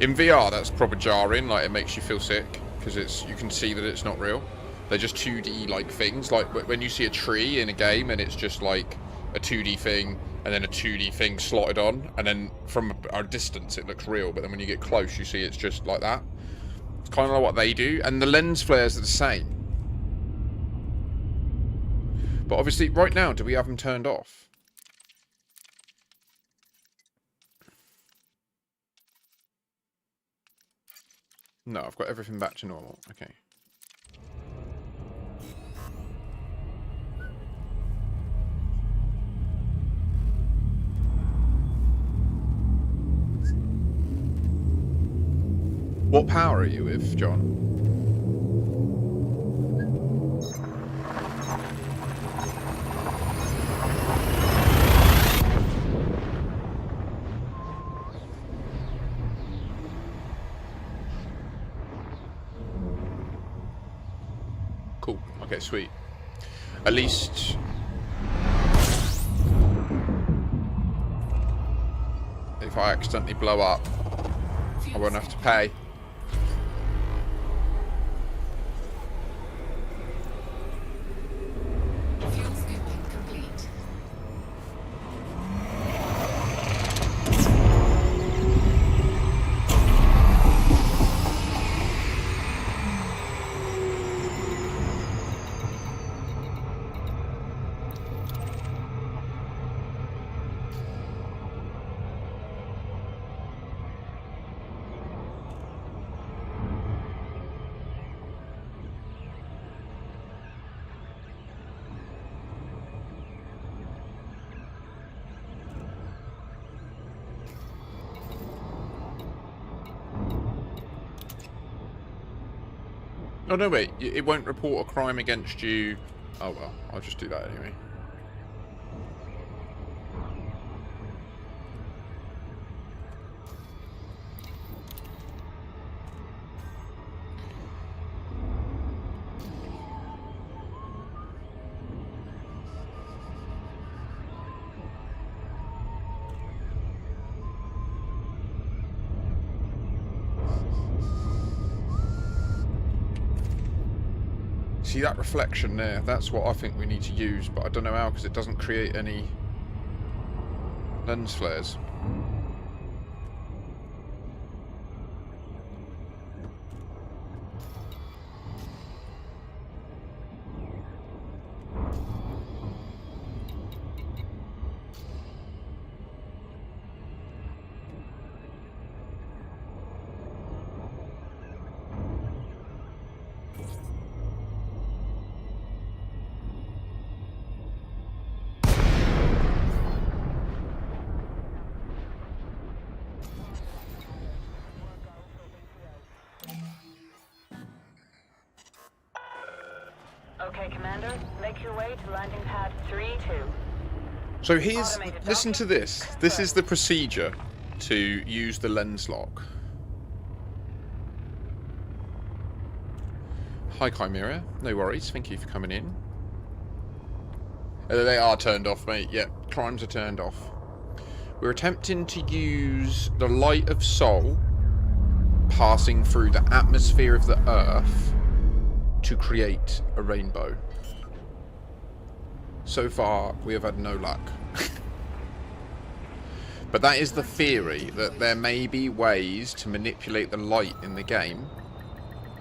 In VR, that's proper jarring. Like, it makes you feel sick because you can see that it's not real. They're just 2D like things. Like when you see a tree in a game and it's just like a 2D thing and then a 2D thing slotted on, and then from a distance it looks real, but then when you get close, you see it's just like that. It's kind of like what they do, and the lens flares are the same. But obviously, right now, do we have them turned off? No, I've got everything back to normal. Okay. What power are you with, John? Cool. Okay, sweet. At least... if I accidentally blow up, I won't have to pay. Fuel scooping complete. Oh no, wait. It won't report a crime against you. Oh well, I'll just do that anyway. See that reflection there? That's what I think we need to use, but I don't know how because it doesn't create any lens flares. Okay, Commander, make your way to landing pad 3-2. So here's, listen to this. This is the procedure to use the lens lock. Hi Chimera, no worries, thank you for coming in. They are turned off, mate. Yep, crimes are turned off. We're attempting to use the light of Sol passing through the atmosphere of the Earth to create a rainbow. So far, we have had no luck. But that is the theory, that there may be ways to manipulate the light in the game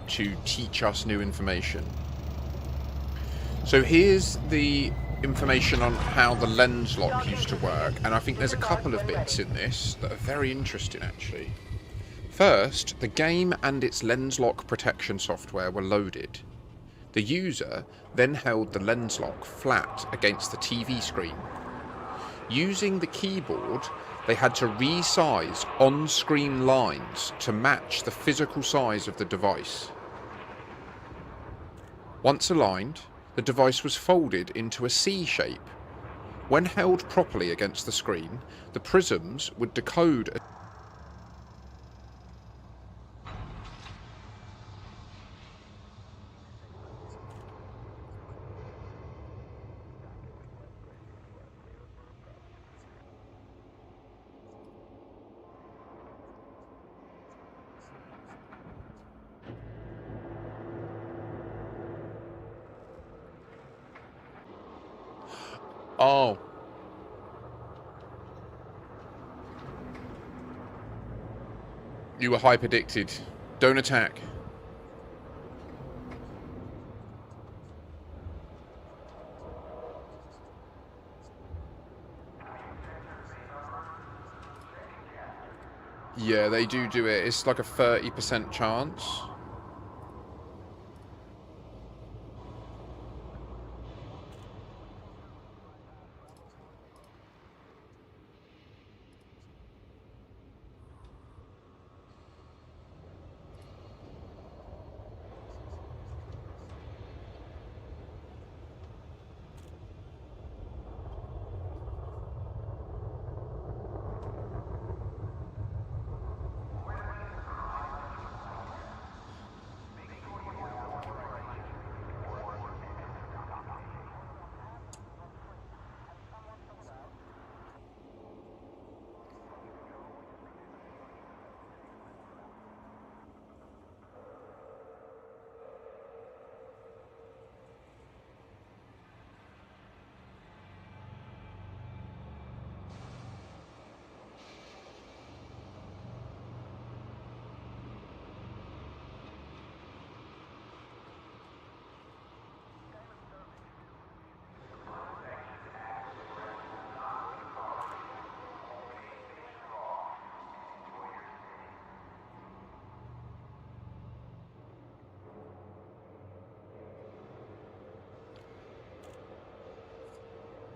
to teach us new information. So here's the information on how the lens lock used to work, and I think there's a couple of bits in this that are very interesting actually. First, the game and its lens lock protection software were loaded. The user then held the lens lock flat against the TV screen. Using the keyboard, they had to resize on-screen lines to match the physical size of the device. Once aligned, the device was folded into a C shape. When held properly against the screen, the prisms would decode a Oh. You were hype addicted. Don't attack. Yeah, they do it. It's like a 30% chance.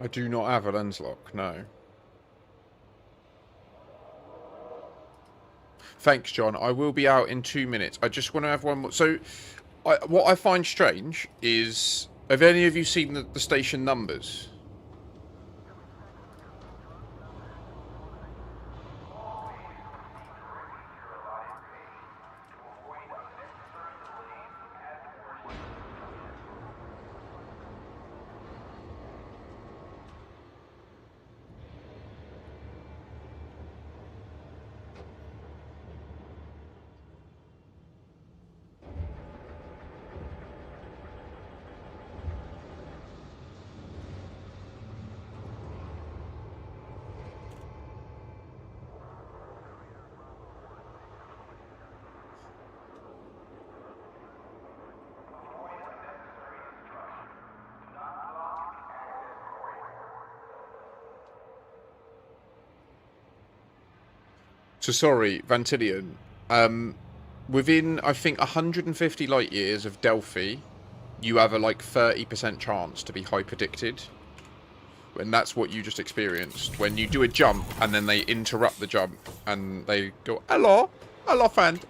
I do not have a lens lock, no. Thanks, John. I will be out in 2 minutes. I just want to have one more. So, what I find strange is, have any of you seen the station numbers? So sorry, Vantilion. Within, I think, 150 light years of Delphi, you have a like 30% chance to be hyperdicted. And that's what you just experienced. When you do a jump and then they interrupt the jump and they go, hello, hello friend.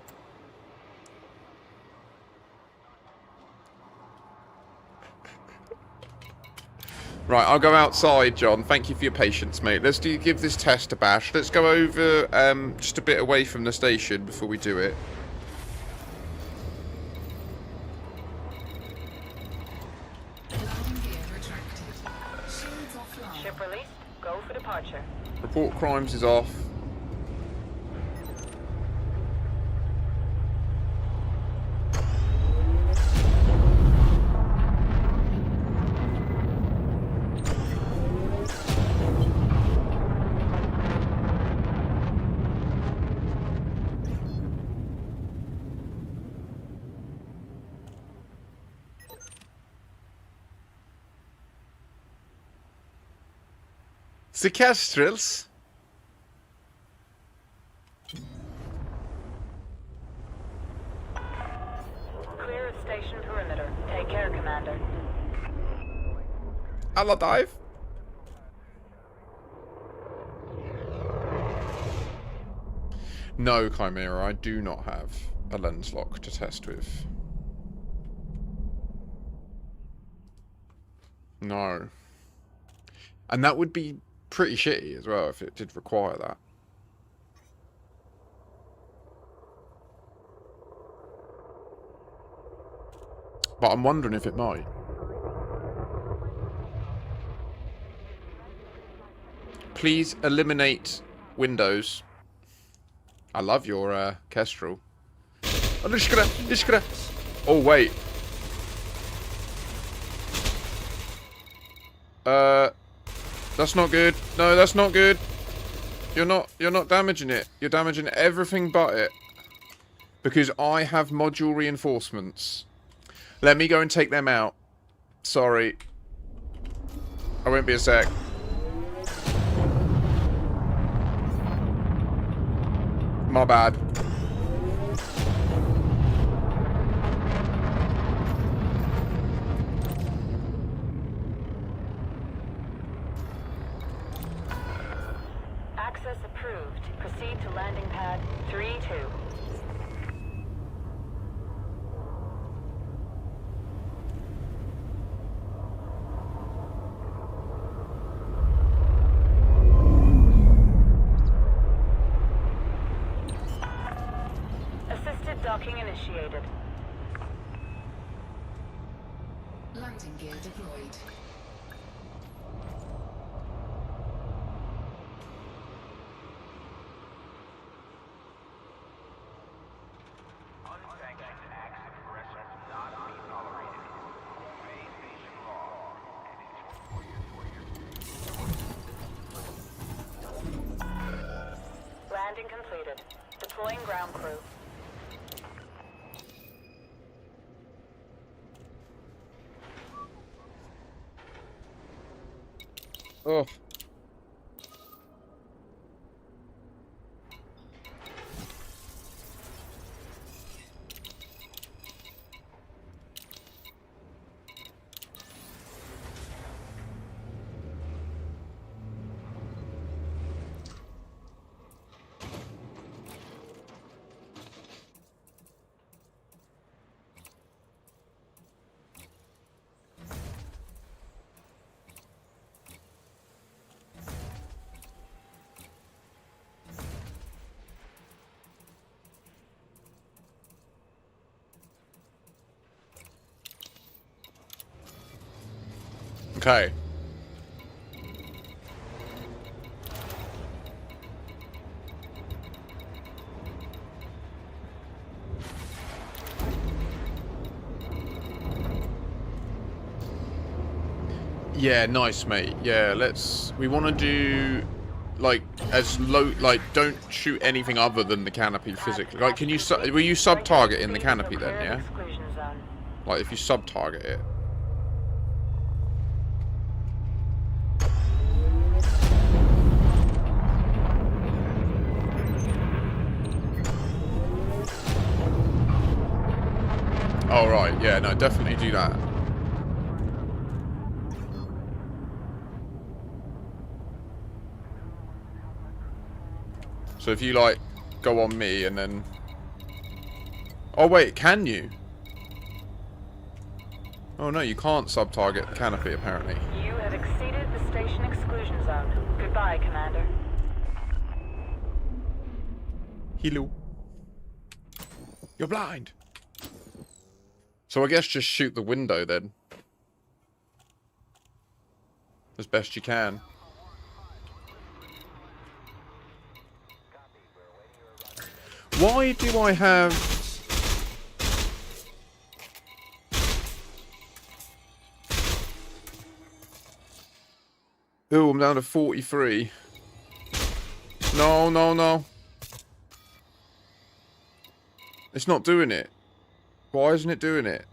Right, I'll go outside, John. Thank you for your patience, mate. Let's give this test a bash. Let's go over just a bit away from the station before we do it. Landing gear retracted. Shields offline. Ship released. Go for departure. Report crimes is off. The Kestrels. Clear of station perimeter. Take care, Commander. I'll dive. No, Chimera, I do not have a lens lock to test with. No. And that would be pretty shitty as well if it did require that. But I'm wondering if it might. Please eliminate windows. I love your Kestrel. I'm just gonna. Oh wait. That's not good. No, that's not good. You're not damaging it. You're damaging everything but it. Because I have module reinforcements. Let me go and take them out. Sorry. I won't be a sec. My bad. Access approved. Proceed to landing pad 3-2. Assisted docking initiated. Landing gear deployed. Landing completed. Deploying ground crew. Oh. Okay. Yeah, nice, mate. Yeah, we want to do, like, as low, like, don't shoot anything other than the canopy physically. Like, can you, will you sub-target in the canopy then, yeah? Exclusion zone. Like, if you sub-target it. Oh, right, yeah, no, definitely do that. So if you, like, go on me and then... Oh, wait, can you? Oh, no, you can't sub-target the canopy, apparently. You have exceeded the station exclusion zone. Goodbye, Commander. Hello. You're blind. So I guess just shoot the window, then. As best you can. Why do I have... Ooh, I'm down to 43. No, no, no. It's not doing it. Why isn't it doing it?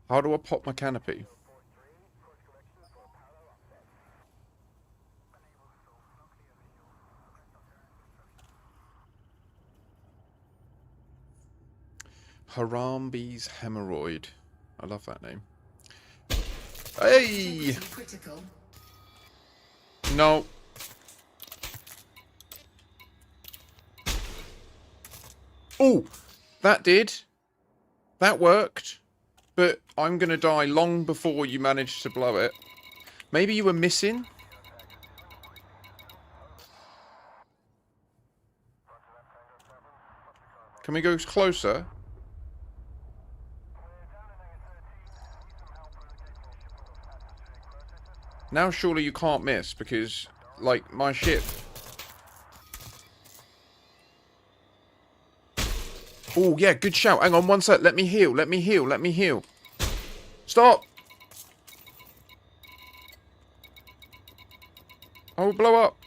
How do I pop my canopy? Harambe's hemorrhoid. I love that name. Hey! Critical. No. Oh! That did. That worked. But I'm going to die long before you managed to blow it. Maybe you were missing? Can we go closer? Now surely you can't miss because, like, my ship... Oh, yeah, good shout. Hang on one sec. Let me heal. Let me heal. Let me heal. Stop! I will blow up.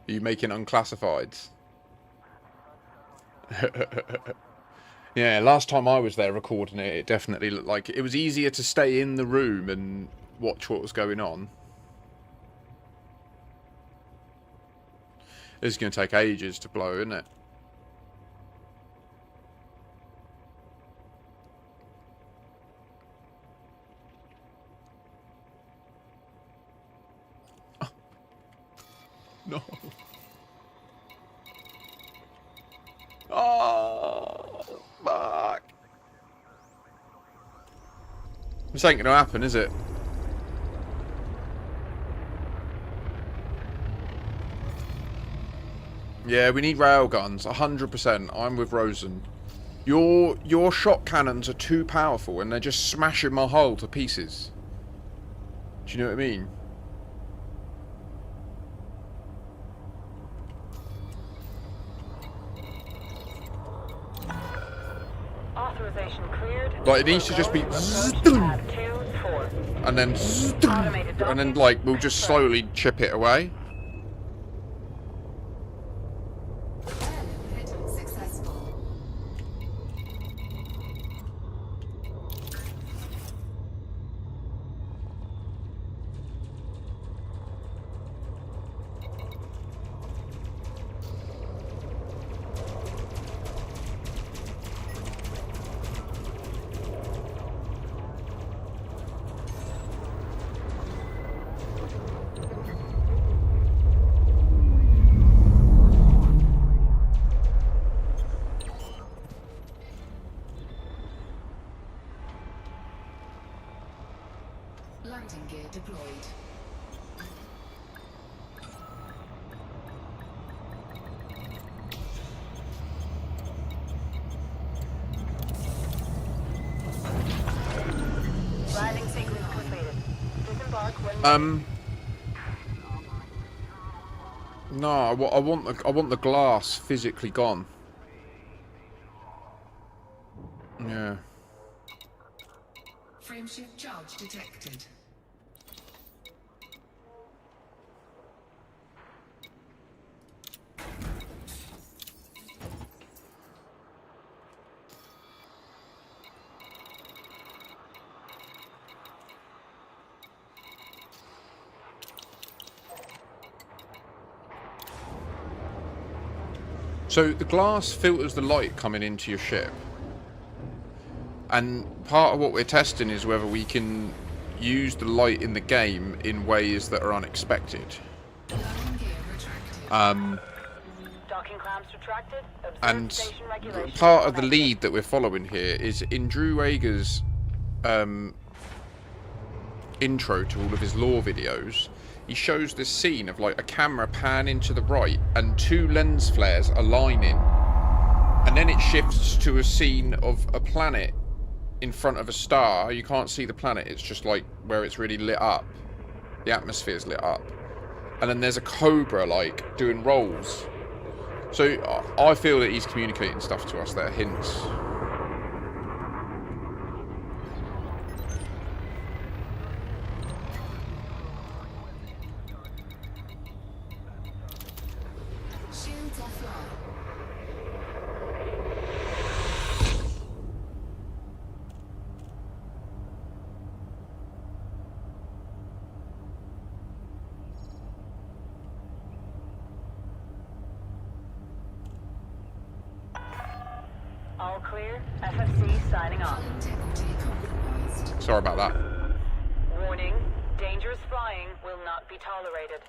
Are you making unclassifieds? Yeah, last time I was there recording it, it definitely looked like it was easier to stay in the room and watch what was going on. This is going to take ages to blow, isn't it? No. Oh, fuck. This ain't gonna happen, is it? Yeah, we need railguns, 100%. I'm with Rosen. Your shot cannons are too powerful and they're just smashing my hull to pieces. Do you know what I mean? Authorization cleared. Like, it needs to just be Approach to pad 2-4. and then like we'll just slowly chip it away. Airlift successful. Landing gear deployed. Landing sequence completed. Disembark when No, I want the glass physically gone. Yeah. Frameshift charge detected. So the glass filters the light coming into your ship. And part of what we're testing is whether we can use the light in the game in ways that are unexpected. Landing gear retracted. docking clamps retracted. Observe And station regulations. part of the lead that we're following here is in Drew Rager's intro to all of his lore videos. He shows this scene of like a camera pan into the right and two lens flares aligning, and then it shifts to a scene of a planet in front of a star. You can't see the planet, it's just like where it's really lit up, the atmosphere's lit up, and then there's a cobra like doing rolls. So I feel that he's communicating stuff to us that are hints. Shields offline. All clear. FFC signing off. Hull integrity compromised. Sorry about that. Warning. Dangerous flying will not be tolerated.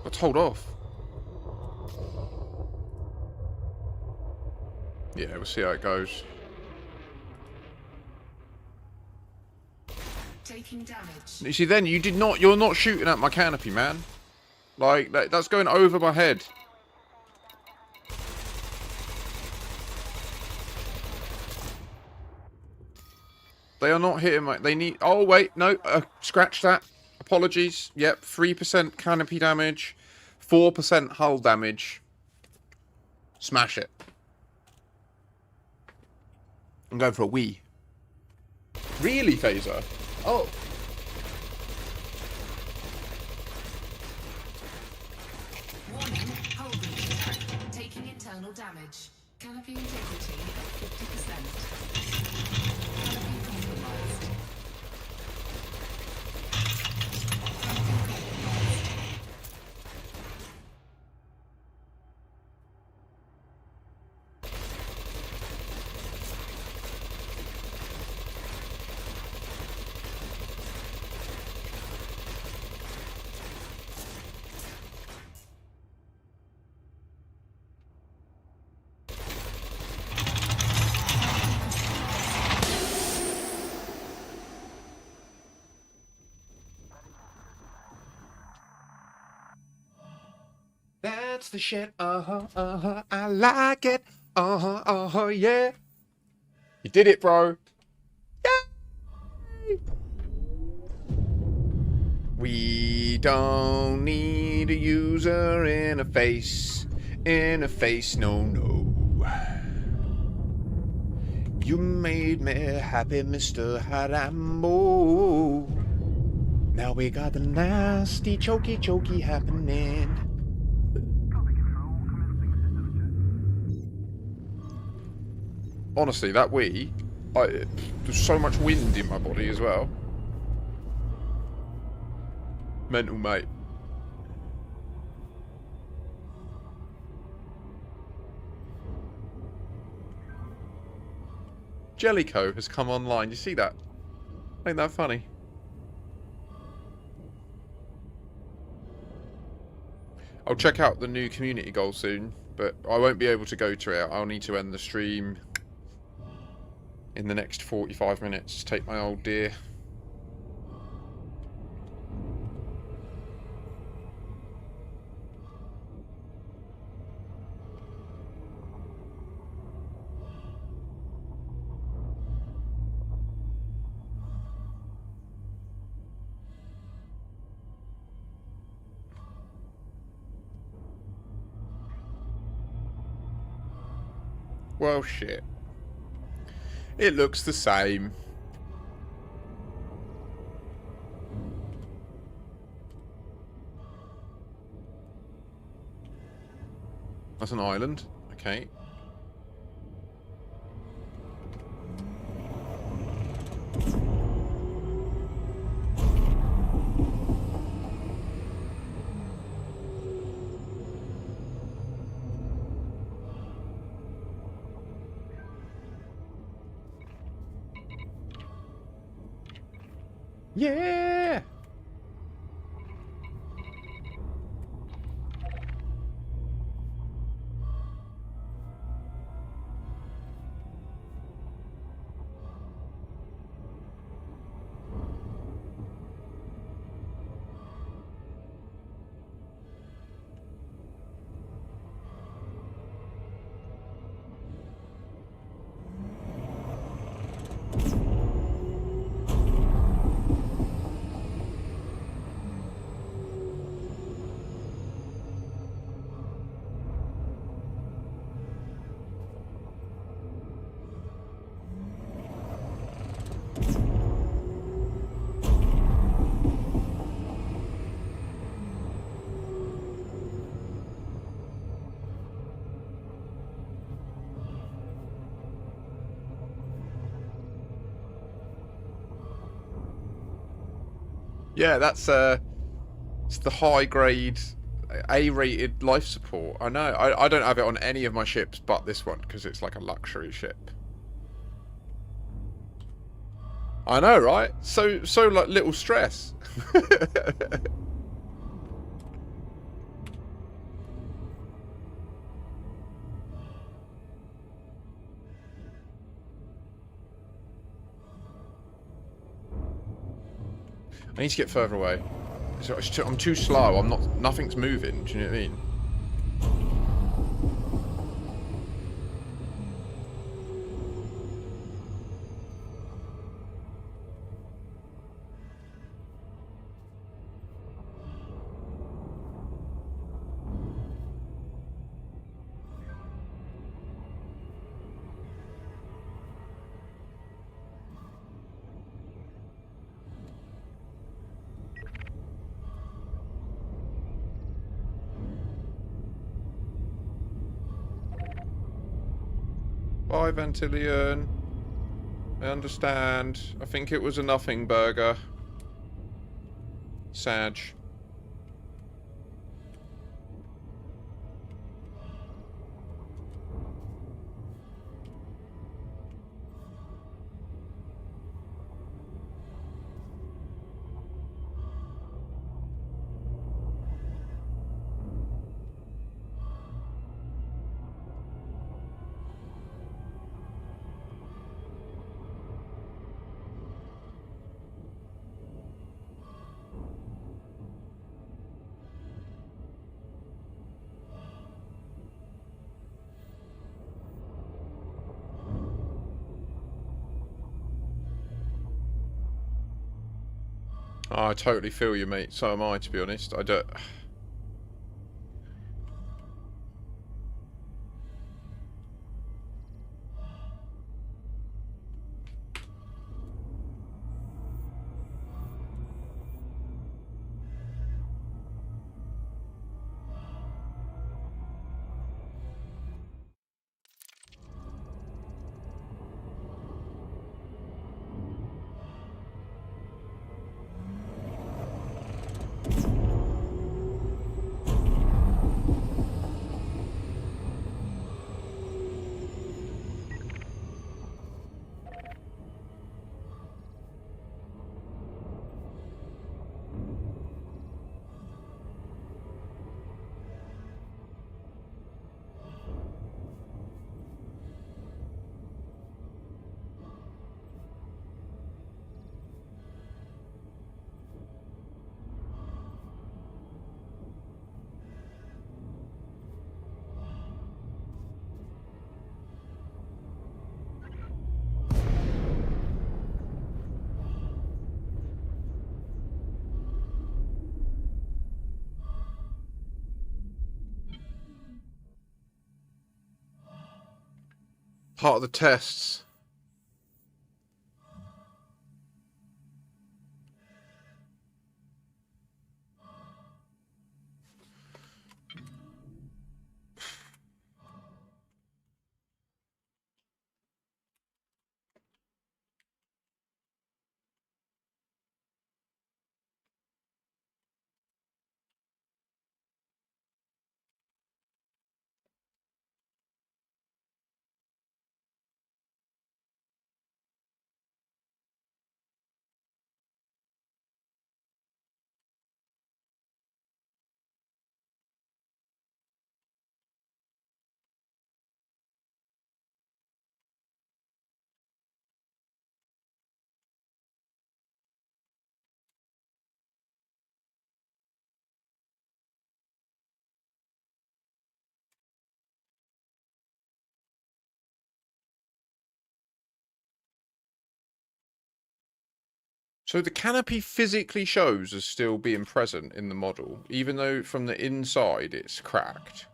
Let's hold off. Yeah, we'll see how it goes. Taking damage. You see, then you're not shooting at my canopy, man. Like, that's going over my head. They are not hitting my... They need... Oh, wait. No. Scratch that. Apologies. Yep. 3% canopy damage. 4% hull damage. Smash it. I'm going for a wee. Really, Phaser? Oh. Warning, hull breach attack. Taking internal damage. Canopy integrity at 50%. Canopy compromised. Canopy compromised. That's the shit. I like it. Yeah. You did it, bro. Yay! We don't need a user interface. No. You made me happy, Mr. Harambo. Now we got the nasty chokey happening. Honestly, that Wii, there's so much wind in my body as well. Mental, mate. Jellicoe has come online. You see that? Ain't that funny? I'll check out the new community goal soon, but I won't be able to go to it. I'll need to end the stream in the next 45 minutes to take my old dear. Well, shit. It looks the same. That's an island. Okay. Yeah! Yeah, that's it's the high grade A-rated life support. I know. I don't have it on any of my ships but this one because it's like a luxury ship. I know, right? So like little stress. I need to get further away. I'm too slow. I'm not. Nothing's moving. Do you know what I mean? Bye, Ventilion. I understand. I think it was a nothing burger. Sag. Oh, I totally feel you, mate. So am I, to be honest. I don't... Part of the tests. So the canopy physically shows as still being present in the model, even though from the inside it's cracked.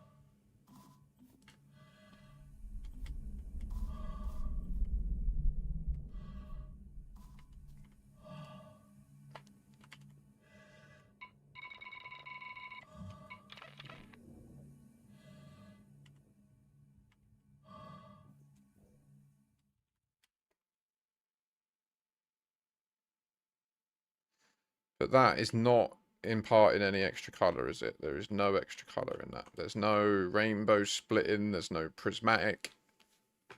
But that is not imparting any extra colour, is it? There is no extra colour in that. There's no rainbow splitting, there's no prismatic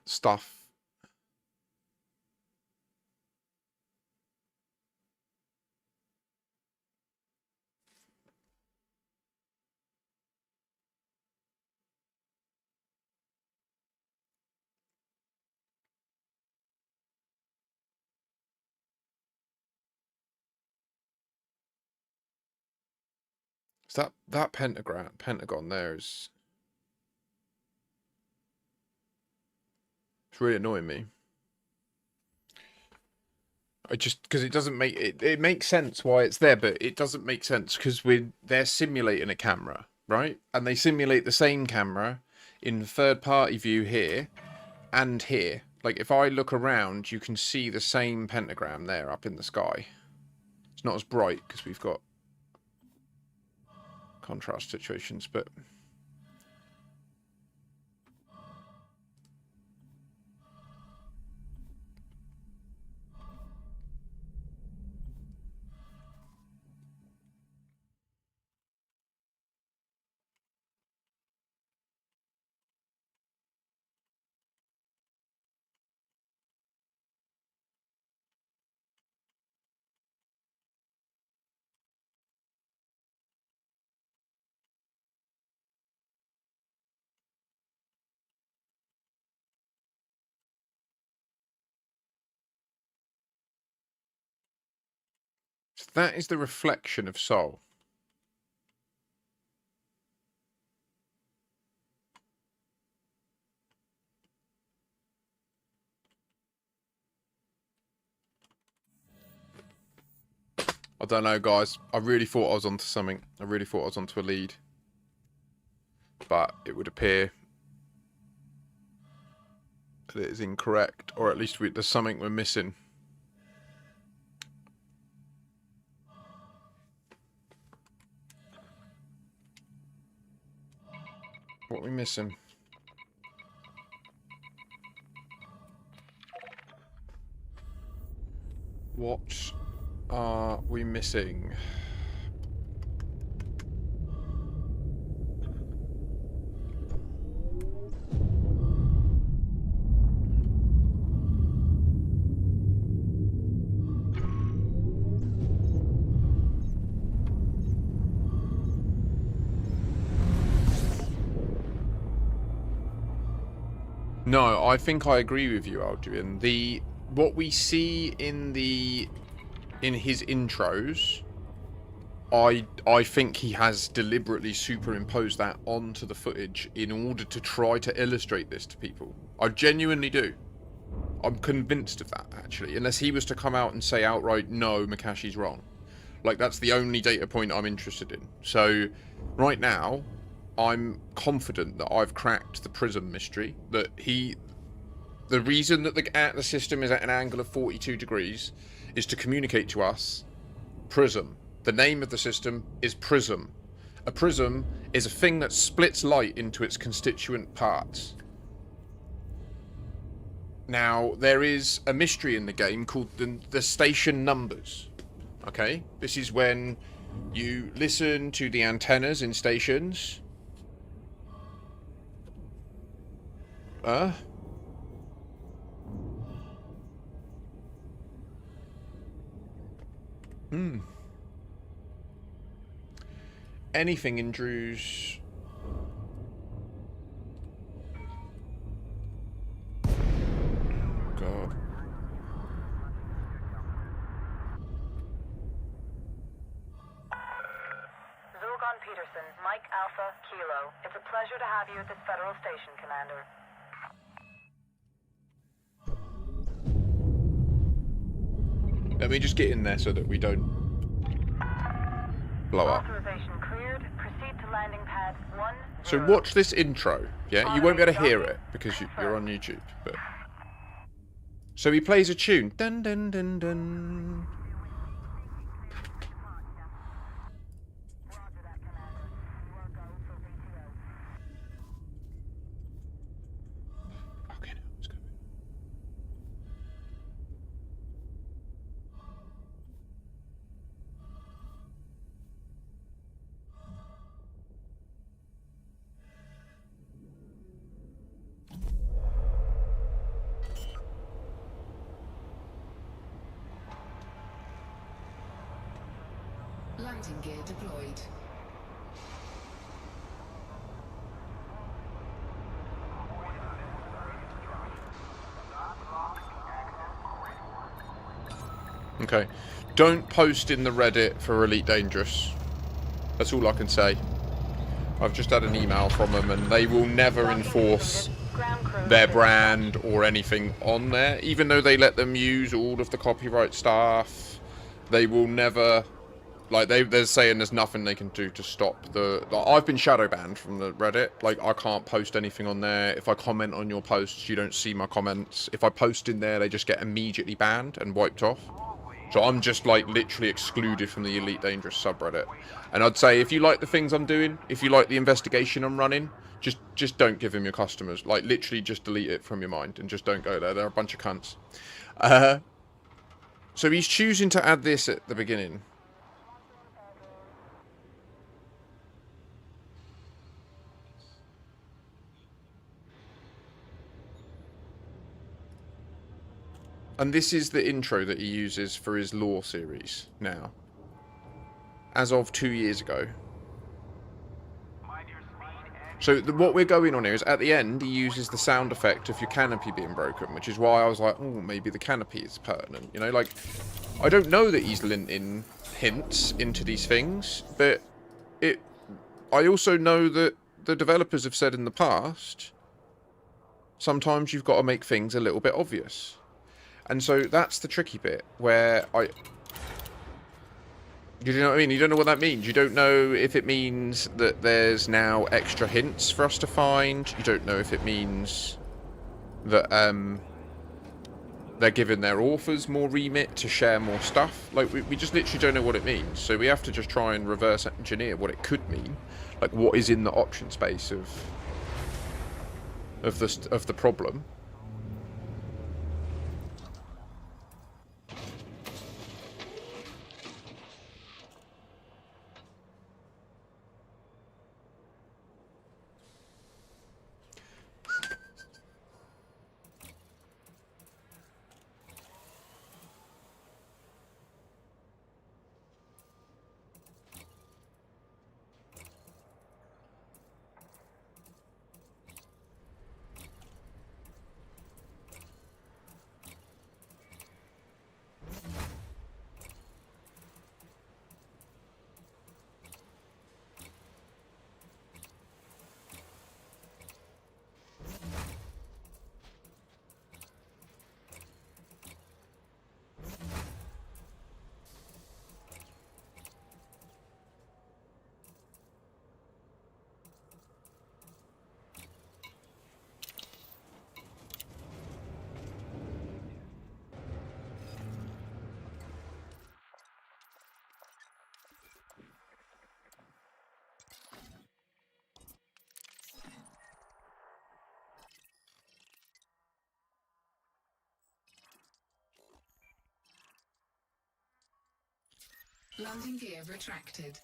stuff. So that pentagon there is... It's really annoying me. I just... Because it doesn't make... It makes sense why it's there, but it doesn't make sense because they're simulating a camera, right? And they simulate the same camera in third-party view here and here. Like, if I look around, you can see the same pentagram there up in the sky. It's not as bright because we've got contrast situations, but... So that is the reflection of Sol. I don't know, guys. I really thought I was onto something. I really thought I was onto a lead. But it would appear that it is incorrect. Or at least there's something we're missing. What are we missing? What are we missing? No, I think I agree with you, Aldrin. What we see in his intros, I think he has deliberately superimposed that onto the footage in order to try to illustrate this to people. I genuinely do. I'm convinced of that, actually. Unless he was to come out and say outright, no, Makashi's wrong. Like, that's the only data point I'm interested in. So, right now, I'm confident that I've cracked the Prism mystery. That The reason that the system is at an angle of 42 degrees is to communicate to us prism. The name of the system is prism. A prism is a thing that splits light into its constituent parts. Now, there is a mystery in the game called the station numbers. Okay? This is when you listen to the antennas in stations. Anything in Drew's... God. Zorgon Peterson, Mike Alpha, Kilo. It's a pleasure to have you at this federal station, Commander. Let me just get in there so that we don't blow up. Authorization cleared. Proceed to landing pad 1. So watch this intro, yeah? You won't be able to hear it because you're on YouTube. But so he plays a tune. Dun dun dun dun. Okay, now let's go. Landing gear deployed. Okay. Don't post in the Reddit for Elite Dangerous. That's all I can say. I've just had an email from them and they will never enforce their brand or anything on there. Even though they let them use all of the copyright stuff, they will never... Like, they're saying there's nothing they can do to stop the... I've been shadow banned from the Reddit. Like, I can't post anything on there. If I comment on your posts, you don't see my comments. If I post in there, they just get immediately banned and wiped off. So I'm just, like, literally excluded from the Elite Dangerous subreddit. And I'd say, if you like the things I'm doing, if you like the investigation I'm running, just don't give them your customers. Like, literally just delete it from your mind and just don't go there. They're a bunch of cunts. So he's choosing to add this at the beginning. And this is the intro that he uses for his lore series now. As of 2 years ago. So what we're going on here is at the end he uses the sound effect of your canopy being broken, which is why I was like, oh, maybe the canopy is pertinent. You know, like, I don't know that he's lent in hints into these things, but I also know that the developers have said in the past, sometimes you've got to make things a little bit obvious. And so that's the tricky bit, where you know what I mean? You don't know what that means. You don't know if it means that there's now extra hints for us to find. You don't know if it means that they're giving their authors more remit to share more stuff. Like, we just literally don't know what it means. So we have to just try and reverse engineer what it could mean. Like, what is in the option space of the problem. Landing gear retracted.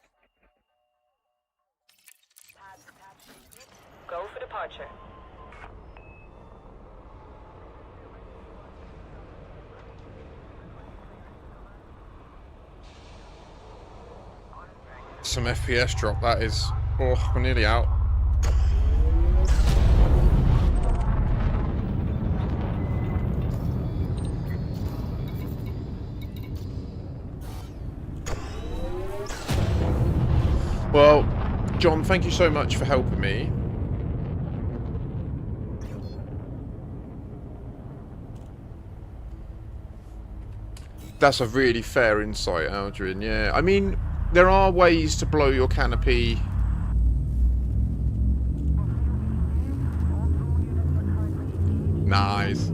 Go for departure. Some FPS drop, that is. Oh, we're nearly out. Well, John, thank you so much for helping me. That's a really fair insight, Aldrin. Yeah, I mean, there are ways to blow your canopy. Nice.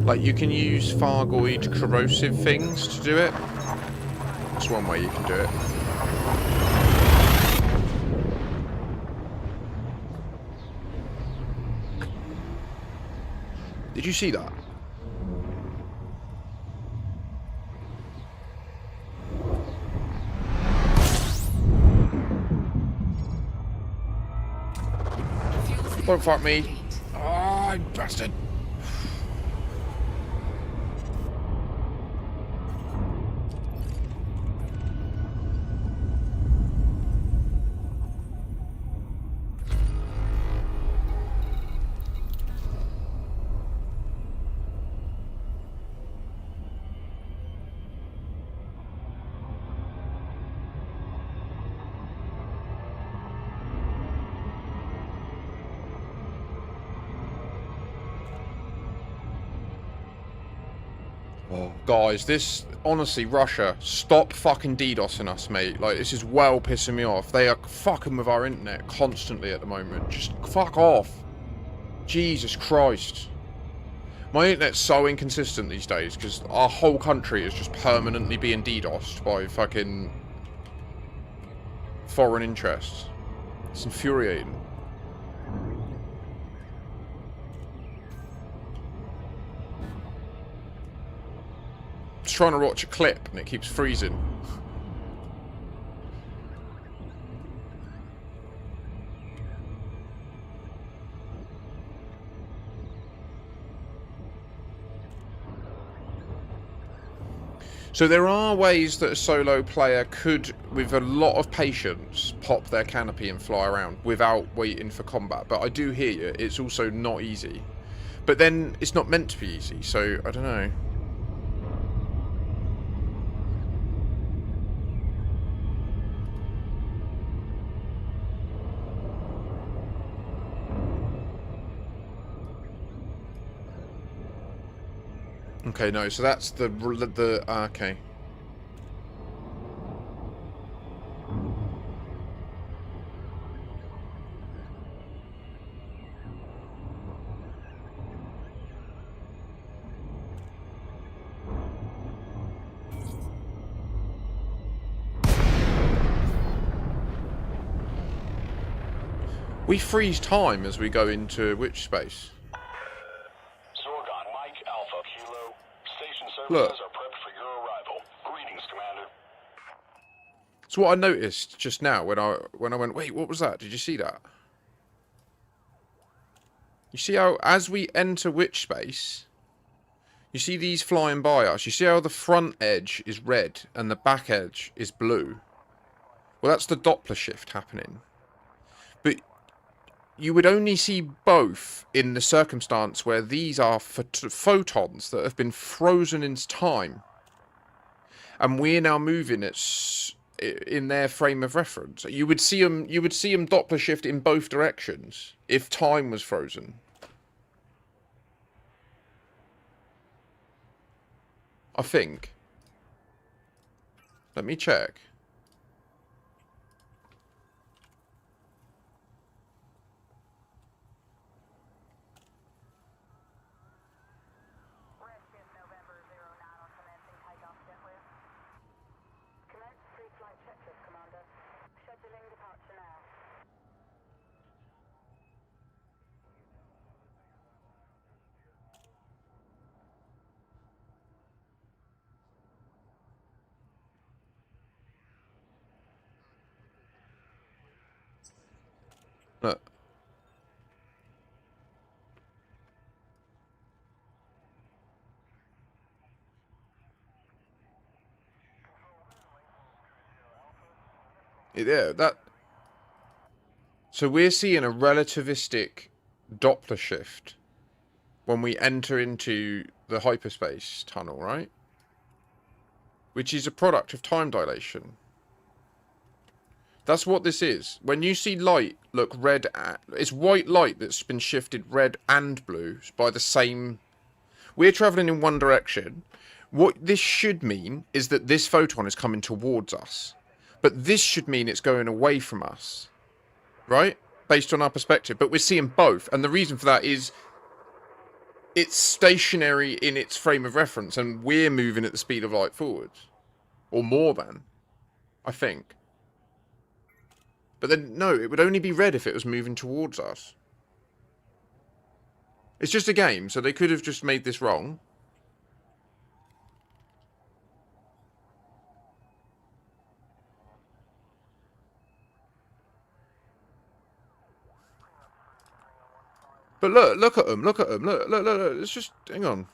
Like, you can use Fargoid corrosive things to do it. That's one way you can do it. Did you see that? Don't fuck me. Ah, you bastard. Oh, guys, this, honestly, Russia, stop fucking DDoSing us, mate. Like, this is well pissing me off. They are fucking with our internet constantly at the moment. Just fuck off. Jesus Christ. My internet's so inconsistent these days because our whole country is just permanently being DDoSed by fucking foreign interests. It's infuriating. Just trying to watch a clip and it keeps freezing. So there are ways that a solo player could, with a lot of patience, pop their canopy and fly around without waiting for combat. But I do hear you, it's also not easy. But then it's not meant to be easy, so I don't know. Okay, no, so that's the okay. We freeze time as we go into which space? Zorgon, Mike, Alpha, Kilo. Station Look. services are prepped for your arrival. Greetings, Commander. So what I noticed just now when I went, wait, what was that? Did you see that? You see how as we enter witch space, you see these flying by us. You see how the front edge is red and the back edge is blue. Well, that's the Doppler shift happening. But you would only see both in the circumstance where these are photons that have been frozen in time. And we're now moving in their frame of reference. You would see them Doppler shift in both directions if time was frozen. I think. Let me check. Look. Yeah, that... So we're seeing a relativistic Doppler shift when we enter into the hyperspace tunnel, right? Which is a product of time dilation. That's what this is. When you see light look red, it's white light that's been shifted red and blue by the same... We're travelling in one direction. What this should mean is that this photon is coming towards us. But this should mean it's going away from us. Right? Based on our perspective. But we're seeing both. And the reason for that is it's stationary in its frame of reference. And we're moving at the speed of light forwards. Or more than. I think. But then, no, it would only be red if it was moving towards us. It's just a game, so they could have just made this wrong. But look at them, look, it's just, hang on.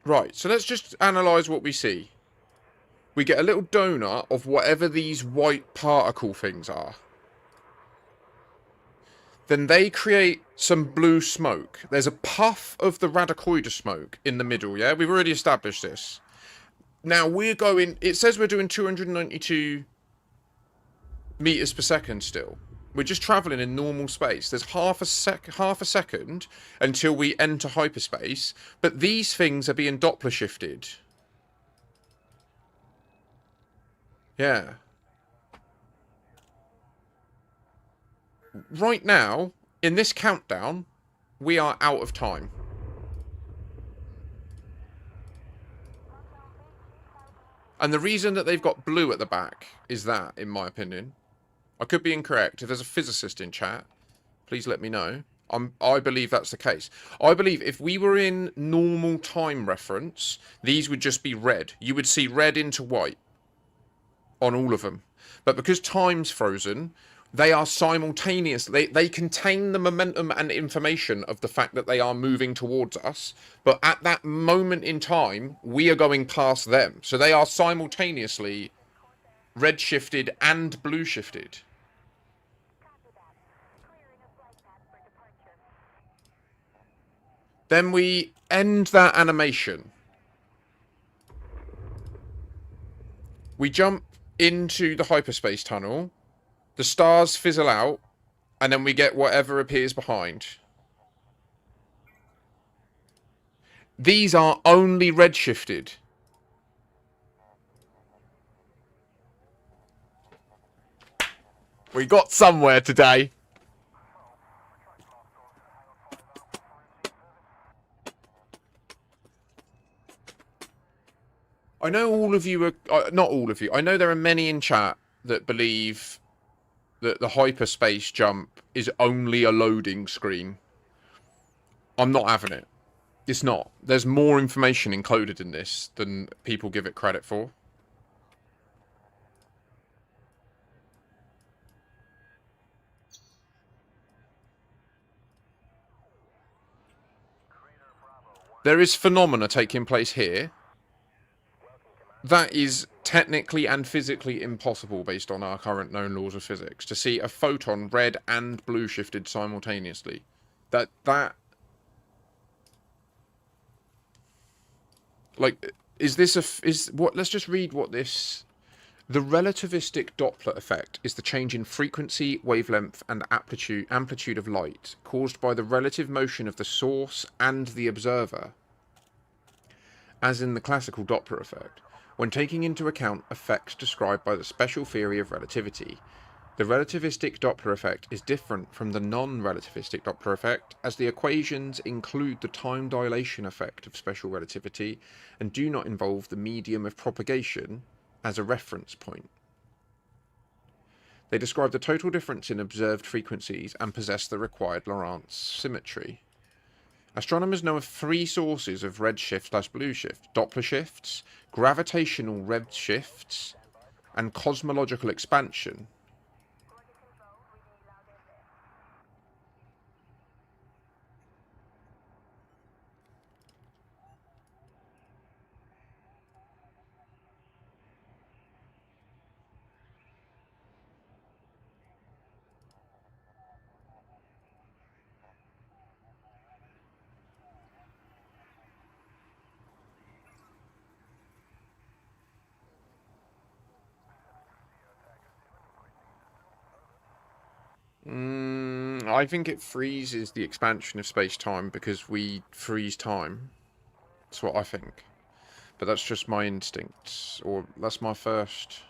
Right, so let's just analyse what we see. We get a little donut of whatever these white particle things are. Then they create some blue smoke. There's a puff of the radicoid smoke in the middle, yeah? We've already established this. Now we're going... It says we're doing 292 meters per second still. We're just travelling in normal space. There's half a second until we enter hyperspace. But these things are being Doppler shifted. Yeah. Right now, in this countdown, we are out of time. And the reason that they've got blue at the back is that, in my opinion. I could be incorrect. If there's a physicist in chat, please let me know. I believe that's the case. I believe if we were in normal time reference, these would just be red. You would see red into white on all of them. But because time's frozen, they are simultaneous. They contain the momentum and information of the fact that they are moving towards us. But at that moment in time, we are going past them. So they are simultaneously red shifted and blue shifted. Then we end that animation. We jump into the hyperspace tunnel. The stars fizzle out. And then we get whatever appears behind. These are only red shifted. We got somewhere today. I know all of you are... not all of you. I know there are many in chat that believe that the hyperspace jump is only a loading screen. I'm not having it. It's not. There's more information encoded in this than people give it credit for. There is phenomena taking place here. That is technically and physically impossible based on our current known laws of physics. To see a photon red and blue shifted simultaneously. Like, is this let's just read what this... The relativistic Doppler effect is the change in frequency, wavelength, and amplitude of light caused by the relative motion of the source and the observer, as in the classical Doppler effect. When taking into account effects described by the special theory of relativity, the relativistic Doppler effect is different from the non-relativistic Doppler effect, as the equations include the time dilation effect of special relativity and do not involve the medium of propagation, as a reference point. They describe the total difference in observed frequencies and possess the required Lorentz symmetry. Astronomers know of 3 sources of redshift/blue shift: Doppler shifts, gravitational redshifts, and cosmological expansion. I think it freezes the expansion of space-time because we freeze time. That's what I think. But that's just my instincts, or that's my first...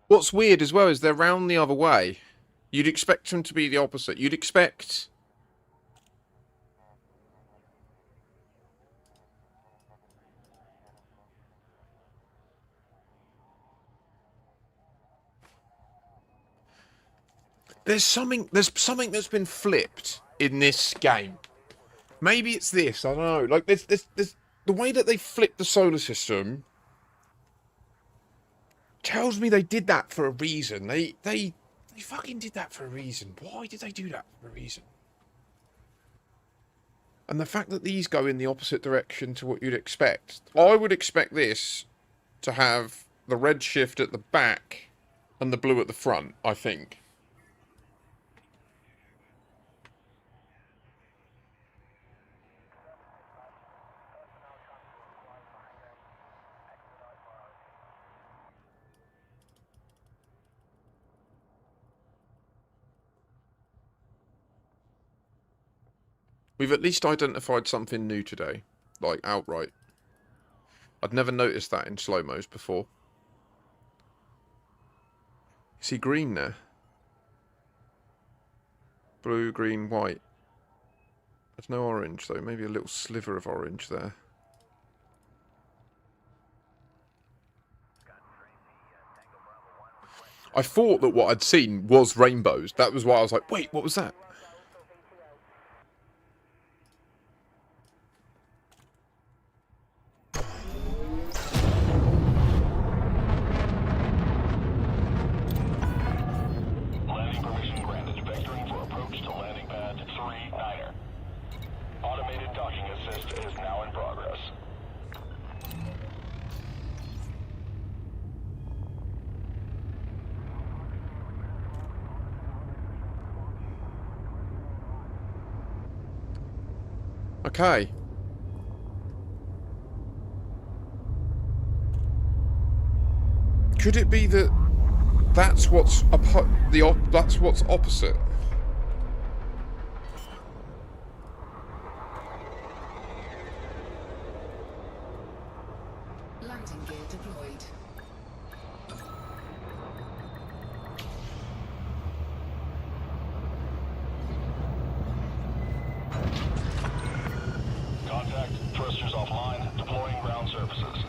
What's weird as well is they're round the other way. You'd expect them to be the opposite. You'd expect... There's something that's been flipped in this game. Maybe it's this, I don't know. Like, there's the way that they flipped the solar system tells me they did that for a reason. They fucking did that for a reason. Why did they do that for a reason? And the fact that these go in the opposite direction to what you'd expect. I would expect this to have the red shift at the back and the blue at the front, I think. We've at least identified something new today. Like, outright. I'd never noticed that in slow-mos before. See green there? Blue, green, white. There's no orange, though. Maybe a little sliver of orange there. I thought that what I'd seen was rainbows. That was why I was like, wait, what was that? Okay. Could it be that that's what's that's what's opposite? Landing gear deployed. Contact. Thrusters offline. Deploying ground services.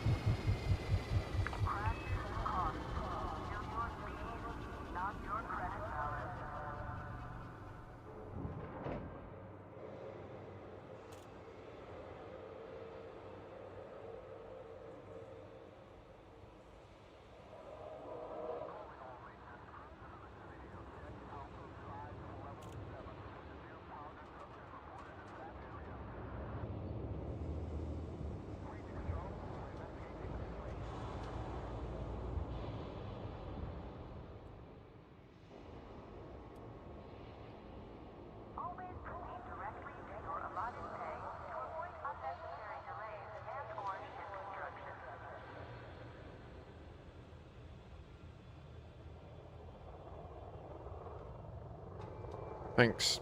Always proceed directly to your allotted bay to avoid unnecessary delays and/or ship instructions. Thanks.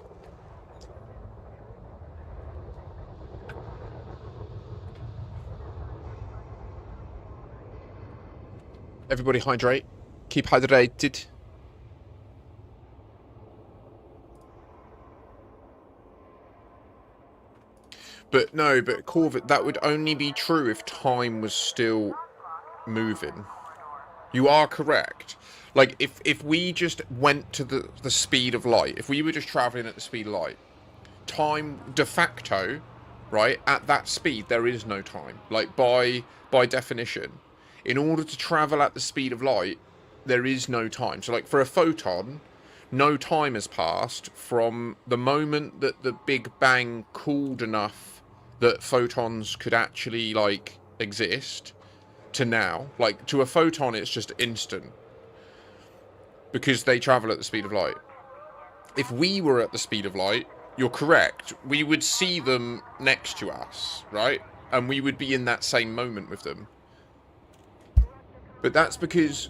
Everybody hydrate. Keep hydrated. But no, but Corvette, that would only be true if time was still moving. You are correct. Like, if we just went to the speed of light, if we were just traveling at the speed of light, time, de facto, right, at that speed, there is no time. Like, by definition. In order to travel at the speed of light, there is no time. So, like, for a photon, no time has passed from the moment that the Big Bang cooled enough that photons could actually, like, exist to now. Like, to a photon, it's just instant. Because they travel at the speed of light. If we were at the speed of light, you're correct, we would see them next to us, right? And we would be in that same moment with them. But that's because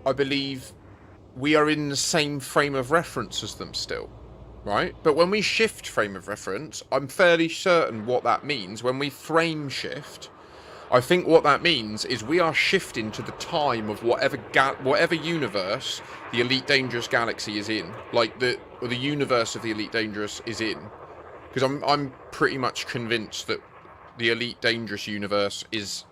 I believe we are in the same frame of reference as them still, right? But when we shift frame of reference, I'm fairly certain what that means. When we frame shift, I think what that means is we are shifting to the time of whatever universe the Elite Dangerous galaxy is in, like the universe of the Elite Dangerous is in, because I'm pretty much convinced that the Elite Dangerous universe is.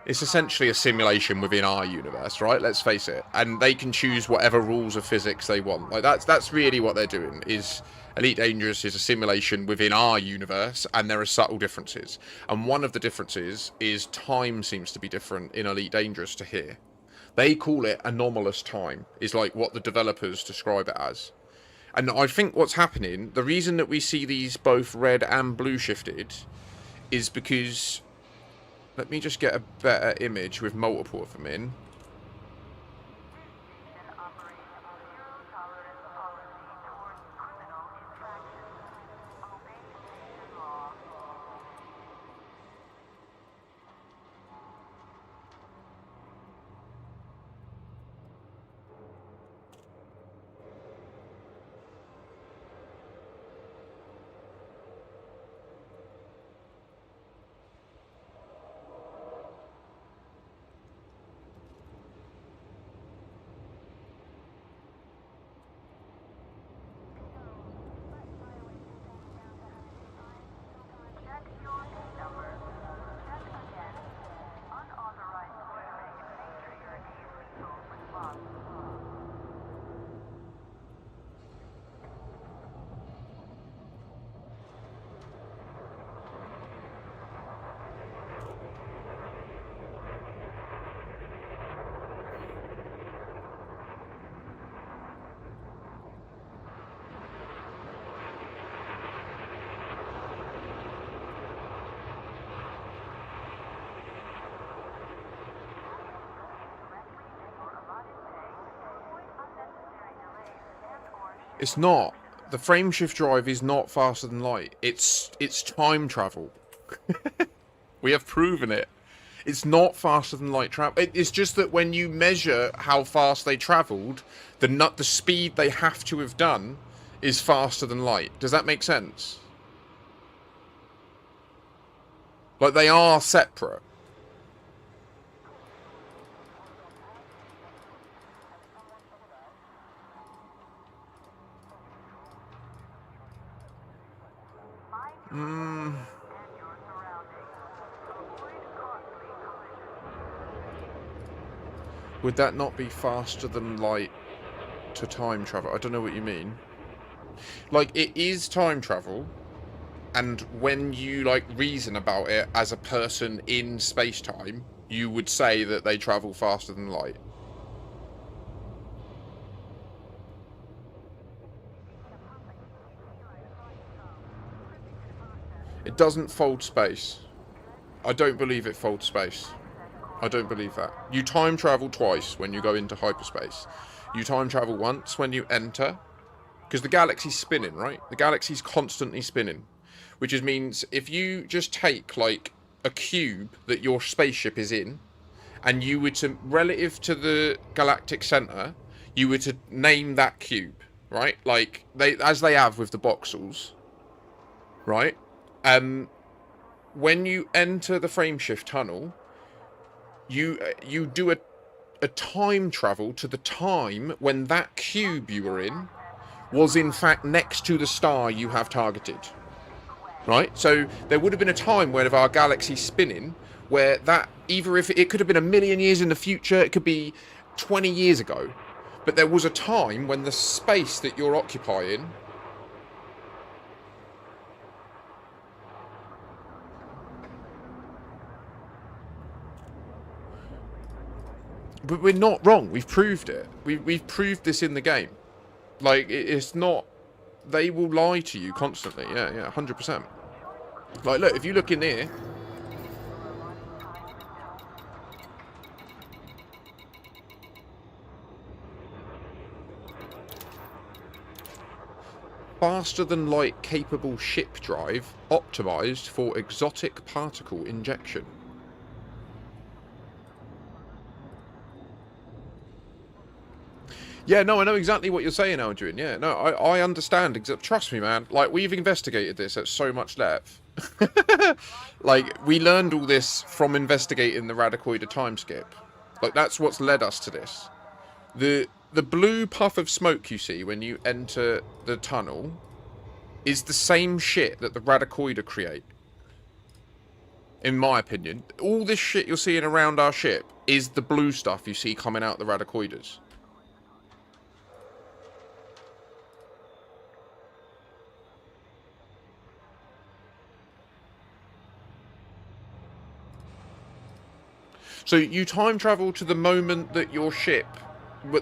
It's essentially a simulation within our universe, right? Let's face it. And they can choose whatever rules of physics they want. Like that's really what they're doing. Is Elite Dangerous is a simulation within our universe, and there are subtle differences. And one of the differences is time seems to be different in Elite Dangerous to here. They call it anomalous time, is like what the developers describe it as. And I think what's happening, the reason that we see these both red and blue shifted, is because... Let me just get a better image with multiple of them in. It's not. The frameshift drive is not faster than light. It's time travel. We have proven it. It's not faster than light travel. It's just that when you measure how fast they travelled, the speed they have to have done is faster than light. Does that make sense? Like, they are separate. Would that not be faster than light to time travel? I don't know what you mean. Like, it is time travel, and when you, like, reason about it as a person in space-time, you would say that they travel faster than light. It doesn't fold space. I don't believe it folds space. I don't believe that. You time travel twice when you go into hyperspace. You time travel once when you enter, because the galaxy's spinning, right? The galaxy's constantly spinning, which means if you just take, like, a cube that your spaceship is in, and you were to, relative to the galactic center, you were to name that cube, right? Like, as they have with the voxels, right? When you enter the frameshift tunnel, you do a time travel to the time when that cube you were in was in fact next to the star you have targeted. Right? So there would have been a time where, if our galaxy's spinning, where that, either if it could have been 1,000,000 years in the future, it could be 20 years ago, but there was a time when the space that you're occupying but we're not wrong. We've proved it. We've proved this in the game. Like, it's not... They will lie to you constantly. Yeah, 100%. Like, look, if you look in here... Faster than light capable ship drive optimized for exotic particle injection. Yeah, no, I know exactly what you're saying, Aldrin. Yeah, no, I understand. Trust me, man. Like, we've investigated this at so much depth. Like, we learned all this from investigating the Radicoida time skip. Like, that's what's led us to this. The blue puff of smoke you see when you enter the tunnel is the same shit that the Radicoida create. In my opinion. All this shit you're seeing around our ship is the blue stuff you see coming out the Radicoidas. So you time travel to the moment that your ship,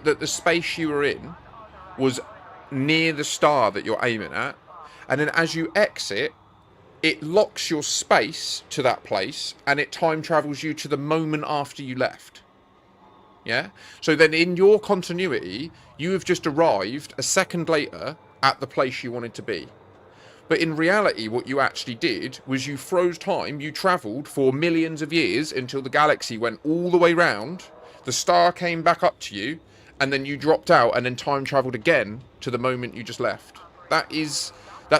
that the space you were in, was near the star that you're aiming at, and then as you exit, it locks your space to that place, and it time travels you to the moment after you left. Yeah? So then in your continuity, you have just arrived a second later at the place you wanted to be. But in reality, what you actually did was you froze time, you travelled for millions of years until the galaxy went all the way round, the star came back up to you, and then you dropped out and then time travelled again to the moment you just left. That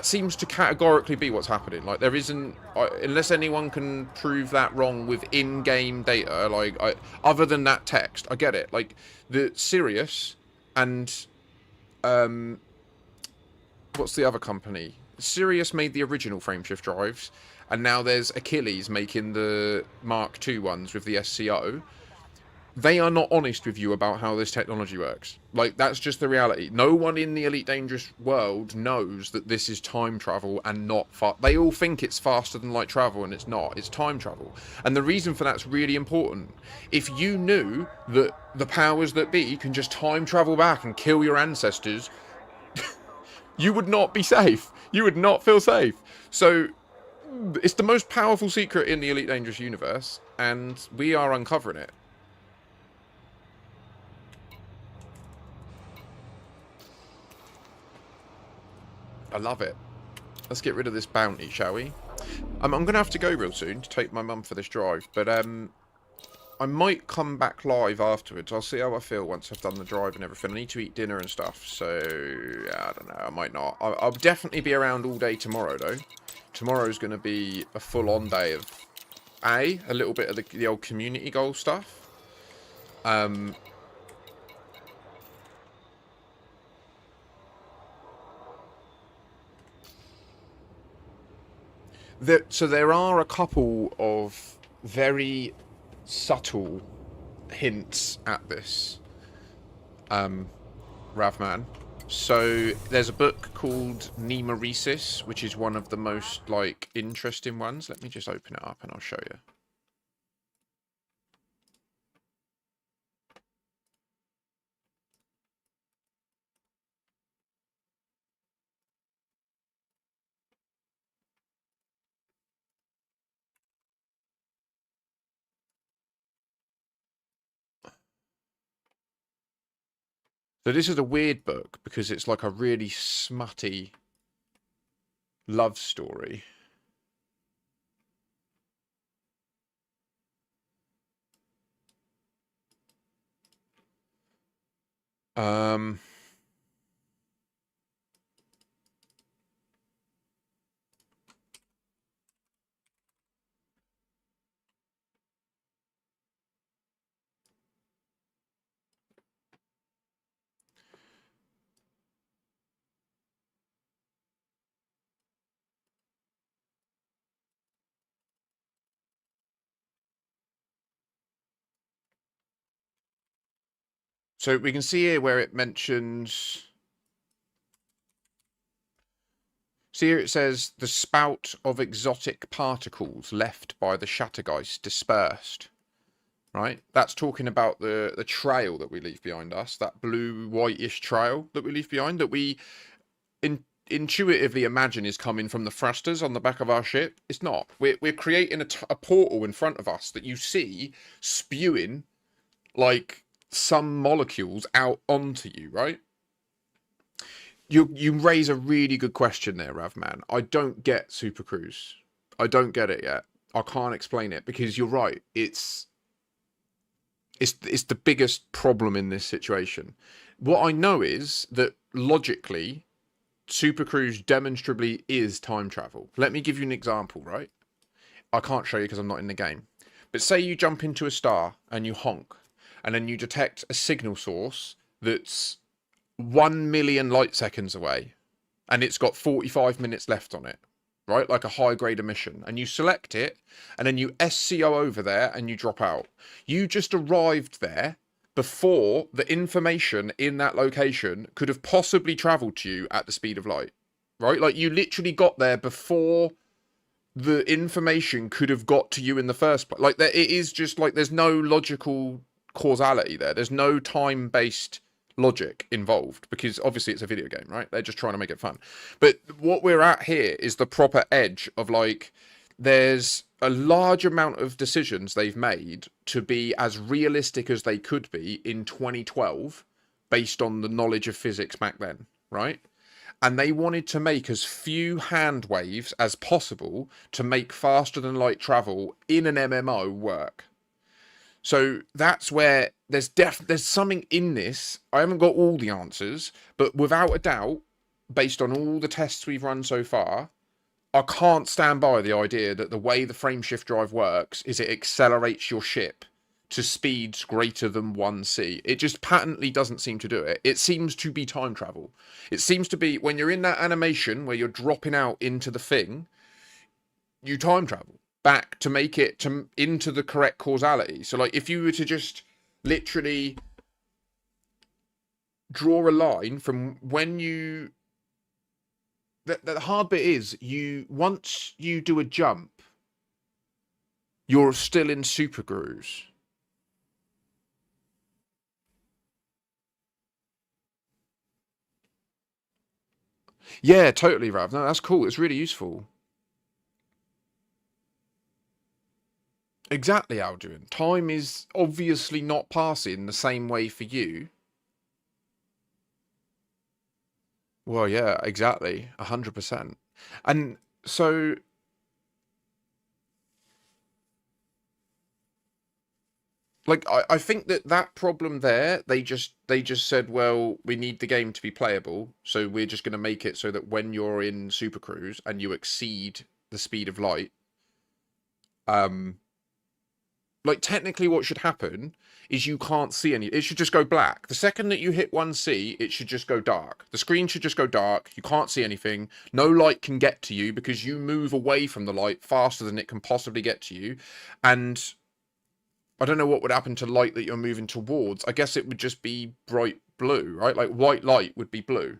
seems to categorically be what's happening. Like, there isn't, unless anyone can prove that wrong with in-game data, like, other than that text, I get it. Like, the Sirius and, what's the other company? Sirius made the original frameshift drives, and now there's Achilles making the Mark II ones with the SCO. They are not honest with you about how this technology works. Like, that's just the reality. No one in the Elite Dangerous world knows that this is time travel and not they all think it's faster than light travel, and it's not. It's time travel. And the reason for that's really important. If you knew that the powers that be can just time travel back and kill your ancestors, you would not be safe. You would not feel safe. So, it's the most powerful secret in the Elite Dangerous universe, and we are uncovering it. I love it. Let's get rid of this bounty, shall we? I'm going to have to go real soon to take my mum for this drive, but I might come back live afterwards. I'll see how I feel once I've done the drive and everything. I need to eat dinner and stuff, so yeah, I don't know. I might not. I'll definitely be around all day tomorrow, though. Tomorrow's going to be a full-on day of a little bit of the old community goal stuff. So there are a couple of very subtle hints at this, Ravman. So there's a book called Nemeresis, which is one of the most like interesting ones. Let me just open it up and I'll show you. So this is a weird book because it's like a really smutty love story. So we can see here where it mentions... See here it says, the spout of exotic particles left by the Shattergeist dispersed. Right? That's talking about the trail that we leave behind us. That blue-whitish trail that we leave behind, that we intuitively imagine is coming from the thrusters on the back of our ship. It's not. We're creating a portal in front of us that you see spewing, like, some molecules out onto you, right? You raise a really good question there, Ravman. I don't get Super Cruise. I don't get it yet. I can't explain it because you're right. It's the biggest problem in this situation. What I know is that logically, Super Cruise demonstrably is time travel. Let me give you an example, right? I can't show you because I'm not in the game. But say you jump into a star and you honk, and then you detect a signal source that's 1 million light seconds away, and it's got 45 minutes left on it, right? Like a high-grade emission. And you select it, and then you SCO over there, and you drop out. You just arrived there before the information in that location could have possibly travelled to you at the speed of light, right? Like, you literally got there before the information could have got to you in the first place. Like, it is just like there's no logical causality there. There's no time-based logic involved because obviously it's a video game, right? They're just trying to make it fun. But what we're at here is the proper edge of, like, there's a large amount of decisions they've made to be as realistic as they could be in 2012 based on the knowledge of physics back then, right? And they wanted to make as few hand waves as possible to make faster than light travel in an MMO work. So that's where there's something in this. I haven't got all the answers, but without a doubt, based on all the tests we've run so far, I can't stand by the idea that the way the frameshift drive works is it accelerates your ship to speeds greater than 1c. It just patently doesn't seem to do it. It seems to be time travel. It seems to be when you're in that animation where you're dropping out into the thing, you time travel back to make it into the correct causality. So, like, if you were to just literally draw a line from when you... The hard bit is, once you do a jump, you're still in Super Cruise. Yeah, totally, Rav. No, that's cool. It's really useful. Exactly, Alduin. Time is obviously not passing the same way for you. Well, yeah, exactly, 100%. And so, like, I think that that problem there, they just said, well, we need the game to be playable, so we're just going to make it so that when you're in Super Cruise and you exceed the speed of light, um, like technically what should happen is you can't see any. It should just go black. The second that you hit 1C, it should just go dark. The screen should just go dark. You can't see anything. No light can get to you because you move away from the light faster than it can possibly get to you. And I don't know what would happen to light that you're moving towards. I guess it would just be bright blue, right? Like white light would be blue.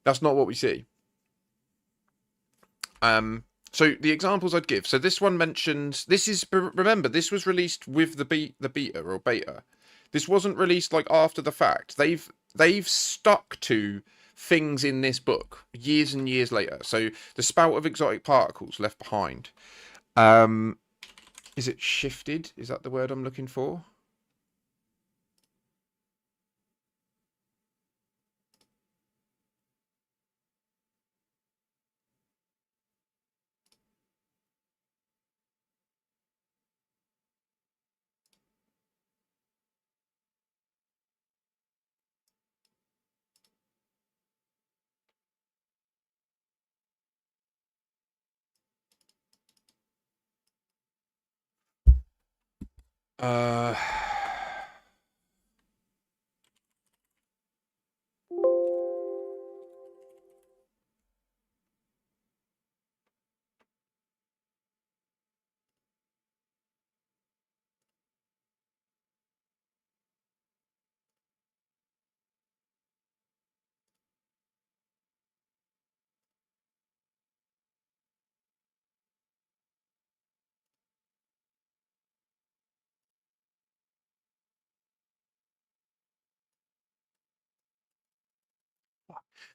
That's not what we see. So the examples I'd give. So this one mentions, this is, remember, this was released with the beta or beta. This wasn't released like after the fact. They've stuck to things in this book years and years later. So the spout of exotic particles left behind. Is it shifted? Is that the word I'm looking for? Uh,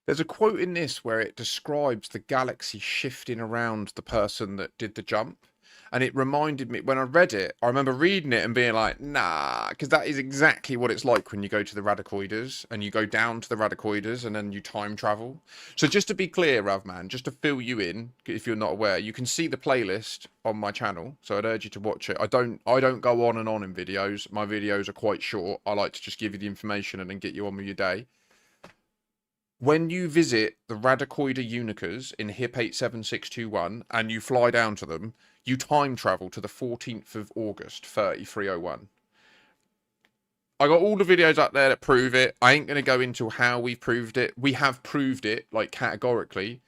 There's a quote in this where it describes the galaxy shifting around the person that did the jump. And it reminded me, when I read it, I remember reading it and being like, nah, because that is exactly what it's like when you go to the radicoiders and you go down to the radicoiders and then you time travel. So just to be clear, Ravman, just to fill you in, if you're not aware, you can see the playlist on my channel. So I'd urge you to watch it. I don't go on and on in videos. My videos are quite short. I like to just give you the information and then get you on with your day. When you visit the Radicoida Unicas in HIP 87621 and you fly down to them, you time travel to the 14th of August, 3301. I got all the videos up there that prove it. I ain't going to go into how we've proved it. We have proved it, like, categorically.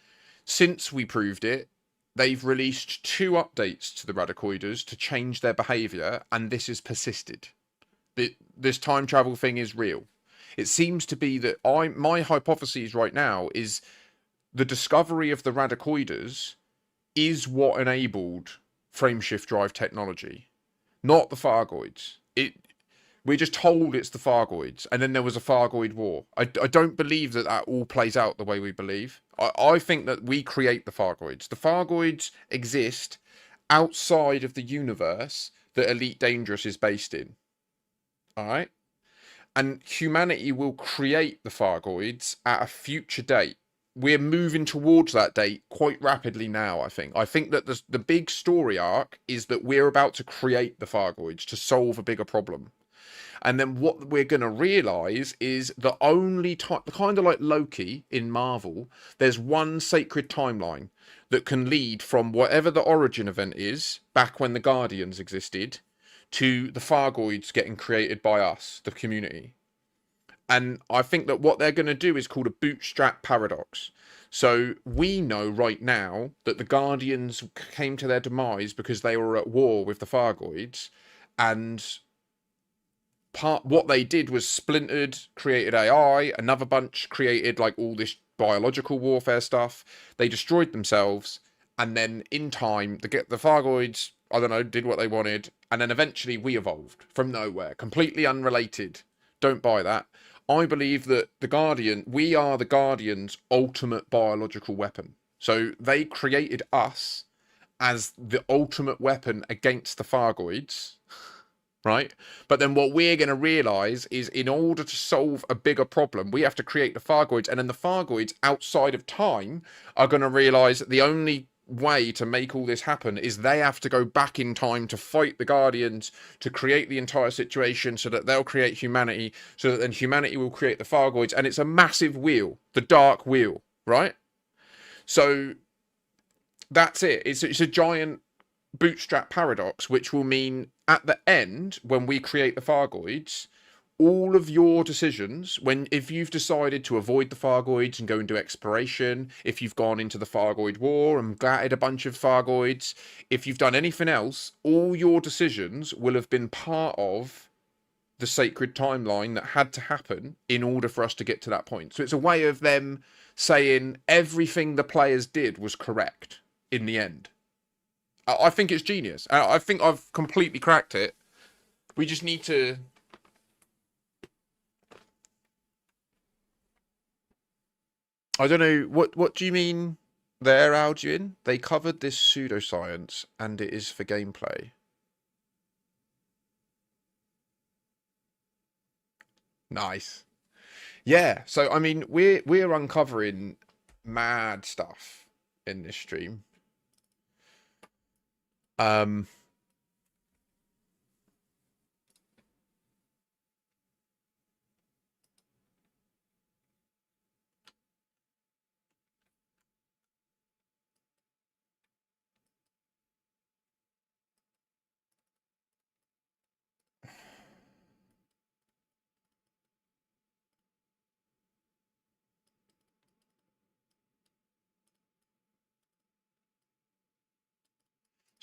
Since we proved it, they've released 2 updates to the Radicoidas to change their behaviour, and this has persisted. This time travel thing is real. It seems to be that my hypothesis right now is the discovery of the radicoidas is what enabled frameshift drive technology, not the Fargoids. We're just told it's the Fargoids, and then there was a Fargoid war. I don't believe that all plays out the way we believe. I think that we create the Fargoids. The Fargoids exist outside of the universe that Elite Dangerous is based in. All right? And humanity will create the Fargoids at a future date. We're moving towards that date quite rapidly now, I think. I think that the big story arc is that we're about to create the Fargoids to solve a bigger problem. And then what we're going to realise is the only time, kind of like Loki in Marvel, there's one sacred timeline that can lead from whatever the origin event is, back when the Guardians existed, to the Fargoids getting created by us, the community. And I think that what they're going to do is called a bootstrap paradox. So we know right now that the Guardians came to their demise because they were at war with the Fargoids, and what they did was splintered, created AI, another bunch created like all this biological warfare stuff. They destroyed themselves, and then in time, the Fargoids, I don't know, did what they wanted, and then eventually we evolved from nowhere, completely unrelated. Don't buy that. I believe that we are the Guardians' ultimate biological weapon. So they created us as the ultimate weapon against the Fargoids. right? But then what we're going to realize is in order to solve a bigger problem, we have to create the Thargoids, and then the Thargoids outside of time are going to realize that the only way to make all this happen is they have to go back in time to fight the Guardians, to create the entire situation so that they'll create humanity, so that then humanity will create the Thargoids, and it's a massive wheel, the dark wheel, right? So that's it. It's a giant bootstrap paradox, which will mean at the end, when we create the Thargoids, all of your decisions, if you've decided to avoid the Thargoids and go and do exploration, if you've gone into the Thargoid War and gutted a bunch of Thargoids, if you've done anything else, all your decisions will have been part of the sacred timeline that had to happen in order for us to get to that point. So it's a way of them saying everything the players did was correct in the end. I think it's genius. I think I've completely cracked it. We just need to... I don't know, what do you mean there, Alduin? They covered this pseudoscience and it is for gameplay. Nice. Yeah, so I mean we're uncovering mad stuff in this stream.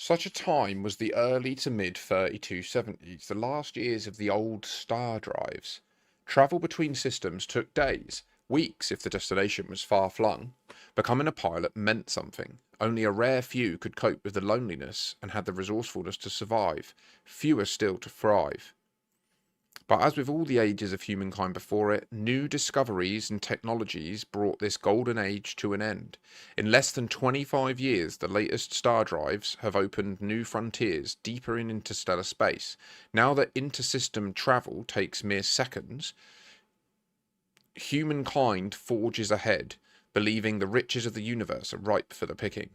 Such a time was the early to mid 3270s, the last years of the old star drives. Travel between systems took days, weeks if the destination was far-flung. Becoming a pilot meant something. Only a rare few could cope with the loneliness and had the resourcefulness to survive, fewer still to thrive. But as with all the ages of humankind before it, new discoveries and technologies brought this golden age to an end. In less than 25 years, the latest star drives have opened new frontiers deeper in interstellar space. Now that intersystem travel takes mere seconds, humankind forges ahead, believing the riches of the universe are ripe for the picking.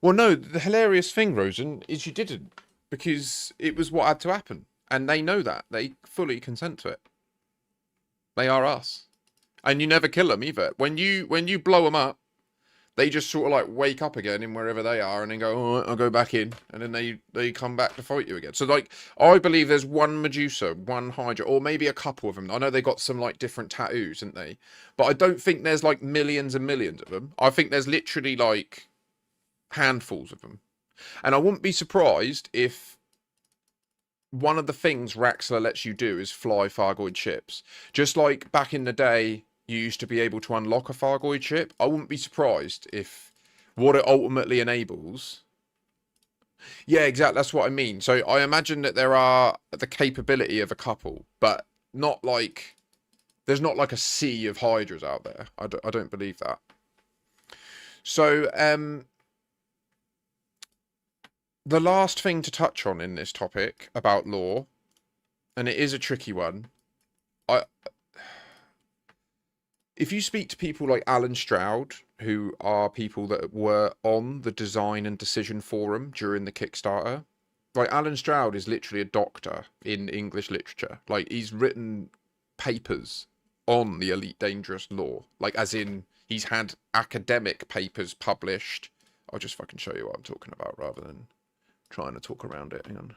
Well, no, the hilarious thing, Rosen, is you didn't. Because it was what had to happen. And they know that. They fully consent to it. They are us. And you never kill them either. When you blow them up, they just sort of like wake up again in wherever they are and then go, oh, I'll go back in. And then they come back to fight you again. So, like, I believe there's one Medusa, one Hydra, or maybe a couple of them. I know they got some, like, different tattoos, haven't they? But I don't think there's, like, millions and millions of them. I think there's literally, like, handfuls of them. And I wouldn't be surprised if one of the things RAXXLA lets you do is fly Thargoid ships. Just like back in the day, you used to be able to unlock a Thargoid ship. I wouldn't be surprised if what it ultimately enables... Yeah, exactly. That's what I mean. So I imagine that there are the capability of a couple, but not like... There's not like a sea of Hydras out there. I don't believe that. So, the last thing to touch on in this topic about lore, and it is a tricky one, if you speak to people like Alan Stroud, who are people that were on the design and decision forum during the Kickstarter, like Alan Stroud is literally a doctor in English literature. Like, he's written papers on the Elite Dangerous lore. Like, as in, he's had academic papers published. I'll just fucking show you what I'm talking about rather than trying to talk around it. Hang on.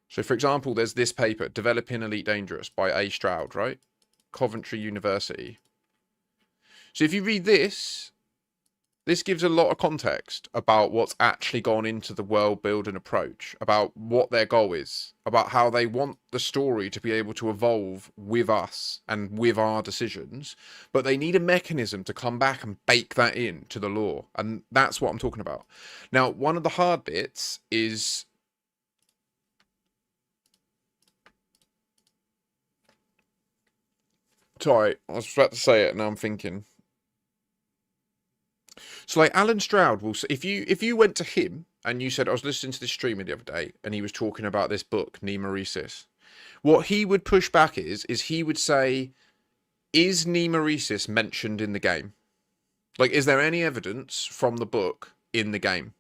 So, for example, there's this paper, Developing Elite Dangerous by A. Stroud, right? Coventry University. So if you read this, this gives a lot of context about what's actually gone into the world building approach, about what their goal is, about how they want the story to be able to evolve with us and with our decisions, but they need a mechanism to come back and bake that in to the lore. And that's what I'm talking about. Now, one of the hard bits is... Sorry, I was about to say it, and now I'm thinking. So like Alan Stroud will, if you went to him and you said, I was listening to this streamer the other day and he was talking about this book, Nemeresis, what he would push back is he would say, is Nemeresis mentioned in the game? Like, is there any evidence from the book in the game?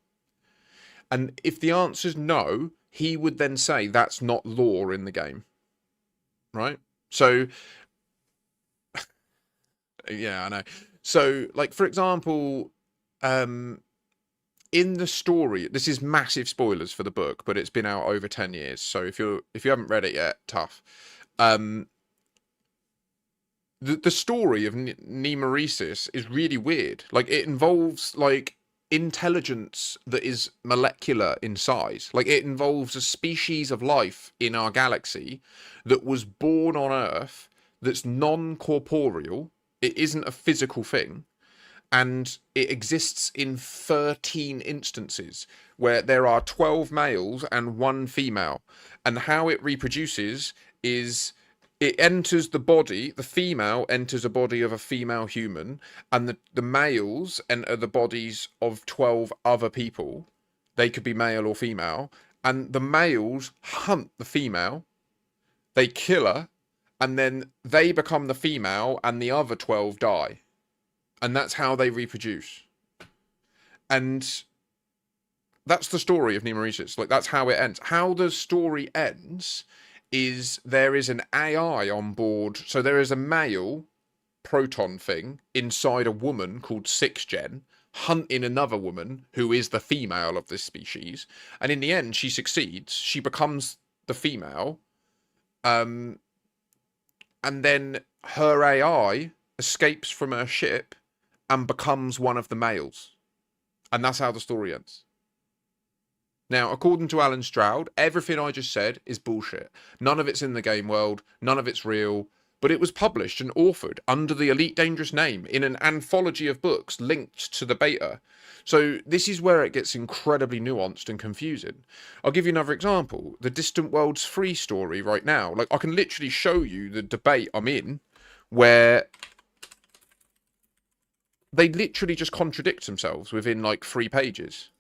And if the answer is no, he would then say that's not lore in the game. Right? So, yeah, I know. So, like, for example, in the story, this is massive spoilers for the book, but it's been out over 10 years. So if you haven't read it yet, tough. The story of Nemeresis is really weird. Like, it involves like intelligence that is molecular in size. Like, it involves a species of life in our galaxy that was born on Earth, that's non-corporeal. It isn't a physical thing, and it exists in 13 instances where there are 12 males and 1 female. And how it reproduces is it enters the body, the female enters a body of a female human, and the males enter the bodies of 12 other people. They could be male or female. And the males hunt the female, they kill her, and then they become the female and the other 12 die. And that's how they reproduce. And that's the story of Nemeresis. Like, that's how it ends. How the story ends is there is an AI on board. So there is a male proton thing inside a woman called 6gen hunting another woman who is the female of this species. And in the end, she succeeds. She becomes the female. And then her AI escapes from her ship and becomes one of the males. And that's how the story ends. Now, according to Alan Stroud, everything I just said is bullshit. None of it's in the game world. None of it's real. But it was published and authored under the Elite Dangerous name in an anthology of books linked to the beta. So this is where it gets incredibly nuanced and confusing. I'll give you another example. The Distant Worlds 3 story right now. Like, I can literally show you the debate I'm in where they literally just contradict themselves within like 3 pages.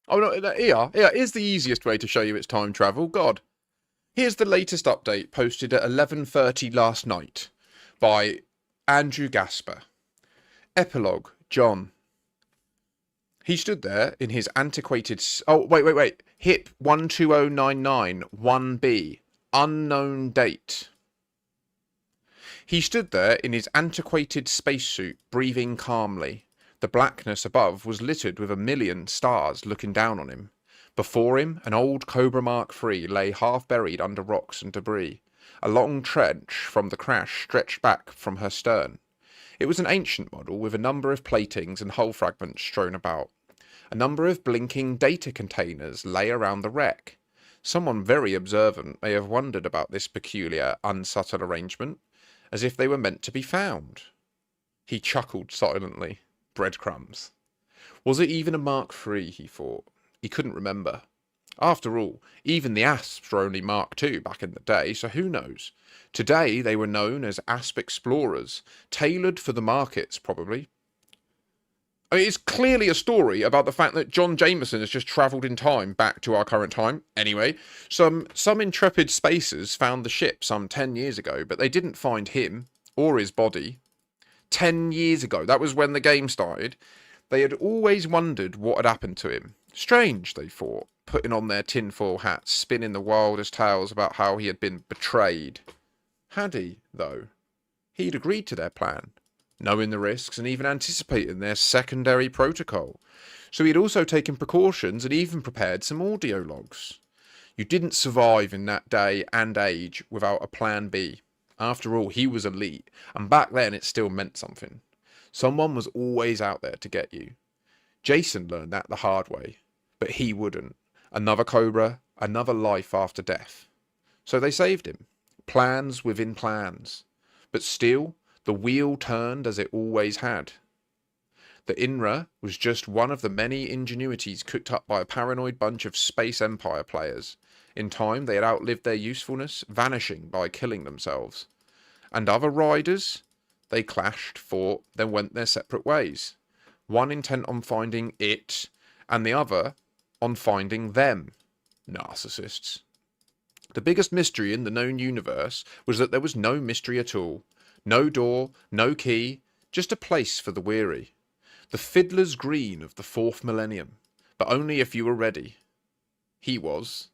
Oh, no, here is the easiest way to show you it's time travel. God. Here's the latest update posted at 11:30 last night by Andrew Gasper. Epilogue, John. He stood there in his antiquated... Oh, wait. HIP 12099 1B. Unknown date. He stood there in his antiquated spacesuit, breathing calmly. The blackness above was littered with 1,000,000 stars looking down on him. Before him, an old Cobra Mark III lay half buried under rocks and debris. A long trench from the crash stretched back from her stern. It was an ancient model with a number of platings and hull fragments strewn about. A number of blinking data containers lay around the wreck. Someone very observant may have wondered about this peculiar, unsubtle arrangement, as if they were meant to be found. He chuckled silently. Breadcrumbs. Was it even a Mark III, he thought. He couldn't remember. After all, even the Asps were only Mark II back in the day, so who knows? Today they were known as Asp Explorers, tailored for the markets, probably. I mean, it's clearly a story about the fact that John Jameson has just travelled in time back to our current time. Anyway, some intrepid spacers found the ship some 10 years ago, but they didn't find him or his body. 10 years ago, that was when the game started. They had always wondered what had happened to him. Strange, they thought, putting on their tinfoil hats, spinning the wildest tales about how he had been betrayed. Had he, though? He'd agreed to their plan, knowing the risks and even anticipating their secondary protocol. So he'd also taken precautions and even prepared some audio logs. You didn't survive in that day and age without a plan B. After all, he was elite, and back then it still meant something. Someone was always out there to get you. Jason learned that the hard way, but he wouldn't. Another Cobra, another life after death. So they saved him. Plans within plans. But still, The wheel turned as it always had. The INRA was just one of the many ingenuities cooked up by a paranoid bunch of Space Empire players. In time, they had outlived their usefulness, vanishing by killing themselves. And other riders? They clashed, fought, then went their separate ways. One intent on finding it, and the other on finding them. Narcissists. The biggest mystery in the known universe was that there was no mystery at all. No door, no key, just a place for the weary. The fiddler's green of the 4th millennium, but only if you were ready. He was.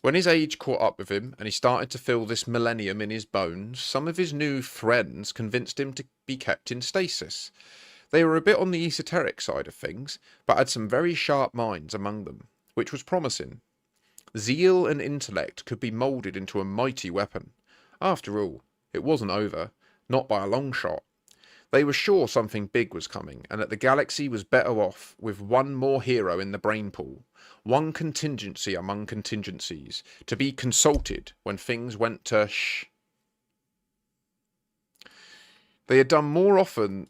When his age caught up with him and he started to feel this millennium in his bones, some of his new friends convinced him to be kept in stasis. They were a bit on the esoteric side of things, but had some very sharp minds among them, which was promising. Zeal and intellect could be moulded into a mighty weapon. After all, it wasn't over, not by a long shot. They were sure something big was coming, and that the galaxy was better off with one more hero in the brain pool, one contingency among contingencies, to be consulted when things went to shh. They had done more often.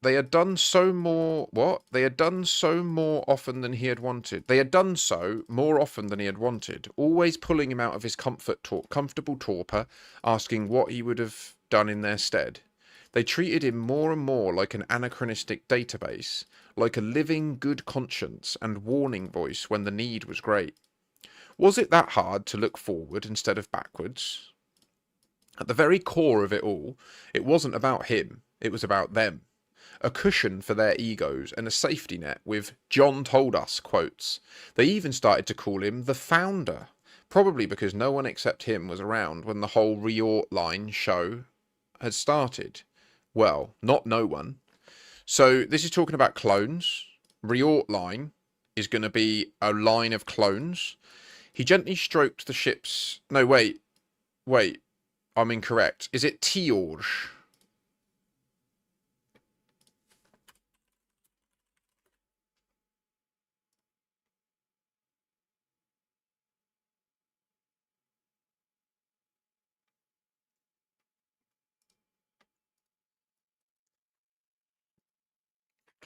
They had done so more. What? They had done so more often than he had wanted. They had done so more often than he had wanted, always pulling him out of his comfortable torpor, asking what he would have done in their stead. They treated him more and more like an anachronistic database, like a living good conscience and warning voice when the need was great. Was it that hard to look forward instead of backwards? At the very core of it all, it wasn't about him, it was about them. A cushion for their egos and a safety net with "John told us" quotes. They even started to call him the Founder, probably because no one except him was around when the whole Riort line show had started. Well, not no one. So this is talking about clones. Riort line is going to be a line of clones. He gently stroked the ship's... No, wait, I'm incorrect. Is it Tiorge?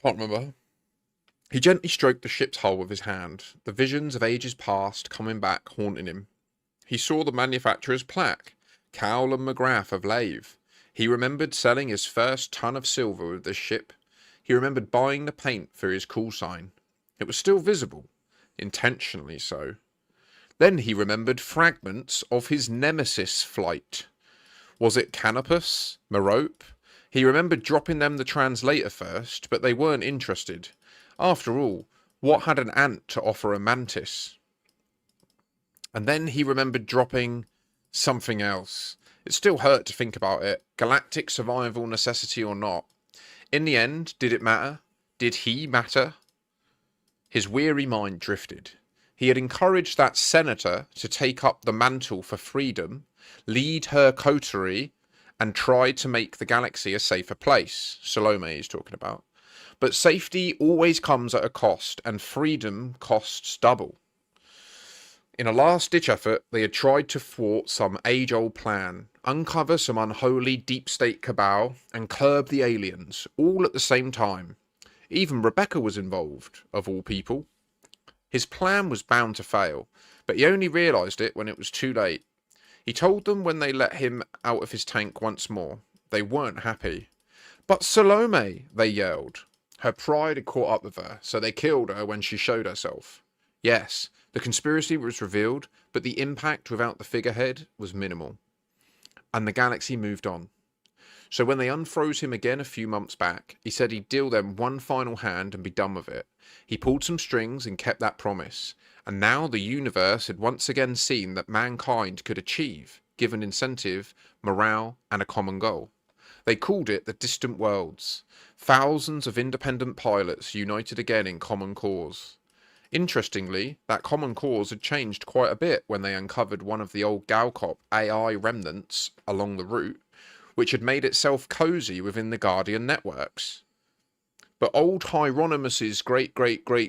Can't remember. He gently stroked the ship's hull with his hand, the visions of ages past coming back, haunting him. He saw the manufacturer's plaque, Cowell and McGrath of Lave. He remembered selling his first ton of silver with this ship. He remembered buying the paint for his call sign. It was still visible, intentionally so. Then he remembered fragments of his nemesis flight. Was it Canopus? Merope? He remembered dropping them the translator first, but they weren't interested. After all, what had an ant to offer a mantis? And then he remembered dropping something else. It still hurt to think about it, galactic survival necessity or not. In the end, did it matter? Did he matter? His weary mind drifted. He had encouraged that senator to take up the mantle for freedom, lead her coterie, and tried to make the galaxy a safer place. Salome is talking about. But safety always comes at a cost, and freedom costs double. In a last-ditch effort, they had tried to thwart some age-old plan, uncover some unholy deep-state cabal, and curb the aliens, all at the same time. Even Rebecca was involved, of all people. His plan was bound to fail, but he only realised it when it was too late. He told them when they let him out of his tank once more. They weren't happy. "But Salome," they yelled. Her pride had caught up with her, so they killed her when she showed herself. Yes, the conspiracy was revealed, but the impact without the figurehead was minimal. And the galaxy moved on. So when they unfroze him again a few months back, he said he'd deal them one final hand and be done with it. He pulled some strings and kept that promise. And now the universe had once again seen that mankind could achieve, given incentive, morale, and a common goal. They called it the Distant Worlds. Thousands of independent pilots united again in common cause. Interestingly, that common cause had changed quite a bit when they uncovered one of the old Galcop AI remnants along the route, which had made itself cozy within the Guardian networks. But old Hieronymus's great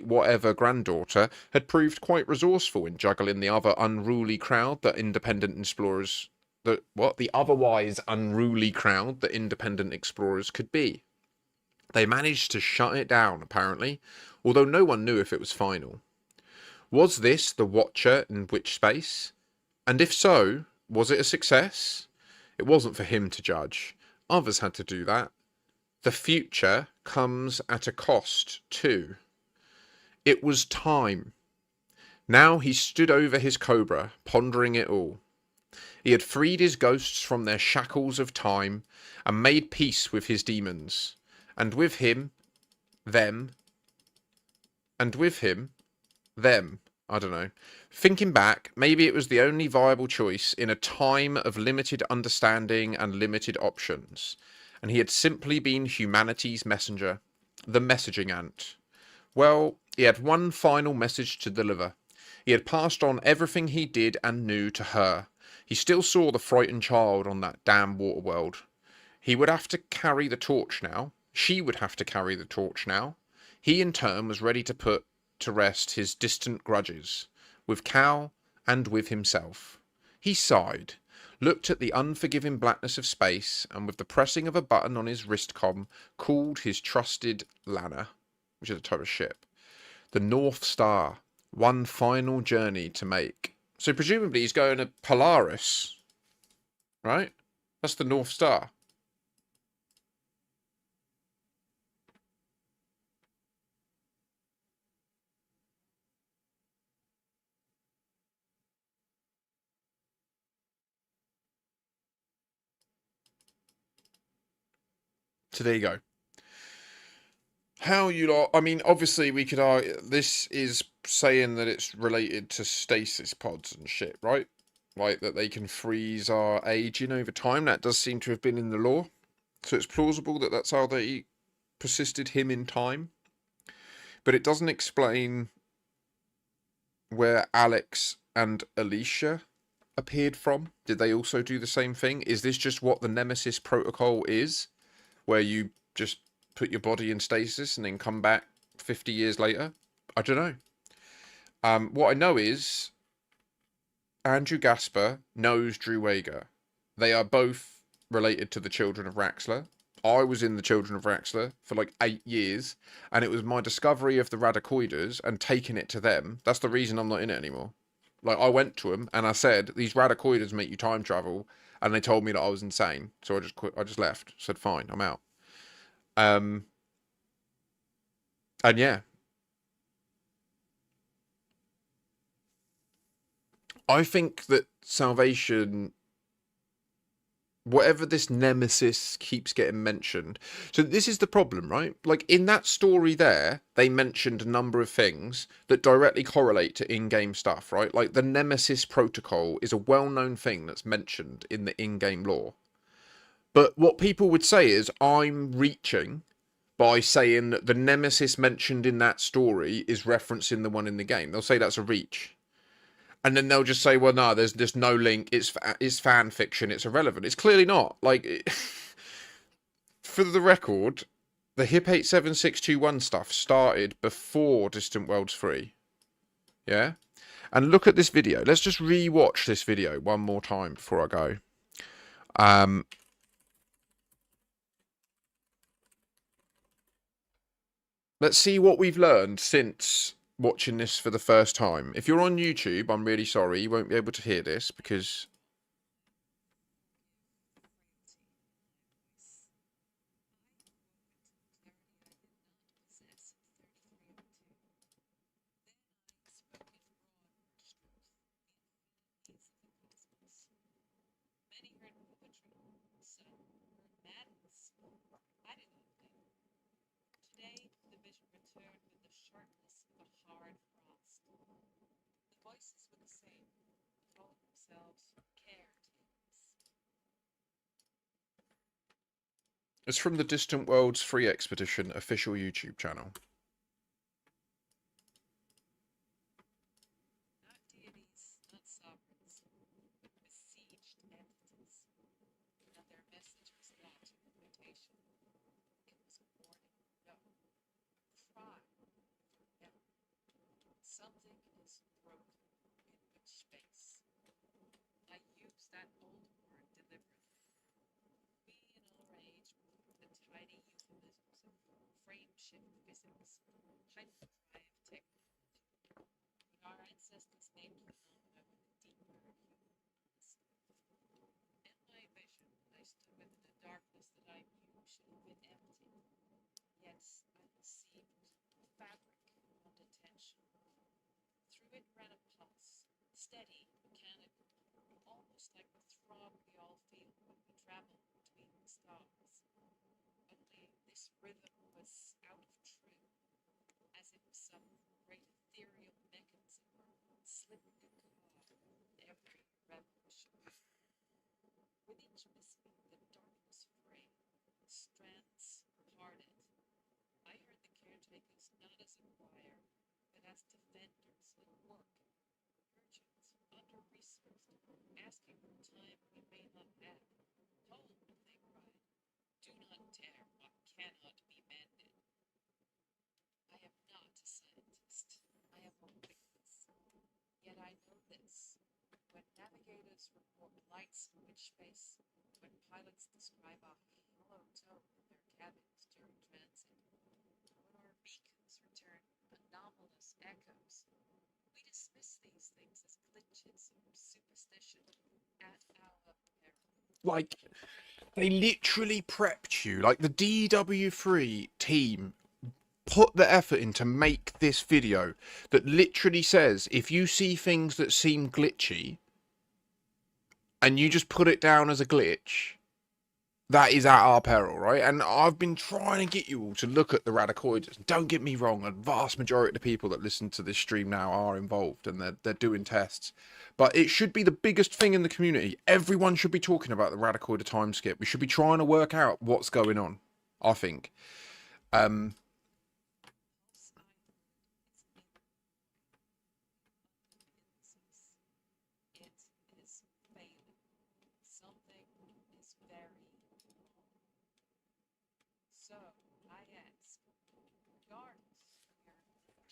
whatever granddaughter had proved quite resourceful in juggling the other unruly crowd that independent explorers the otherwise unruly crowd that independent explorers could be. They managed to shut it down, apparently, although no one knew if it was final. Was this the Watcher in which space? And if so, was it a success? It wasn't for him to judge. Others had to do that. The future comes at a cost, too. It was time. Now he stood over his cobra, pondering it all. He had freed his ghosts from their shackles of time and made peace with his demons. And with him, them. And with him, them. I don't know. Thinking back, maybe it was the only viable choice in a time of limited understanding and limited options. And he had simply been humanity's messenger. The messaging ant. Well, he had one final message to deliver. He had passed on everything he did and knew to her. He still saw the frightened child on that damn water world. He would have to carry the torch now. She would have to carry the torch now. He in turn was ready to put to rest his distant grudges, with Cal and with himself. He sighed, looked at the unforgiving blackness of space, and with the pressing of a button on his wristcom, called his trusted Lana, which is a type of ship, the North Star, one final journey to make. So presumably he's going to Polaris, right? That's the North Star. So there you go. How you lot, I mean, obviously we could argue, this is saying that it's related to stasis pods and shit, right? Like that they can freeze our aging over time. That does seem to have been in the lore. So it's plausible that that's how they persisted him in time. But it doesn't explain where Alex and Alicia appeared from. Did they also do the same thing? Is this just what the Nemesis protocol is? Where you just put your body in stasis and then come back 50 years later? I don't know. What I know is Andrew Gasper knows Drew Wager. They are both related to the Children of RAXXLA. I was in the Children of RAXXLA for like 8 years, and it was my discovery of the Radicoiders and taking it to them. That's the reason I'm not in it anymore. Like, I went to them and I said, these Radicoiders make you time travel, and they told me that I was insane. So I just quit. I just left. Said, fine, I'm out. And yeah, I think that Salvation, whatever this nemesis keeps getting mentioned. So this is the problem, right? Like in that story there, they mentioned a number of things that directly correlate to in-game stuff, right? Like the Nemesis protocol is a well-known thing that's mentioned in the in-game lore. But what people would say is, I'm reaching by saying that the Nemesis mentioned in that story is referencing the one in the game. They'll say that's a reach. And then they'll just say, well, no, there's no link. It's fan fiction. It's irrelevant. It's clearly not. Like, for the record, the HIP 87621 stuff started before Distant Worlds 3. Yeah? And look at this video. Let's just re-watch this video one more time before I go. Let's see what we've learned since watching this for the first time. If you're on YouTube, I'm really sorry. You won't be able to hear this because... It's from the Distant Worlds Free Expedition official YouTube channel. frame shift physics, hyperdrive technology. But our ancestors named phenomena with a deeper human honesty. In my vision, I stood within a darkness that I knew should have been empty. Yet I perceived fabric under tension. Through it ran a pulse, steady, mechanical, almost like the throb we all feel when we travel between the stars. Only this rhythm was out of true, as if some great ethereal mechanism were slipping a cog in every revolution. With each misbeat, the darkness frayed, strands parted. I heard the caretakers not as a choir, but as defenders at work, urgent, under-resourced, asking for time we may not have. Hold, they cried. Do not tear what cannot be mended. I am not a scientist. I am a witness. Yet I know this. When navigators report lights in witch space, when pilots describe a hollow tone in their cabins during transit, when our beacons return anomalous echoes, we dismiss these things as glitches or superstition at our peril. Like, they literally prepped you. Like, the DW3 team put the effort in to make this video that literally says if you see things that seem glitchy and you just put it down as a glitch, that is at our peril, right? And I've been trying to get you all to look at the radicoids. Don't get me wrong, a vast majority of the people that listen to this stream now are involved and they're doing tests. But it should be the biggest thing in the community. Everyone should be talking about the radicoid time skip. We should be trying to work out what's going on, I think. It is failing. Something is very wrong. So I ask, regardless of your test,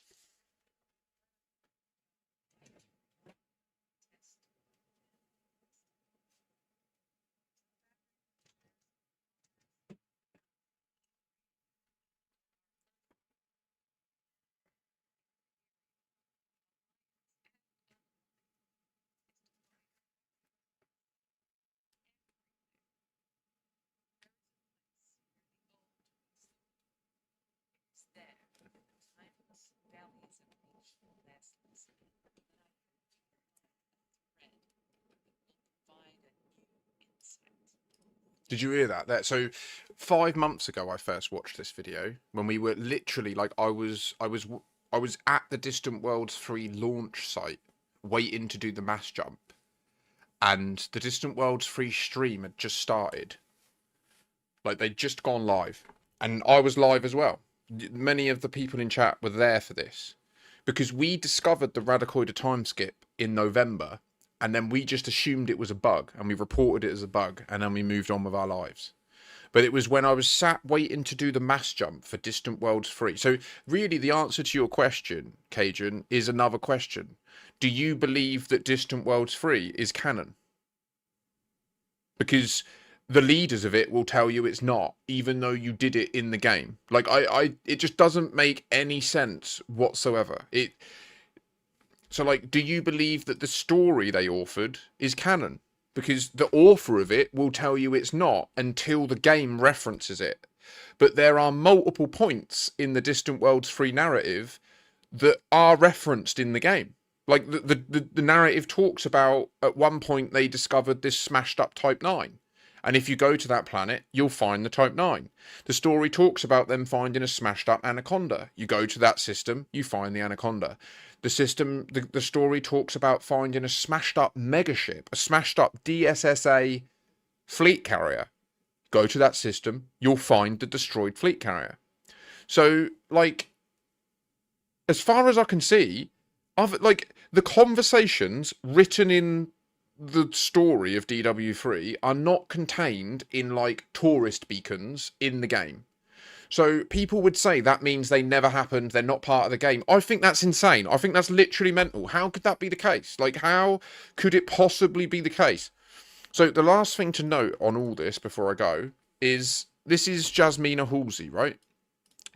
is there, the timeless valleys of reach lessons, thread that will provide a new insight. Did you hear that? So 5 months ago, I first watched this video when we were literally like, I was at the Distant Worlds 3 launch site waiting to do the mass jump, and the Distant Worlds 3 stream had just started. Like, they'd just gone live, and I was live as well. Many of the people in chat were there for this because we discovered the radicoid time skip in November, and then we just assumed it was a bug and we reported it as a bug, and then we moved on with our lives. But it was when I was sat waiting to do the mass jump for Distant Worlds 3. So really the answer to your question, Cajun, is another question. Do you believe that Distant Worlds 3 is canon? Because the leaders of it will tell you it's not, even though you did it in the game. Like, it just doesn't make any sense whatsoever. So, like, do you believe that the story they authored is canon? Because the author of it will tell you it's not until the game references it. But there are multiple points in the Distant Worlds 3 narrative that are referenced in the game. Like, the narrative talks about, at one point, they discovered this smashed up Type 9. And if you go to that planet, you'll find the Type 9. The story talks about them finding a smashed up Anaconda. You go to that system, you find the Anaconda. The story talks about finding a smashed up megaship, a smashed up DSSA fleet carrier. Go to that system, you'll find the destroyed fleet carrier. So, like, as far as I can see, the conversations written in the story of DW3 are not contained in, like, tourist beacons in the game. So people would say that means they never happened, they're not part of the game. I think that's insane. I think that's literally mental. How could that be the case? Like, how could it possibly be the case? So the last thing to note on all this before I go is, this is Jasmina Halsey, right?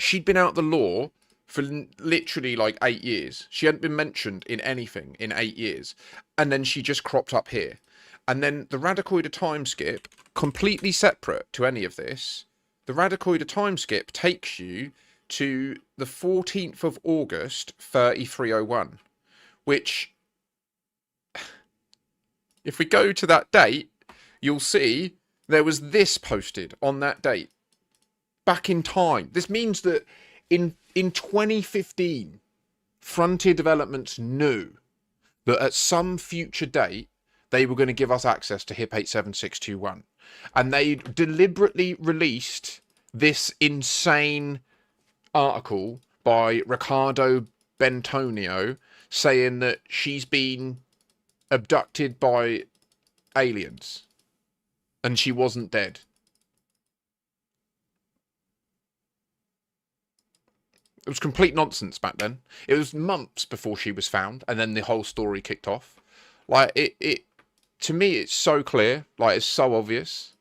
she'd been out the law for literally like 8 years. She hadn't been mentioned in anything in 8 years. And then she just cropped up here. And then the Radicoid time skip, completely separate to any of this, the Radicoid time skip takes you to the 14th of August, 3301, which, if we go to that date, you'll see there was this posted on that date. Back in time. This means that in 2015, Frontier Developments knew that at some future date, they were going to give us access to HIP 87621. And they deliberately released this insane article by Ricardo Bentonio saying that she's been abducted by aliens and she wasn't dead. It was complete nonsense back then. It was months before she was found, and then the whole story kicked off. Like, it to me, it's so clear, like, it's so obvious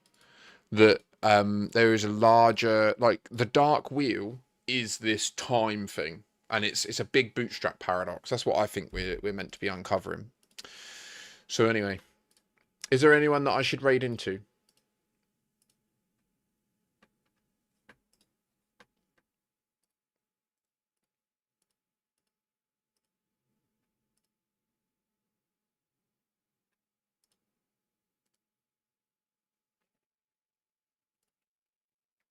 that there is a larger, like, the dark wheel is this time thing, and it's a big bootstrap paradox. That's what I think we're meant to be uncovering. So anyway, is there anyone that I should raid into?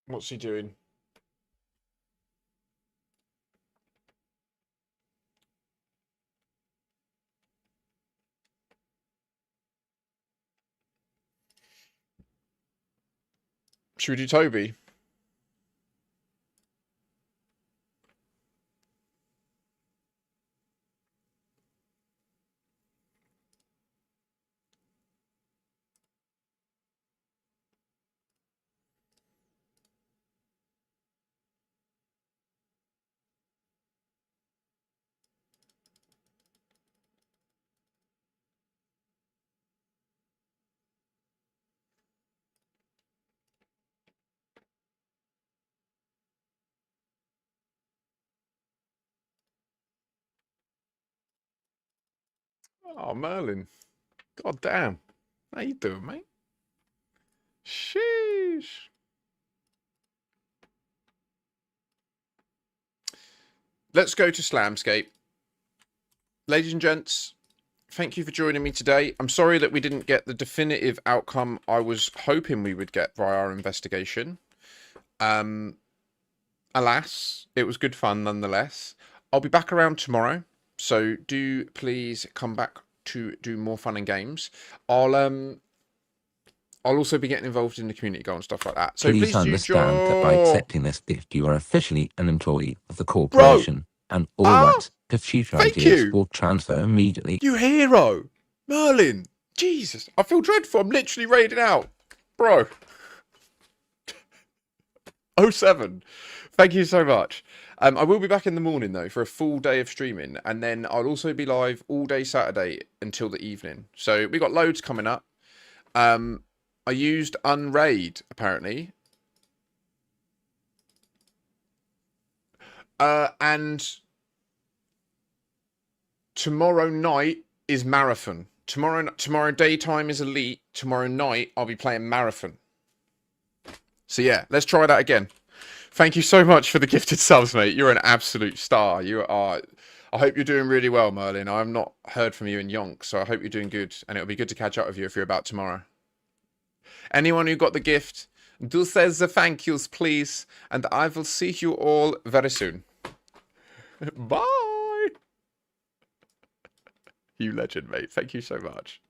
What's he doing? Should we do Toby? Oh, Merlin. God damn. How you doing, mate? Sheesh. Let's go to Slamscape. Ladies and gents, thank you for joining me today. I'm sorry that we didn't get the definitive outcome I was hoping we would get via our investigation. Alas, it was good fun nonetheless. I'll be back around tomorrow, so do please come back to do more fun and games. I'll also be getting involved in the community goal and stuff like that. So please please understand do that by accepting this gift, you are officially an employee of the corporation, and all rights to future thank ideas you. will transfer immediately. You hero, Merlin. Jesus, I feel dreadful. I'm literally raiding out, bro. 07. Thank you so much. I will be back in the morning though for a full day of streaming, and then I'll also be live all day Saturday until the evening. So we got loads coming up. I used Unraid apparently, and tomorrow night is Marathon. Tomorrow daytime is Elite. Tomorrow night I'll be playing Marathon. So yeah, let's try that again. Thank you so much for the gifted subs, mate. You're an absolute star. You are. I hope you're doing really well, Merlin. I have not heard from you in yonks, so I hope you're doing good. And it'll be good to catch up with you if you're about tomorrow. Anyone who got the gift, do say the thank yous, please. And I will see you all very soon. Bye. You legend, mate. Thank you so much.